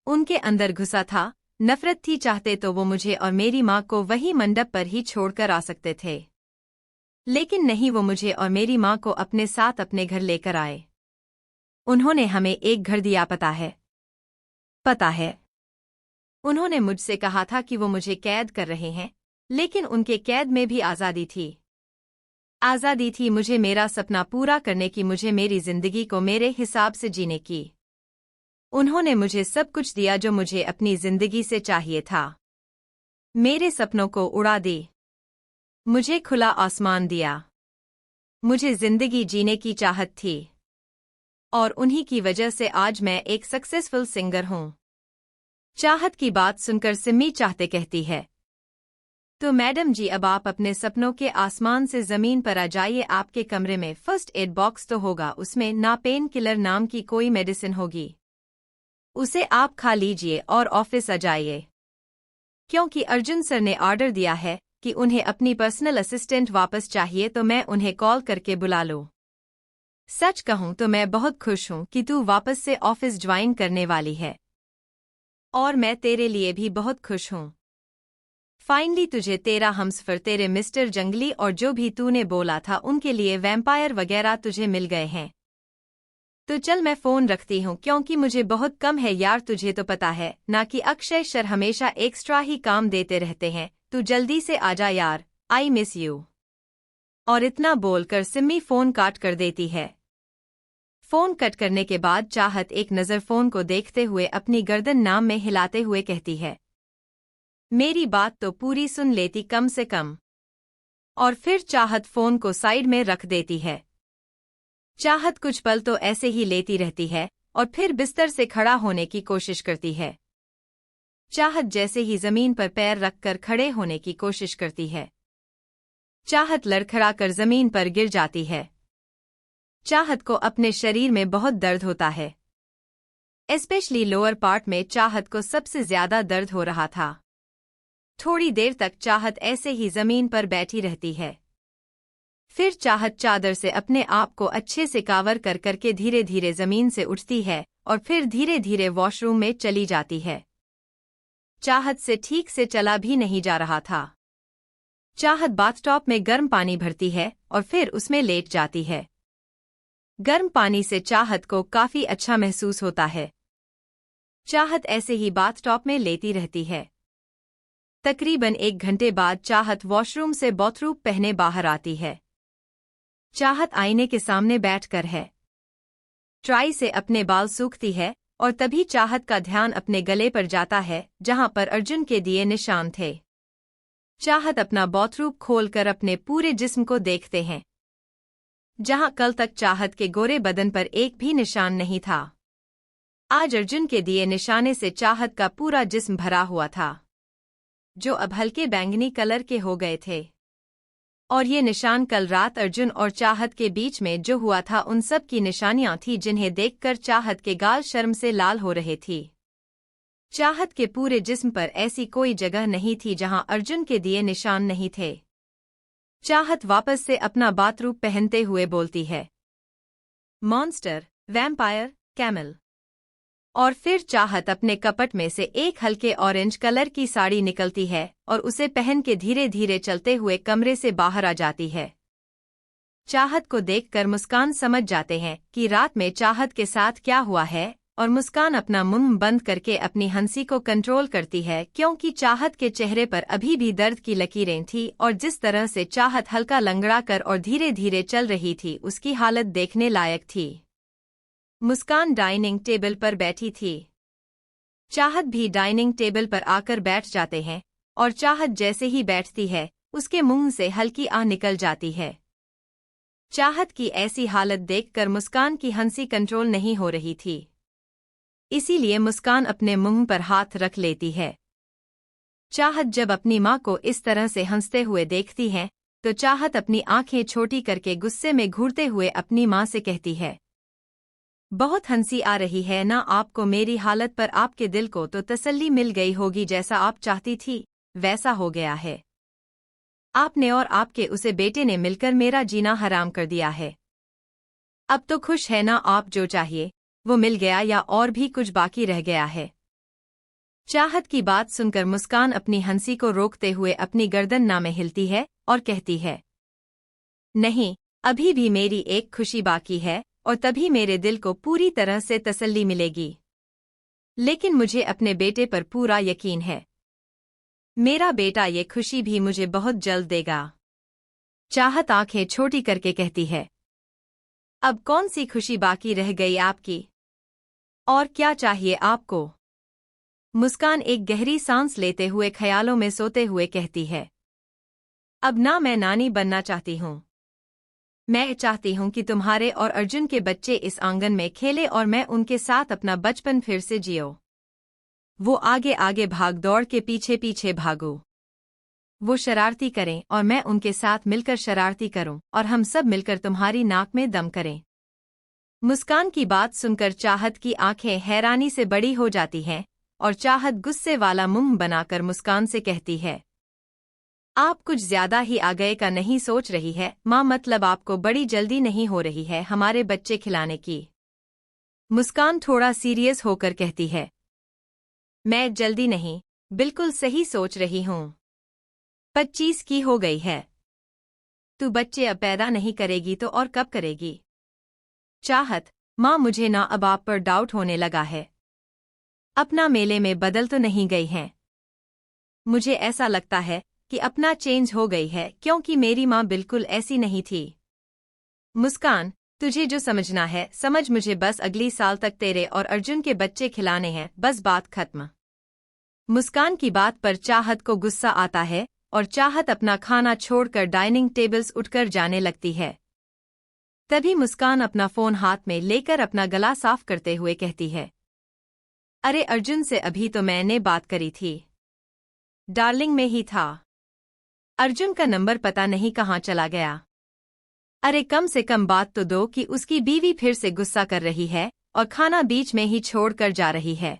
उनके अंदर घुसा था, नफरत थी, चाहते तो वो मुझे और मेरी माँ को वही मंडप पर ही छोड़कर आ सकते थे, लेकिन नहीं, वो मुझे और मेरी माँ को अपने साथ अपने घर लेकर आए। उन्होंने हमें एक घर दिया, पता है। उन्होंने मुझसे कहा था कि वो मुझे कैद कर रहे हैं, लेकिन उनके कैद में भी आज़ादी थी। आज़ादी थी मुझे मेरा सपना पूरा करने की, मुझे मेरी जिंदगी को मेरे हिसाब से जीने की। उन्होंने मुझे सब कुछ दिया जो मुझे अपनी जिंदगी से चाहिए था। मेरे सपनों को उड़ा दी, मुझे खुला आसमान दिया। मुझे जिंदगी जीने की चाहत थी और उन्हीं की वजह से आज मैं एक सक्सेसफुल सिंगर हूं। चाहत की बात सुनकर सिम्मी चाहते कहती है, तो मैडम जी अब आप अपने सपनों के आसमान से जमीन पर आ जाइए। आपके कमरे में फर्स्ट एड बॉक्स तो होगा, उसमें ना पेन किलर नाम की कोई मेडिसिन होगी, उसे आप खा लीजिए और ऑफिस आ जाइए, क्योंकि अर्जुन सर ने ऑर्डर दिया है कि उन्हें अपनी पर्सनल असिस्टेंट वापस चाहिए, तो मैं उन्हें कॉल करके बुला लूं। सच कहूं तो मैं बहुत खुश हूं कि तू वापस से ऑफिस ज्वाइन करने वाली है और मैं तेरे लिए भी बहुत खुश हूं। फाइनली तुझे तेरा हमसफर, तेरे मिस्टर जंगली और जो भी तूने बोला था उनके लिए वैम्पायर वगैरह तुझे मिल गए हैं। तो चल मैं फ़ोन रखती हूँ, क्योंकि मुझे बहुत कम है यार, तुझे तो पता है ना कि अक्षय सर हमेशा एक्स्ट्रा ही काम देते रहते हैं। तू जल्दी से आजा यार, आई मिस यू। और इतना बोलकर सिम्मी फ़ोन काट कर देती है। फ़ोन कट करने के बाद चाहत एक नज़र फ़ोन को देखते हुए अपनी गर्दन नाम में हिलाते हुए कहती है, मेरी बात तो पूरी सुन लेती कम से कम। और फिर चाहत फ़ोन को साइड में रख देती है। चाहत कुछ पल तो ऐसे ही लेती रहती है और फिर बिस्तर से खड़ा होने की कोशिश करती है। चाहत जैसे ही जमीन पर पैर रखकर खड़े होने की कोशिश करती है, चाहत लड़खड़ाकर जमीन पर गिर जाती है। चाहत को अपने शरीर में बहुत दर्द होता है, स्पेशली लोअर पार्ट में चाहत को सबसे ज्यादा दर्द हो रहा था। थोड़ी देर तक चाहत ऐसे ही जमीन पर बैठी रहती है। फिर चाहत चादर से अपने आप को अच्छे से कावर कर करके धीरे धीरे जमीन से उठती है और फिर धीरे धीरे वॉशरूम में चली जाती है। चाहत से ठीक से चला भी नहीं जा रहा था। चाहत बाथटब में गर्म पानी भरती है और फिर उसमें लेट जाती है। गर्म पानी से चाहत को काफी अच्छा महसूस होता है। चाहत ऐसे ही बाथटब में लेटी रहती है। तकरीबन 1 घंटे बाद चाहत वॉशरूम से बाथरूम पहने बाहर आती है। चाहत आईने के सामने बैठकर है। ट्राई से अपने बाल सूखती है और तभी चाहत का ध्यान अपने गले पर जाता है जहां पर अर्जुन के दिए निशान थे। चाहत अपना बाथरूम खोलकर अपने पूरे जिस्म को देखते हैं, जहां कल तक चाहत के गोरे बदन पर एक भी निशान नहीं था। आज अर्जुन के दिए निशाने से चाहत का पूरा जिस्म भरा हुआ था, जो अब हल्के बैंगनी कलर के हो गए थे। और ये निशान कल रात अर्जुन और चाहत के बीच में जो हुआ था उन सब की निशानियां थी जिन्हें देखकर चाहत के गाल शर्म से लाल हो रहे थी। चाहत के पूरे जिस्म पर ऐसी कोई जगह नहीं थी जहां अर्जुन के दिए निशान नहीं थे। चाहत वापस से अपना बाथरूम पहनते हुए बोलती है, मॉन्स्टर, वैम्पायर, कैमल। और फिर चाहत अपने कपट में से एक हल्के ऑरेंज कलर की साड़ी निकलती है और उसे पहन के धीरे धीरे चलते हुए कमरे से बाहर आ जाती है। चाहत को देखकर मुस्कान समझ जाते हैं कि रात में चाहत के साथ क्या हुआ है और मुस्कान अपना मुंह बंद करके अपनी हंसी को कंट्रोल करती है क्योंकि चाहत के चेहरे पर अभी भी दर्द की लकीरें थी और जिस तरह से चाहत हल्का लंगड़ा कर और धीरे धीरे चल रही थी उसकी हालत देखने लायक थी। मुस्कान डाइनिंग टेबल पर बैठी थी। चाहत भी डाइनिंग टेबल पर आकर बैठ जाते हैं और चाहत जैसे ही बैठती है उसके मुंह से हल्की आह निकल जाती है। चाहत की ऐसी हालत देखकर मुस्कान की हंसी कंट्रोल नहीं हो रही थी, इसीलिए मुस्कान अपने मुंह पर हाथ रख लेती है। चाहत जब अपनी माँ को इस तरह से हंसते हुए देखती है तो चाहत अपनी आंखें छोटी करके गुस्से में घूरते हुए अपनी माँ से कहती है, बहुत हंसी आ रही है ना आपको मेरी हालत पर? आपके दिल को तो तसल्ली मिल गई होगी, जैसा आप चाहती थी वैसा हो गया है। आपने और आपके उसे बेटे ने मिलकर मेरा जीना हराम कर दिया है। अब तो खुश है ना आप? जो चाहिए वो मिल गया या और भी कुछ बाकी रह गया है? चाहत की बात सुनकर मुस्कान अपनी हंसी को रोकते हुए अपनी गर्दन ना में हिलती है और कहती है, नहीं, अभी भी मेरी एक खुशी बाकी है और तभी मेरे दिल को पूरी तरह से तसल्ली मिलेगी। लेकिन मुझे अपने बेटे पर पूरा यकीन है। मेरा बेटा ये खुशी भी मुझे बहुत जल्द देगा। चाहत आंखें छोटी करके कहती है, अब कौन सी खुशी बाकी रह गई आपकी? और क्या चाहिए आपको? मुस्कान एक गहरी सांस लेते हुए ख्यालों में सोते हुए कहती है, अब ना मैं नानी बनना चाहती हूँ। मैं चाहती हूँ कि तुम्हारे और अर्जुन के बच्चे इस आंगन में खेले और मैं उनके साथ अपना बचपन फिर से जियो। वो आगे आगे भाग दौड़ के पीछे पीछे भागो। वो शरारती करें और मैं उनके साथ मिलकर शरारती करूं और हम सब मिलकर तुम्हारी नाक में दम करें। मुस्कान की बात सुनकर चाहत की आंखें हैरानी से बड़ी हो जाती हैं और चाहत गुस्से वाला मुंह बनाकर मुस्कान से कहती है, आप कुछ ज्यादा ही आगे का नहीं सोच रही है माँ? मतलब आपको बड़ी जल्दी नहीं हो रही है हमारे बच्चे खिलाने की? मुस्कान थोड़ा सीरियस होकर कहती है, मैं जल्दी नहीं, बिल्कुल सही सोच रही हूँ। 25 की हो गई है। तू बच्चे अब पैदा नहीं करेगी तो और कब करेगी? चाहत, माँ मुझे ना अब आप पर डाउट होने लगा है। अपना मेले में बदल तो नहीं गई हैं? मुझे ऐसा लगता है कि अपना चेंज हो गई है क्योंकि मेरी माँ बिल्कुल ऐसी नहीं थी। मुस्कान, तुझे जो समझना है समझ, मुझे बस अगली साल तक तेरे और अर्जुन के बच्चे खिलाने हैं, बस बात खत्म। मुस्कान की बात पर चाहत को गुस्सा आता है और चाहत अपना खाना छोड़कर डाइनिंग टेबल्स उठकर जाने लगती है। तभी मुस्कान अपना फोन हाथ में लेकर अपना गला साफ करते हुए कहती है, अरे अर्जुन से अभी तो मैंने बात करी थी, डार्लिंग में ही था। अर्जुन का नंबर पता नहीं कहाँ चला गया। अरे कम से कम बात तो दो कि उसकी बीवी फिर से गुस्सा कर रही है और खाना बीच में ही छोड़कर जा रही है।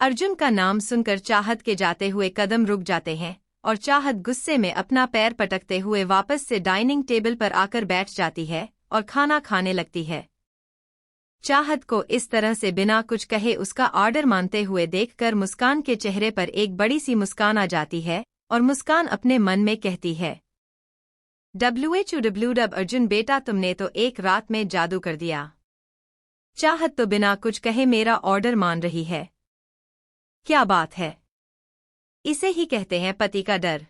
अर्जुन का नाम सुनकर चाहत के जाते हुए कदम रुक जाते हैं और चाहत गुस्से में अपना पैर पटकते हुए वापस से डाइनिंग टेबल पर आकर बैठ जाती है और खाना खाने लगती है। चाहत को इस तरह से बिना कुछ कहे उसका ऑर्डर मानते हुए देखकर मुस्कान के चेहरे पर एक बड़ी सी मुस्कान आ जाती है और मुस्कान अपने मन में कहती है, WHOWW अर्जुन बेटा, तुमने तो एक रात में जादू कर दिया। चाहत तो बिना कुछ कहे मेरा ऑर्डर मान रही है। क्या बात है? इसे ही कहते हैं पति का डर।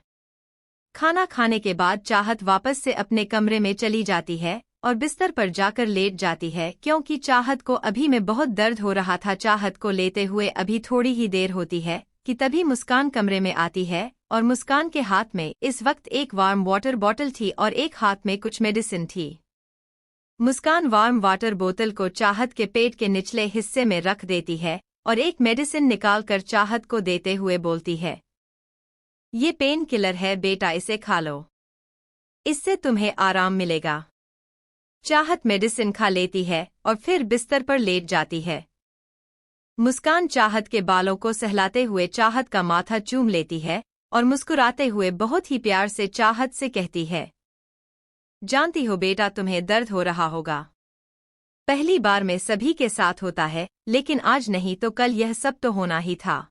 खाना खाने के बाद चाहत वापस से अपने कमरे में चली जाती है और बिस्तर पर जाकर लेट जाती है क्योंकि चाहत को अभी में बहुत दर्द हो रहा था। चाहत को लेते हुए अभी थोड़ी ही देर होती है कि तभी मुस्कान कमरे में आती है और मुस्कान के हाथ में इस वक्त एक वार्म वाटर बोतल थी और एक हाथ में कुछ मेडिसिन थी। मुस्कान वार्म वाटर बोतल को चाहत के पेट के निचले हिस्से में रख देती है और एक मेडिसिन निकालकर चाहत को देते हुए बोलती है, ये पेन किलर है बेटा, इसे खा लो। इससे तुम्हें आराम मिलेगा। चाहत मेडिसिन खा लेती है और फिर बिस्तर पर लेट जाती है। मुस्कान चाहत के बालों को सहलाते हुए चाहत का माथा चूम लेती है और मुस्कुराते हुए बहुत ही प्यार से चाहत से कहती है, जानती हो बेटा, तुम्हें दर्द हो रहा होगा। पहली बार में सभी के साथ होता है, लेकिन आज नहीं तो कल यह सब तो होना ही था।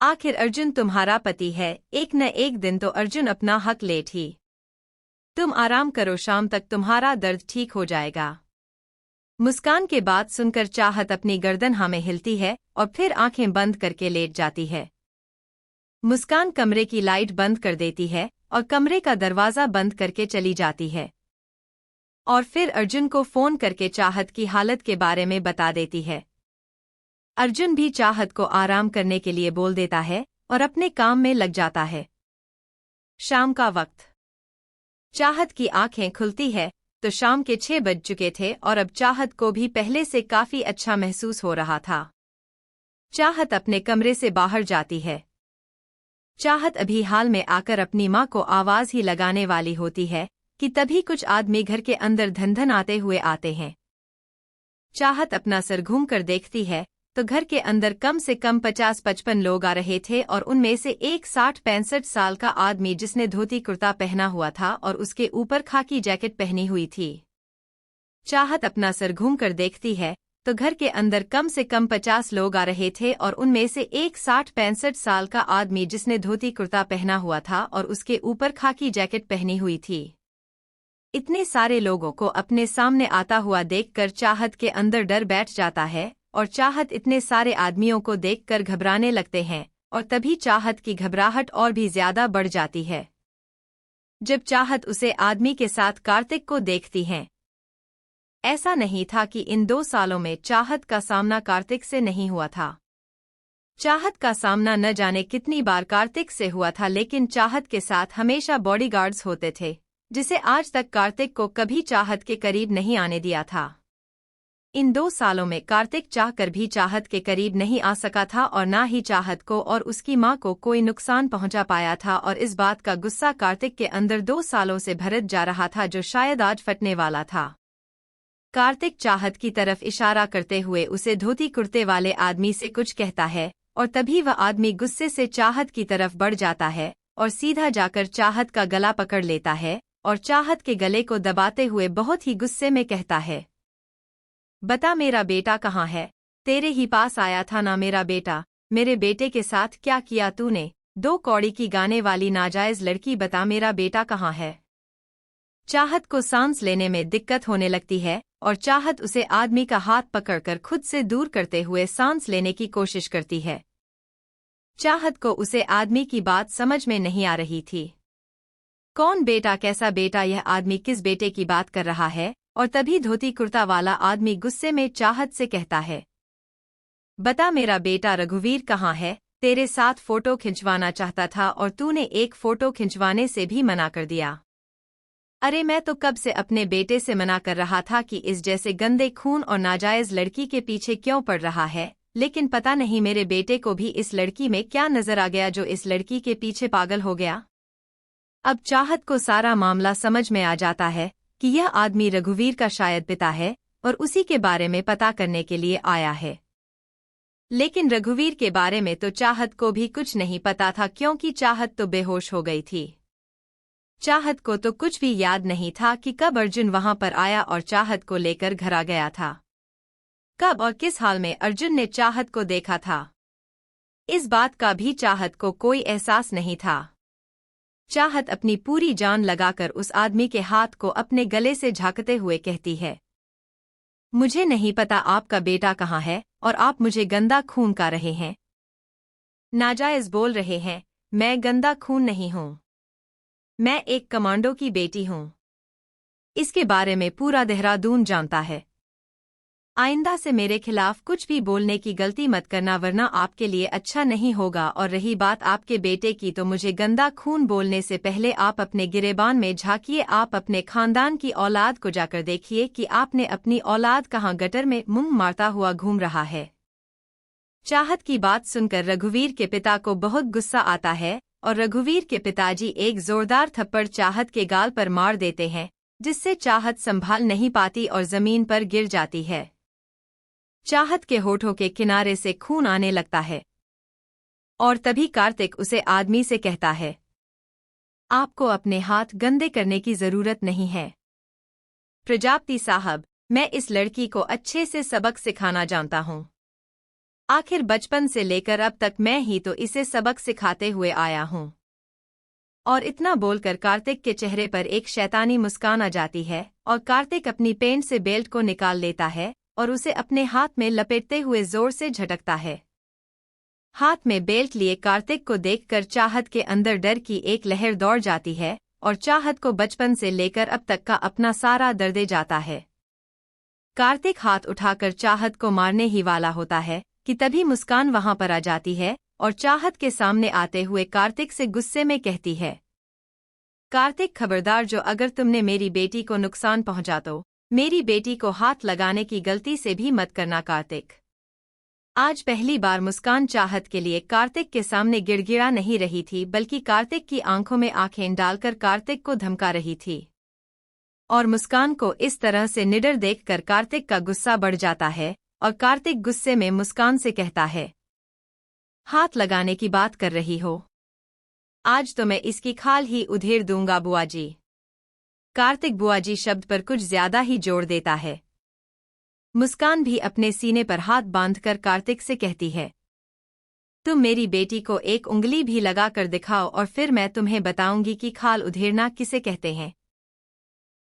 आखिर अर्जुन तुम्हारा पति है, एक न एक दिन तो अर्जुन अपना हक लेट ही। तुम आराम करो, शाम तक तुम्हारा दर्द ठीक हो जाएगा। मुस्कान के बात सुनकर चाहत अपनी गर्दन में हिलती है और फिर आंखें बंद करके लेट जाती है। मुस्कान कमरे की लाइट बंद कर देती है और कमरे का दरवाजा बंद करके चली जाती है और फिर अर्जुन को फोन करके चाहत की हालत के बारे में बता देती है। अर्जुन भी चाहत को आराम करने के लिए बोल देता है और अपने काम में लग जाता है। शाम का वक्त। चाहत की आंखें खुलती है तो शाम के 6 बज चुके थे और अब चाहत को भी पहले से काफी अच्छा महसूस हो रहा था। चाहत अपने कमरे से बाहर जाती है। चाहत अभी हाल में आकर अपनी माँ को आवाज ही लगाने वाली होती है कि तभी कुछ आदमी घर के अंदर धन आते हुए आते हैं। चाहत अपना सर घूम कर देखती है तो घर के अंदर कम से कम 50-55 लोग आ रहे थे और उनमें से एक 60-65 साल का आदमी जिसने धोती कुर्ता पहना हुआ था और उसके ऊपर खाकी जैकेट पहनी हुई थी। चाहत अपना सर घूम कर देखती है तो घर के अंदर कम से कम 50 लोग आ रहे थे और उनमें से एक 60-65 साल का आदमी जिसने धोती कुर्ता पहना हुआ था और उसके ऊपर खाकी जैकेट पहनी हुई थी। इतने सारे लोगों को अपने सामने आता हुआ देखकर चाहत के अंदर डर बैठ जाता है और चाहत इतने सारे आदमियों को देखकर घबराने लगते हैं और तभी चाहत की घबराहट और भी ज्यादा बढ़ जाती है जब चाहत उसे आदमी के साथ कार्तिक को देखती हैं। ऐसा नहीं था कि इन 2 सालों में चाहत का सामना कार्तिक से नहीं हुआ था। चाहत का सामना न जाने कितनी बार कार्तिक से हुआ था, लेकिन चाहत के साथ हमेशा बॉडीगार्ड्स होते थे, जिसे आज तक कार्तिक को कभी चाहत के करीब नहीं आने दिया था। इन 2 सालों में कार्तिक चाहकर भी चाहत के करीब नहीं आ सका था और ना ही चाहत को और उसकी मां को कोई नुकसान पहुंचा पाया था और इस बात का गुस्सा कार्तिक के अंदर 2 सालों से भरत जा रहा था जो शायद आज फटने वाला था। कार्तिक चाहत की तरफ इशारा करते हुए उसे धोती कुर्ते वाले आदमी से कुछ कहता है और तभी वह आदमी गुस्से से चाहत की तरफ बढ़ जाता है और सीधा जाकर चाहत का गला पकड़ लेता है और चाहत के गले को दबाते हुए बहुत ही गुस्से में कहता है, बता मेरा बेटा कहाँ है? तेरे ही पास आया था ना मेरा बेटा। मेरे बेटे के साथ क्या किया तूने? 2 कौड़ी की गाने वाली नाजायज लड़की, बता मेरा बेटा कहाँ है? चाहत को सांस लेने में दिक्कत होने लगती है और चाहत उसे आदमी का हाथ पकड़कर खुद से दूर करते हुए सांस लेने की कोशिश करती है। चाहत को उसे आदमी की बात समझ में नहीं आ रही थी। कौन बेटा? कैसा बेटा? यह आदमी किस बेटे की बात कर रहा है? और तभी धोती कुर्ता वाला आदमी गुस्से में चाहत से कहता है, बता मेरा बेटा रघुवीर कहाँ है? तेरे साथ फोटो खिंचवाना चाहता था और तूने एक फोटो खिंचवाने से भी मना कर दिया। अरे मैं तो कब से अपने बेटे से मना कर रहा था कि इस जैसे गंदे खून और नाजायज लड़की के पीछे क्यों पड़ रहा है, लेकिन पता नहीं मेरे बेटे को भी इस लड़की में क्या नजर आ गया जो इस लड़की के पीछे पागल हो गया। अब चाहत को सारा मामला समझ में आ जाता है कि यह आदमी रघुवीर का शायद पिता है और उसी के बारे में पता करने के लिए आया है। लेकिन रघुवीर के बारे में तो चाहत को भी कुछ नहीं पता था, क्योंकि चाहत तो बेहोश हो गई थी। चाहत को तो कुछ भी याद नहीं था कि कब अर्जुन वहां पर आया और चाहत को लेकर घर आ गया था। कब और किस हाल में अर्जुन ने चाहत को देखा था, इस बात का भी चाहत को कोई एहसास नहीं था। चाहत अपनी पूरी जान लगाकर उस आदमी के हाथ को अपने गले से झांकते हुए कहती है, मुझे नहीं पता आपका बेटा कहाँ है और आप मुझे गंदा खून का रहे हैं, नाजायज बोल रहे हैं। मैं गंदा खून नहीं हूँ, मैं एक कमांडो की बेटी हूँ। इसके बारे में पूरा देहरादून जानता है। आइंदा से मेरे खिलाफ कुछ भी बोलने की गलती मत करना, वरना आपके लिए अच्छा नहीं होगा। और रही बात आपके बेटे की, तो मुझे गंदा खून बोलने से पहले आप अपने गिरेबान में झांकिए। आप अपने खानदान की औलाद को जाकर देखिए कि आपने अपनी औलाद कहाँ गटर में मुंह मारता हुआ घूम रहा है। चाहत की बात सुनकर रघुवीर के पिता को बहुत गुस्सा आता है और रघुवीर के पिताजी एक जोरदार थप्पड़ चाहत के गाल पर मार देते हैं, जिससे चाहत संभाल नहीं पाती और जमीन पर गिर जाती है। चाहत के होठों के किनारे से खून आने लगता है और तभी कार्तिक उसे आदमी से कहता है, आपको अपने हाथ गंदे करने की जरूरत नहीं है। प्रजापति साहब, मैं इस लड़की को अच्छे से सबक सिखाना जानता हूँ। आखिर बचपन से लेकर अब तक मैं ही तो इसे सबक सिखाते हुए आया हूँ। और इतना बोलकर कार्तिक के चेहरे पर एक शैतानी मुस्कान आ जाती है और कार्तिक अपनी पेंट से बेल्ट को निकाल लेता है और उसे अपने हाथ में लपेटते हुए जोर से झटकता है। हाथ में बेल्ट लिए कार्तिक को देखकर चाहत के अंदर डर की एक लहर दौड़ जाती है और चाहत को बचपन से लेकर अब तक का अपना सारा दर्द जाता है। कार्तिक हाथ उठाकर चाहत को मारने ही वाला होता है कि तभी मुस्कान वहां पर आ जाती है और चाहत के सामने आते हुए कार्तिक से गुस्से में कहती है, कार्तिक खबरदार, जो अगर तुमने मेरी बेटी को नुकसान पहुंचा तो मेरी बेटी को हाथ लगाने की गलती से भी मत करना। कार्तिक आज पहली बार मुस्कान चाहत के लिए कार्तिक के सामने गिड़गिड़ा नहीं रही थी, बल्कि कार्तिक की आंखों में आंखें डालकर कार्तिक को धमका रही थी। और मुस्कान को इस तरह से निडर देखकर कार्तिक का गुस्सा बढ़ जाता है और कार्तिक गुस्से में मुस्कान से कहता है, हाथ लगाने की बात कर रही हो? आज तो मैं इसकी खाल ही उधेड़ दूंगा बुआजी। कार्तिक बुआजी शब्द पर कुछ ज्यादा ही जोर देता है। मुस्कान भी अपने सीने पर हाथ बांधकर कार्तिक से कहती है, तुम मेरी बेटी को एक उंगली भी लगा कर दिखाओ और फिर मैं तुम्हें बताऊंगी कि खाल उधेड़ना किसे कहते हैं।